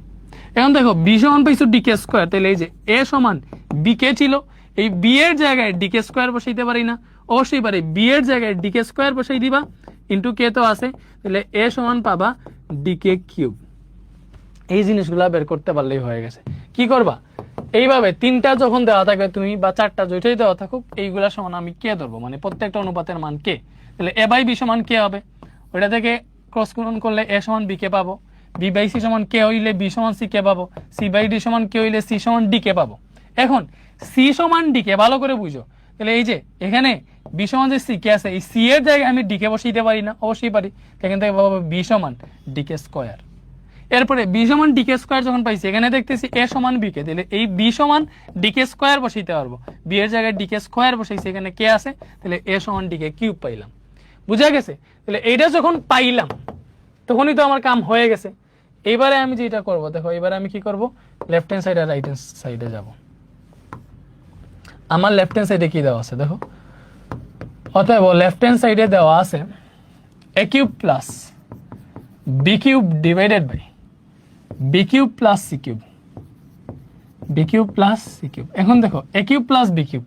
এখন দেখো বি সমান পাইছো ডিকে স্কোয়ার, তাহলে এই যে এ সমান বি কে ছিল, এই বি এর জায়গায় ডিকে স্কোয়ার বসাইতে পারি না? অবশ্যই পারি। বি এর জায়গায় ডিকে স্কোয়ার বসাই দিবা, ইন্টু কে তো আছে, তাহলে এ সমান পাবা ডিকে কিউব। এই জিনিসগুলা বের করতে পারলেই হয়ে গেছে। কি করবা, এইভাবে তিনটা যখন দেওয়া থাকবে তুমি বা চারটা যেটাই দেওয়া থাকুক, এইগুলা সমান আমি কে ধরবো, মানে প্রত্যেকটা অনুপাতের মান কে, তাহলে এ বাই বি সমান কে হবে, ওইটা থেকে ক্রস গুণন করলে এ সমান বি কে পাবো, বি বাই সি সমান কে হইলে বি সমান সি কে পাবো, সি বাই ডি সমান কে হইলে সি সমান ডি কে পাবো। এখন সি সমান ডি কে ভালো করে বুঝো, তাহলে এই যে এখানে বি সমান যে সি কে আছে, এই সি এর জায়গায় আমি ডি কে বসাইতে পারি না? অবশ্যই পারি। এখান থেকে পাবো বি সমান ডি কে স্কোয়ার। এরপরে বি সমান ডিকে স্কোয়ার যখন পাইছি, এখানে দেখতেছি এ সমান বি কে, তাহলে এই বি সমান ডিকে স্কোয়ার বসাইতে পারবো, বি এর জায়গায় ডিকে স্কোয়ার বসাইছি, এখানে কে আছে, তাহলে এ সমান ডিকে কিউব পাইলাম। বুঝা গেছে? তাহলে এইটা যখন পাইলাম তখনই তো আমার কাম হয়ে গেছে। এইবারে আমি যেটা করব, দেখো এবারে আমি কি করব, লেফট হ্যান্ড সাইড আর রাইট হ্যান্ড সাইডে যাব। আমার লেফট হ্যান্ড সাইডে কি দেওয়া আছে দেখো, অতএব লেফট হ্যান্ড সাইডে দেওয়া আছে a cube plus b cube divided by b cube plus C cube, b cube plus C cube. এখন দেখো a cube plus b cube,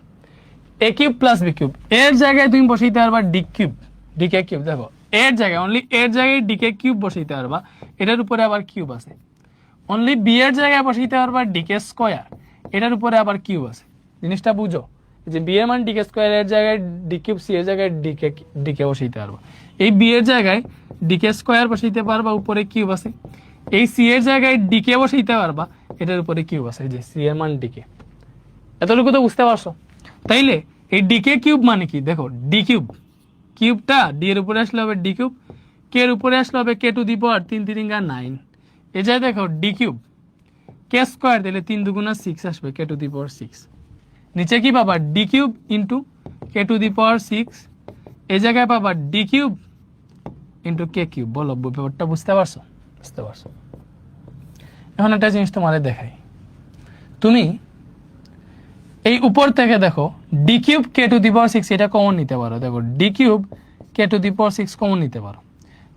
a cube plus b cube, এর জায়গায় তুমি বসাইতে পারবা ডি কিউব, ডিকে কিউব। দেখো এর জায়গায় অনলি এর জায়গায় ডিকে কিউব বসাইতে পারবা, এটার উপরে আবার কিউব আছে। অনলি বি এর জায়গায় বসাইতে পারবা ডিকে স্কোয়ার, এটার উপরে আবার কিউব আছে। জিনিসটা বুঝো যে বি এর মান ডিকে স্কোয়ার, এর জায়গায় ডি কিউব, সি এর জায়গায় ডিকে বসাইতে পারবা। এই বি এর জায়গায় ডিকে স্কোয়ার বসাইতে পারবা, উপরে কিউব আছে। এই সি এর জায়গায় ডিকে বসাইতে পারবা, এটার উপরে কিউব আছে, যে সি এর মান ডিকে। এতটুকু তো বুঝতে পারছো? তাইলে এই ডিকে কিউব মানে কি, দেখো ডি কিউব, কিউবটা ডি এর উপরে আসলে হবে ডি কিউব, কে এর উপরে আসলে হবে কে টু দি পাওয়ার 3 3 9। এই জায়গায় দেখো ডি কিউব কে স্কোয়ার দিলে 3 2 6 আসবে, কে টু দি পাওয়ার 6। নিচে কি পাবা, d cube into k to the power 6। এই জায়গায় পাবা d cube into k cube. বলো ব্যাপারটা বুঝতে পারছো? বুঝতে পারছো? এখন একটা জিনিস তোমাদের দেখাই, তুমি এই উপর থেকে দেখো d cube k to the power 6 এটা কমন নিতে পারো। দেখো d cube k to the power 6 common নিতে পারো,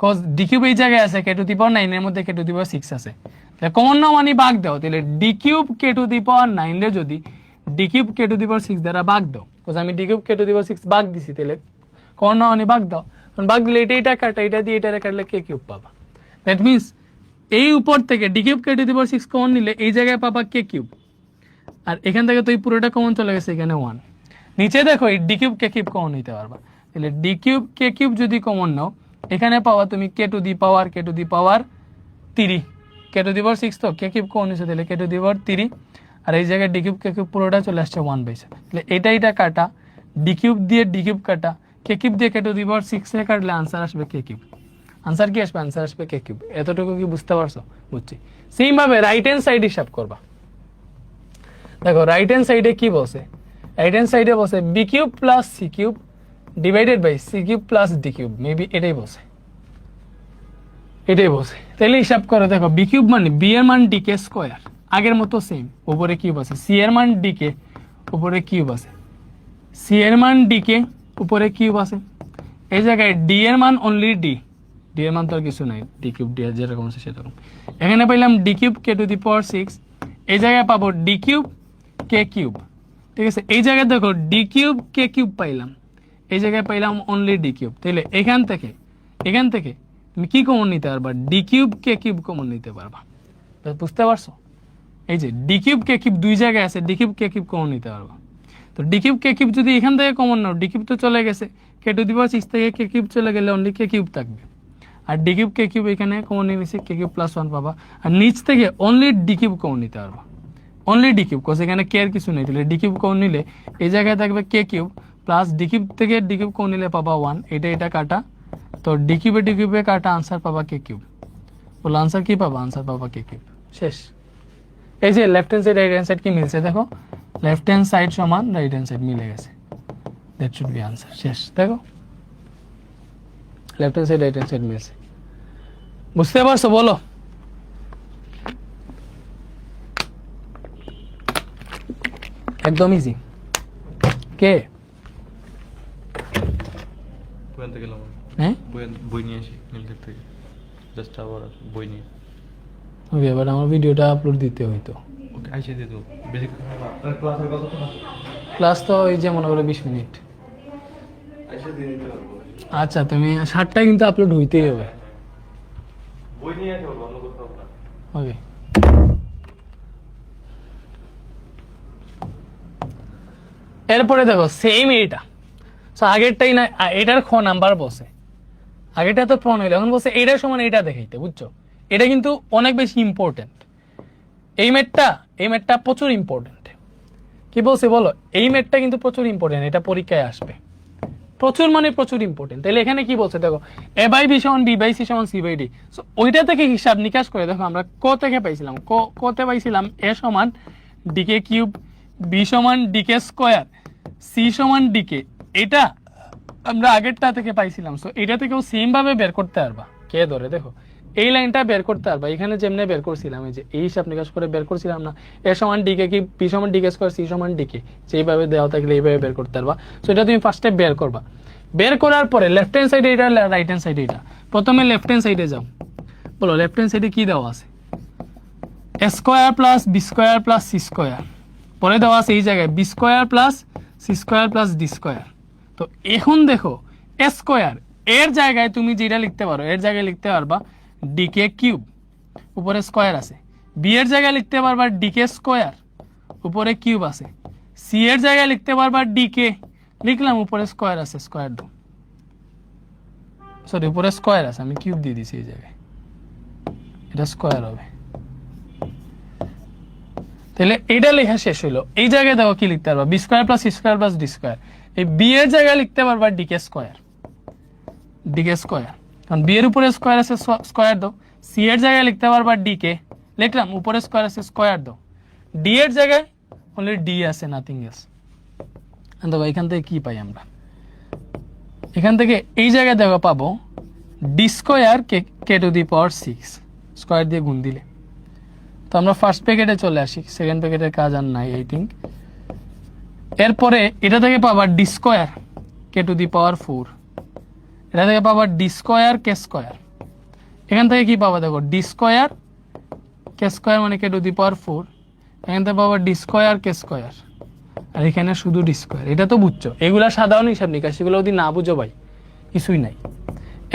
কজ ডি কিউব এই জায়গায় আছে, কে টু দি পাওয়ার 9 এর মধ্যে কে টু দি পাওয়ার 6 আছে, তাহলে কমন নাও মানে ভাগ দাও। তাহলে d cube k to the power 9 রে যদি d cube k to the power 6 দ্বারা ভাগ দাও, কজ আমি d cube k to the power 6 ভাগ দিছি, তাহলে কমন নাও মানে ভাগ দাও। কারণ ভাগ দিলে এটা কাটা, এটা দিয়ে এটা কাটলে কে কিউব পাবা। দ্যাট মিনস এই উপর থেকে D cube k to the power 6 common নিলে এই জায়গায় পাবা কে কিউব, আর এখান থেকে তো এই পুরোটা কমন চলে গেছে, এখানে 1। নিচে দেখো এই D cube K cube common নিতে পারবা, তাহলে ডি কিউব কে কিউব যদি কমন নাও, এখানে পাওয়া তুমি কে to the power 3, K to the power 6 তো কে কিউব কমন নিছে, তাহলে কে টু দি পাওয়ার 3, আর এই জায়গায় ডি কিউব কে কিউব পুরোটা চলে আসছে 1/7। তাহলে এটা কাটা, ডি কিউব দিয়ে ডি কিউব কাটা, কে কিউব দিয়ে কে টু দি পাওয়ার 6 এ কাটলে আনসার আসবে কে কিউব। আনসার কি আসবে? আনসার আসবে কে কিউব। এতটুকু কি বুঝতে পারছো? বুঝছি। সেম ভাবে রাইট হ্যান্ড সাইড হিসাব করবা। দেখো রাইট হ্যান্ড সাইডে কি বসে, রাইট হ্যান্ড সাইডে বসে B cube plus C cube divided by C cube plus D cube, maybe এটাই বসে, এটাই বসে। তাহলে হিসাব করো, দেখো বি কিউব মানে বি এর মান ডিকে স্কোয়ার, আগের মতো সেম, উপরে কিউব আছে। সি এর মান ডিকে, উপরে কিউব আছে। সি এর মান ডিকে, উপরে কিউব আছে। এই জায়গায় ডি এর মান অনলি ডি, ডি এর মান তো আর কিছু নাই, ডি কিউব ডি যেরকম আছে সেরকম। এখানে পাইলাম d cube k to the power 6, এই জায়গায় পাবো ডি কিউব কে কিউব, ঠিক আছে। এই জায়গায় দেখো ডি কিউব কে কিউব পাইলাম, এই জায়গায় পাইলাম অনলি ডি কিউব। তাহলে এখান থেকে তুমি কি কমন নিতে পারবা, D cube K cube common নিতে পারবা। বুঝতে পারছো? এই যে ডি কিউব কে কিউব দুই জায়গায় আছে, D cube K cube common নিতে পারবা। তো ডি কিউব কে কিউব যদি এখান থেকে কমন নাও, ডি কিউব তো চলে গেছে, কে টু দি পাওয়ার 6 থেকে কে কিউব চলে গেলে অনলি কে কিউব থাকবে। আর ডি কিউব কে কিউব এখানে কমন নিয়ে নিছে, কে কিউব প্লাস 1 পাবা। আর নিচ থেকে অনলি ডি কিউব কমন নিতে পারবা, অনলি ডি কিউব, কজ এখানে কে এর কিছু নেই। তাহলে ডি কিউব কমন নিলে এই জায়গায় থাকবে K cube plus D cube থেকে ডি কিউব কমন নিলে পাবা 1, এটা কাটা, তো ডি কিউবে কাটা আনসার পাবা কে কিউব। বলো আনসার কি পাবা? আনসার পাবা কে কিউব। শেষ। এই যে left hand side right hand side কি মিলছে, দেখো লেফট হ্যান্ড সাইড সমান রাইট হ্যান্ড সাইড মিলে গেছে, দ্যাট শুড বি আনসার। শেষ। দেখো left hand side right hand side মিলছে। বুঝতে পারছো? বলো। একদম ইজি। কে বই আনতে গেলাম আমি। হ্যাঁ বই নিয়ে আসি নীলক্ষেত থেকে, জাস্ট আবার বই নিয়ে। ওকে, এবার আমার ভিডিওটা আপলোড দিতে হইতো। ওকে, আইসে দিয়ে দেবো। বেশি ক্লাসের কথা তো না, ক্লাস তো এই যে মনে করো 20 মিনিট। আইসে দিয়ে দিতে পারবো। আচ্ছা, তুমি 7টায় কিন্তু আপলোড হইতেই হবে। বই নিয়ে আসবো, অন্য কোথাও না। ওকে, এরপরে দেখো সেম এইটা। সো আগেরটাই না, এটার খ নাম্বার বসে, আগেরটা তো প্রণ হইলো, এখন বসে এইটার সমান এইটা দেখাইতে, বুঝছো? এটা কিন্তু অনেক বেশি ইম্পর্টেন্ট। এই ম্যাথটা প্রচুর ইম্পর্টেন্ট। কি বলছে বলো, এই ম্যাথটা কিন্তু প্রচুর ইম্পর্টেন্ট, এটা পরীক্ষায় আসবে। প্রচুর মানে প্রচুর ইম্পর্টেন্ট। তাহলে এখানে কি বলছে দেখো, এ বাই বি সমান বি বাই সি সমান সি বাই ডি। সো ওইটা থেকে হিসাব নিকাশ করে দেখো আমরা ক থেকে পাইছিলাম, কতে পাইছিলাম এ সমান ডিকে কিউব, বি সমান ডিকে স্কোয়ার, সি সমান ডিকে। এটা আমরা আগেরটা থেকে পাইছিলাম। সো এটা থেকেও সেম ভাবে বের করতে পারবা। কে ধরে দেখো, এই লাইনটা বের করতে পারবা। এখানে যেমনে বের করছিলাম, এই যে এই হিসাব নিকাশ করে বের করছিলাম না, এ সমান ডিকে কি, বি সমান ডিকে স্কোয়ার, সি সমান ডিকে, যেইভাবে দেওয়া থাকলে এইভাবে বের করতে পারবা। সো এটা তুমি ফার্স্টে বের করবা। বের করার পরে লেফট হ্যান্ড সাইডে এটা, রাইট হ্যান্ড সাইডে এটা। প্রথমে লেফট হ্যান্ড সাইডে যাও, বলো লেফট হ্যান্ড সাইডে কি দেওয়া আছে, a square plus B square plus C square. পরে দেওয়া আছে এই জায়গায় b square plus C square plus D square. তো এখন দেখো এ স্কোয়ার, এর জায়গায় তুমি যেটা লিখতে পারো, এর জায়গায় লিখতে পারবা ডিকে কিউব, উপরে স্কোয়ার আছে। বি এর জায়গায় লিখতে পারবা ডিকে স্কোয়ার, উপরে কিউব আছে। সি এর জায়গায় লিখতে পারবা ডিকে, লিখলাম, উপরে স্কোয়ার আছে, স্কোয়ার দো, সরি উপরে স্কোয়ার আছে, আমি কিউব দিয়ে দিছি এই জায়গায়, এটা স্কোয়ার হবে। তাহলে এটা লেখা শেষ হইলো। এই জায়গায় দেখো কি লিখতে পারবা, B square plus C square plus D square. এই বি এর জায়গায় লিখতে পারবা ডিকে স্কোয়ার, ডিকে স্কোয়ার, কারণ বি এর উপরে স্কোয়ার আছে, স্কোয়ার দাও। সি এর জায়গায় লিখতে পারবা ডিকে, লিখলাম, উপরে স্কোয়ার আছে, স্কোয়ার দাও। ডি এর জায়গায় অনলি ডি আছে, নাথিং এলস। দেখো এখান থেকে কি পাই আমরা, এখান থেকে এই জায়গায় দেখো পাবো D square k to the power 6, square দিয়ে গুণ দিলে। তো আমরা ফার্স্ট প্যাকেটে চলে আসি, সেকেন্ড প্যাকেটের কাজ আর নাই আই থিঙ্ক। এরপরে এটা থেকে পাবা d square k to the power 4, এটা থেকে পাবা ডি স্কোয়ার কে স্কোয়ার। এখান থেকে কি পাবা দেখো, ডি স্কোয়ার কে স্কোয়ার মানে কে টু দি পাওয়ার 4, এখান থেকে পাবা ডি স্কোয়ার কে স্কোয়ার, আর এখানে শুধু ডি স্কোয়ার। এটা তো বুঝছো, এগুলা সাধারণ হিসাব নিকাশ, এগুলো যদি না বুঝো ভাই কিছুই নাই।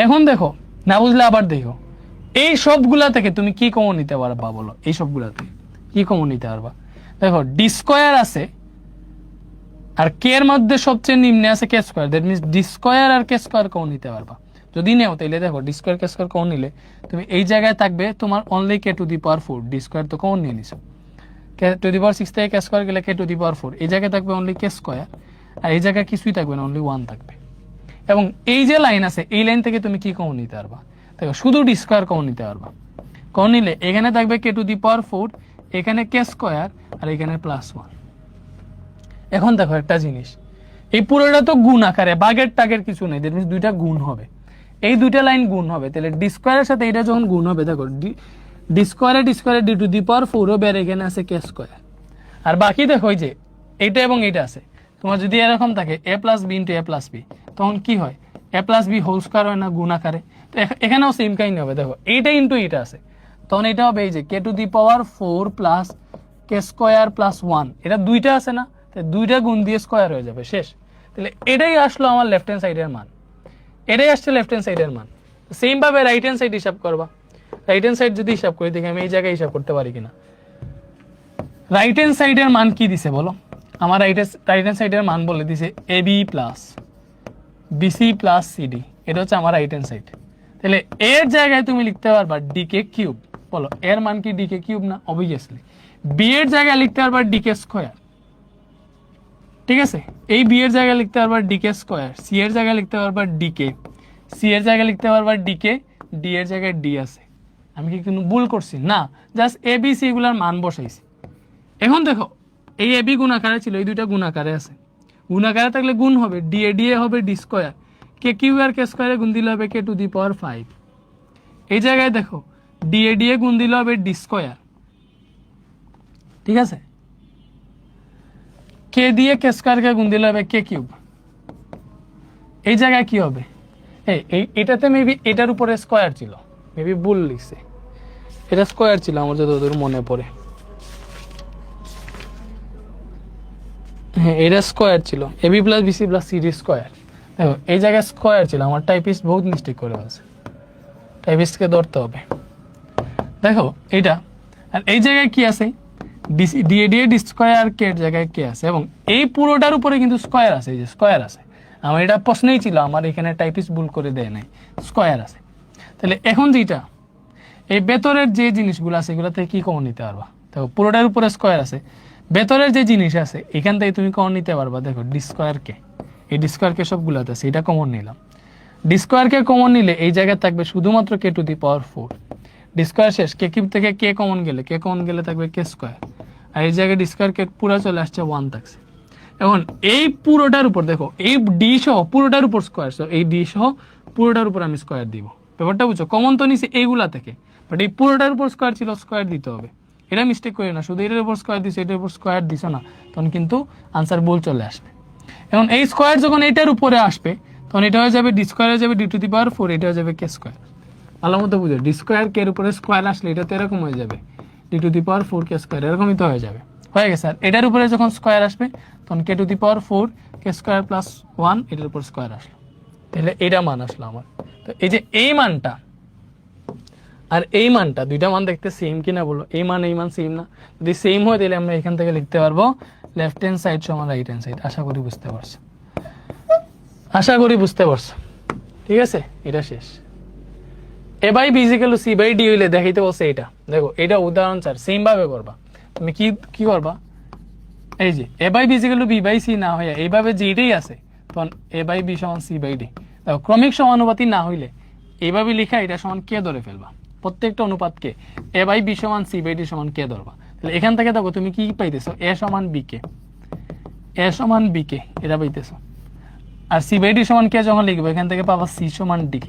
এখন দেখো, না বুঝলে আবার দেখো, এই সবগুলা থেকে তুমি কি কমন নিতে পারবা বলো, এই সবগুলা থেকে কি কমন নিতে পারবা? দেখো ডি স্কোয়ার আছে, আর কে এর মধ্যে সবচেয়ে নিম্নে আছে k square, that means d square আর কে স্কোয়ার কমন নিতে পারবা। যদি নেও তাহলে দেখো ডি স্কোয়ার কে স্কোয়ার কমন নিলে তুমি এই জায়গায় থাকবে তোমার only k to the power 4, d square তো কমন নিয়ে নিছো। কে টু দি পাওয়ার 6 থেকে কে স্কোয়ার গেলে কে টু দি পাওয়ার 4, এই জায়গায় থাকবে অনলি কে স্কোয়ার, আর এই জায়গায় কিছুই থাকবে না, অনলি 1 থাকবে। এবং এই যে লাইন আছে, এই লাইন থেকে তুমি কি কমন নিতে পারবা, দেখো শুধু ডি স্কোয়ার কমন নিতে পারবা। কমন নিলে এখানে থাকবে কে টু দি পাওয়ার 4, এখানে কে স্কোয়ার, আর এখানে +1। এখন দেখো একটা জিনিস, এই পুরোটা তো গুণ আকারে, বাগের টাগের কিছু নেই, দ্যাট মিনস দুইটা গুণ হবে, এই দুইটা লাইন গুণ হবে। তাহলে ডি স্কোয়ারের সাথে এটা যখন গুণ হবে, দেখো ডি স্কোয়ারে ডি টু দি পাওয়ার 4 হবে, আর এখানে আছে কে স্কোয়ার। আর বাকি দেখো এই যে এইটা এবং এইটা আছে, তোমার যদি এরকম থাকে এ plus B into a plus B, তখন কি হয়, এ প্লাস বি হোল স্কোয়ার হয় না, গুণ আকারে। তো এখানেও সেম কাহিনী হবে, দেখো এইটা ইন্টু এইটা আছে, তখন এটা হবে এই যে k to the power 4 plus k square plus 1, এটা দুইটা আছে না, দুইটা গুণ দিয়ে স্কোয়ার হয়ে যাবে, শেষ। তাহলে এটাই আসলো আমার লেফট হ্যান্ড সাইডের মান, এটাই আসছে লেফট হ্যান্ড সাইডের মান। সেম ভাবে রাইট হ্যান্ড সাইড হিসাব করবা। রাইট হ্যান্ড সাইড যদি হিসাব করি, দেখি আমি এই জায়গায় হিসাব করতে পারি কিনা। রাইট হ্যান্ড সাইডের মান কি দিছে বলো, আমার রাইট হ্যান্ড সাইডের মান বলে দিছে a b plus BC plus cd, এটা হচ্ছে আমার রাইট হ্যান্ড সাইড। তাহলে এর জায়গায় তুমি লিখতে পারবা ডিকে কিউব, বলো এর মান কি ডিকে কিউব না, অবভিয়াসলি। বি এর জায়গায় লিখতে পারবা ডিকে স্কোয়ার, ঠিক আছে, এই বি এর জায়গায় লিখতে পারবা ডিকে স্কোয়ার। সি এর জায়গায় লিখতে পারবা ডিকে, সি এর জায়গায় লিখতে পারবা ডিকে, ডি এর জায়গায় ডি আছে। আমি কি কোনো ভুল করছি না, জাস্ট এ বি সি এগুলার মান বসাইছি। এখন দেখো এই এ বি গুণাকারে ছিল, এই দুইটা গুণাকারে আছে, গুণাকারে থাকলে গুণ হবে, ডি এ হবে ডি স্কোয়ার, কে কিউ আর কে স্কোয়ারে গুণ দিলে হবে কে টু দি পাওয়ার 5। এই জায়গায় দেখো ডি এ গুণ দিলে হবে ডি স্কোয়ার, ঠিক আছে। কে দিয়ে কে স্কোয়ারকে গুণ দিলে হবে কে কিউব। এই জায়গায় কি হবে, এটাতে মেবি এটার উপরে স্কোয়ার ছিল, মেবি ভুল লিখছে, এটা স্কোয়ার ছিল আমার যতদূর মনে পড়ে। হ্যাঁ এটা স্কোয়ার ছিল, AB plus BC plus CD square. দেখো এই জায়গায় স্কোয়ার ছিল, আমার টাইপিস্ট বহুত মিস্টেক করে আছে, টাইপিস্টকে ধরতে হবে। দেখো এটা, আর এই জায়গায় কি আছে, ডি স্কোয়ার কে এর জায়গায় কে আছে, এবং এই পুরোটার উপরে কিন্তু স্কোয়ার আছে, এই যে স্কোয়ার আছে। আমার এটা প্রশ্নই ছিল, আমার এখানে টাইপিস্ট ভুল করে দেয় নাই, স্কোয়ার আছে। তাহলে এখন যেটা এই ভেতরের যে জিনিসগুলো আছে এগুলো থেকে কি কমন নিতে পারবা, দেখো পুরোটার উপরে স্কোয়ার আছে, ভেতরের যে জিনিস আছে এখান থেকে তুমি কমন নিতে পারবা। দেখো ডি স্কোয়ার কে, এই ডি স্কোয়ার কে সবগুলোতে আছে, এটা কমন নিলাম। ডি স্কোয়ার কে কমন নিলে এই জায়গায় থাকবে শুধুমাত্র k to the power 4। D square শেষ, কে কিউব থেকে কে কমন গেলে থাকবে কে স্কোয়ার, আর এই জায়গায় ডি স্কোয়ার কে পুরো চলে আসছে 1 থাকছে। এখন এই পুরোটার উপর দেখো, এই ডি সহ পুরোটার উপর স্কোয়ার, এই ডি সহ পুরোটার উপর আমি স্কোয়ার দিব। ব্যাপারটা বুঝছো, কমন তো নিছি এইগুলা থেকে, বাট এই পুরোটার উপর স্কোয়ার ছিল, স্কোয়ার দিতে হবে। এটা মিস্টেক করে না, শুধু এটার উপর স্কোয়ার দিছো, এটার উপর স্কোয়ার দিছো না, তখন কিন্তু আনসার ভুল চলে আসবে। এখন এই স্কোয়ার যখন এটার উপরে আসবে তখন এটা হয়ে যাবে ডি স্কোয়ার হয়ে যাবে ডি টু দি পাওয়ার 4, এটা হয়ে যাবে কে স্কোয়ার। ভালো মতো বুঝো, ডি স্কোয়ার কে এর উপরে স্কোয়ার আসলে এটা তো এরকম হয়ে যাবে D two the power 4 k square, এরকমই তো হয়ে যাবে। হয়ে গেছে। আর এটার উপরে যখন স্কোয়ার আসবে তখন k to the power 4 k square plus 1, এটার উপর স্কোয়ার আসলো, তাহলে এটা মান আসলো আমার। তো এই যে এই মানটা আর এই মানটা, দুইটা মান দেখতে সেম কিনা বলো, এই মান সেম না? যদি সেম হয় তাহলে আমরা এখান থেকে লিখতে পারবো লেফট হ্যান্ড সাইড সমান রাইট হ্যান্ড সাইড। আশা করি বুঝতে পারছো, ঠিক আছে? এটা শেষ। A by B equal to C by d হইলে দেখাইতে বলছে এটা। দেখো এটা উদাহরণ 4, সেম ভাবে করবা। তুমি কি করবা, এই যে A by B equal to B by C না হয়ে এইভাবে যেটাই আছে তখন এ বাই বি সমান সি বাই ডি। দেখো ক্রমিক সমানুপাতি না হইলে এইভাবে লেখা এটা সমান কে ধরে ফেলবা, প্রত্যেকটা অনুপাতকে এ বাই বি সমান সি বাই ডি সমান কে ধরবা। তাহলে এখান থেকে দেখো তুমি কি পাইতেছো, এ সমান বি কে, এটা পাইতেছো। আর সি বাই ডি সমান কে যখন লিখবো এখান থেকে পাবা সি সমান ডি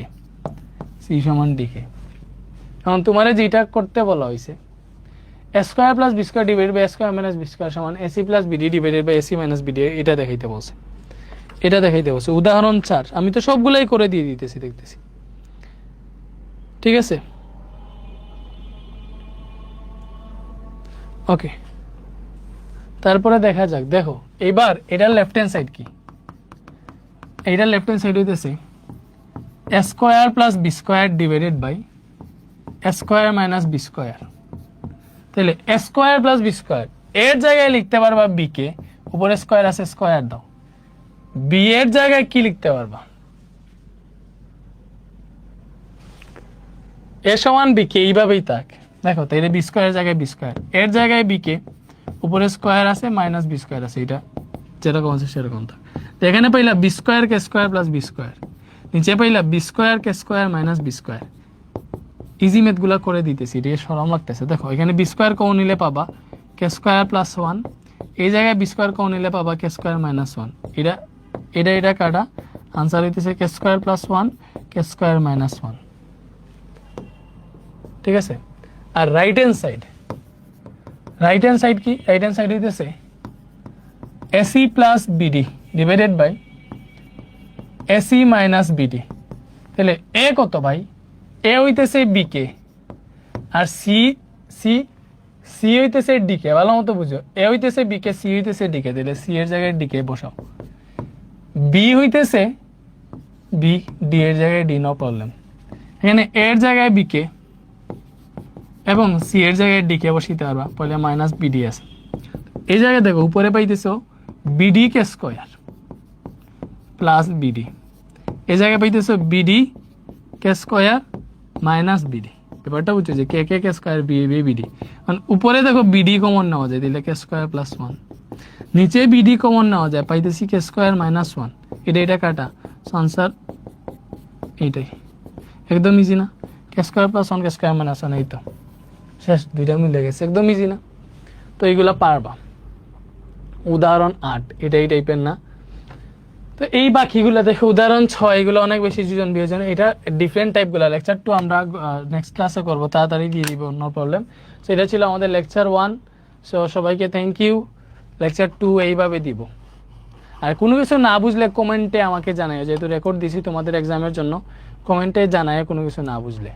কে। এখন তোমার যেটা করতে বলা হয়েছে A square plus B square divided by A square minus B square সমান AC plus BD divided by AC minus BD, এটা দেখাইতে বলছে। উদাহরণ 4 আমি তো সবগুলাই করে দিয়ে দিতেছি, দেখতেছি। ঠিক আছে, ওকে। তারপরে দেখা যাক, দেখো এবার এটার লেফট হ্যান্ড সাইড কি, এইটার লেফট হ্যান্ড সাইড হইতেছে A square plus B square divided by A square minus B square. তাহলে A square plus B square এর জায়গায় লিখতে পারবা বি কে, উপরে স্কোয়ার আছে স্কোয়ার দাও। বি এর জায়গায় কি লিখতে পারবা, এ সমান বি কে, এইভাবেই থাক। দেখো তাহলে বি স্কোয়ার জায়গায় বি স্কোয়ার, এর জায়গায় বি কে, উপরে স্কোয়ার আছে মাইনাস বি স্কোয়ার আছে, এটা যেরকম আছে সেরকম থাক। এখানে পাইলা বি স্কোয়ার কে স্কোয়ার প্লাস বি স্কোয়ার, নিচে পাইলা বি স্কোয়ার কে square minus B square. Easy math গুলা করে দিতেছি, এটা সরম লাগতেছে। দেখো এখানে বি স্কোয়ার কমন নিলে পাবা কে স্কোয়ার প্লাস 1, এই জায়গায় বি স্কোয়ার কমন নিলে পাবা কে স্কোয়ার মাইনাস 1। এটা কাটা, আনসার হইতেছে K square plus 1 K square minus 1। ঠিক আছে। আর রাইট হ্যান্ড সাইড কি, রাইট হ্যান্ড সাইড হইতেছে AC plus BD divided by AC minus BD. তাহলে এ কত ভাই, এ হইতেছে বি কে আর সি হইতেছে ডি কে। ভালো মতো বুঝো, এ হইতেছে বি কে, সি হইতেছে ডি কে। তাহলে সি এর জায়গায় ডি কে বসাও। বি হইতেছে বি, ডি এর জায়গায় ডি, নো প্রবলেম। এখানে এর জায়গায় বি কে এবং সি এর জায়গায় ডি কে বসাইতে পারবা, পরে মাইনাস বিডি আছে। এই জায়গায় দেখো উপরে পাইতেছো বিডি কে স্কোয়ার প্লাস বিডি, এই জায়গায় পাইতেছো বিডি কে স্কোয়ার মাইনাস বিডি। ব্যাপারটা বুঝছো যে কে কে স্কোয়ার বিডি। কারণ উপরে দেখো বিডি কমন নেওয়া যায়, দিলে কে স্কোয়ার প্লাস 1, নিচে বিডি কমন নেওয়া যায়, পাইতেছি কে স্কোয়ার মাইনাস 1। এটা কাটা, আনসার এইটাই, একদম ইজি না? কে square plus 1 K square minus 1, এই তো শেষ, দুইটা মিলে গেছে, একদম ইজি না? তো এইগুলা পারবা। উদাহরণ 8 এটা এই টাইপের না। তো এই বাকিগুলো দেখো উদাহরণ 6, এগুলো অনেক বেশি যোজন বিয়োজন, এটা ডিফারেন্ট টাইপগুলো। লেকচার 2 আমরা নেক্সট ক্লাসে করবো, তাড়াতাড়ি দিয়ে দিব, নো প্রবলেম। সো এটা ছিল আমাদের লেকচার 1। সো সবাইকে থ্যাংক ইউ। লেকচার 2 এইভাবে দিব। আর কোনো কিছু না বুঝলে কমেন্টে আমাকে জানায়, যেহেতু রেকর্ড দিছি তোমাদের এক্সামের জন্য, কমেন্টে জানায় কোনো কিছু না বুঝলে।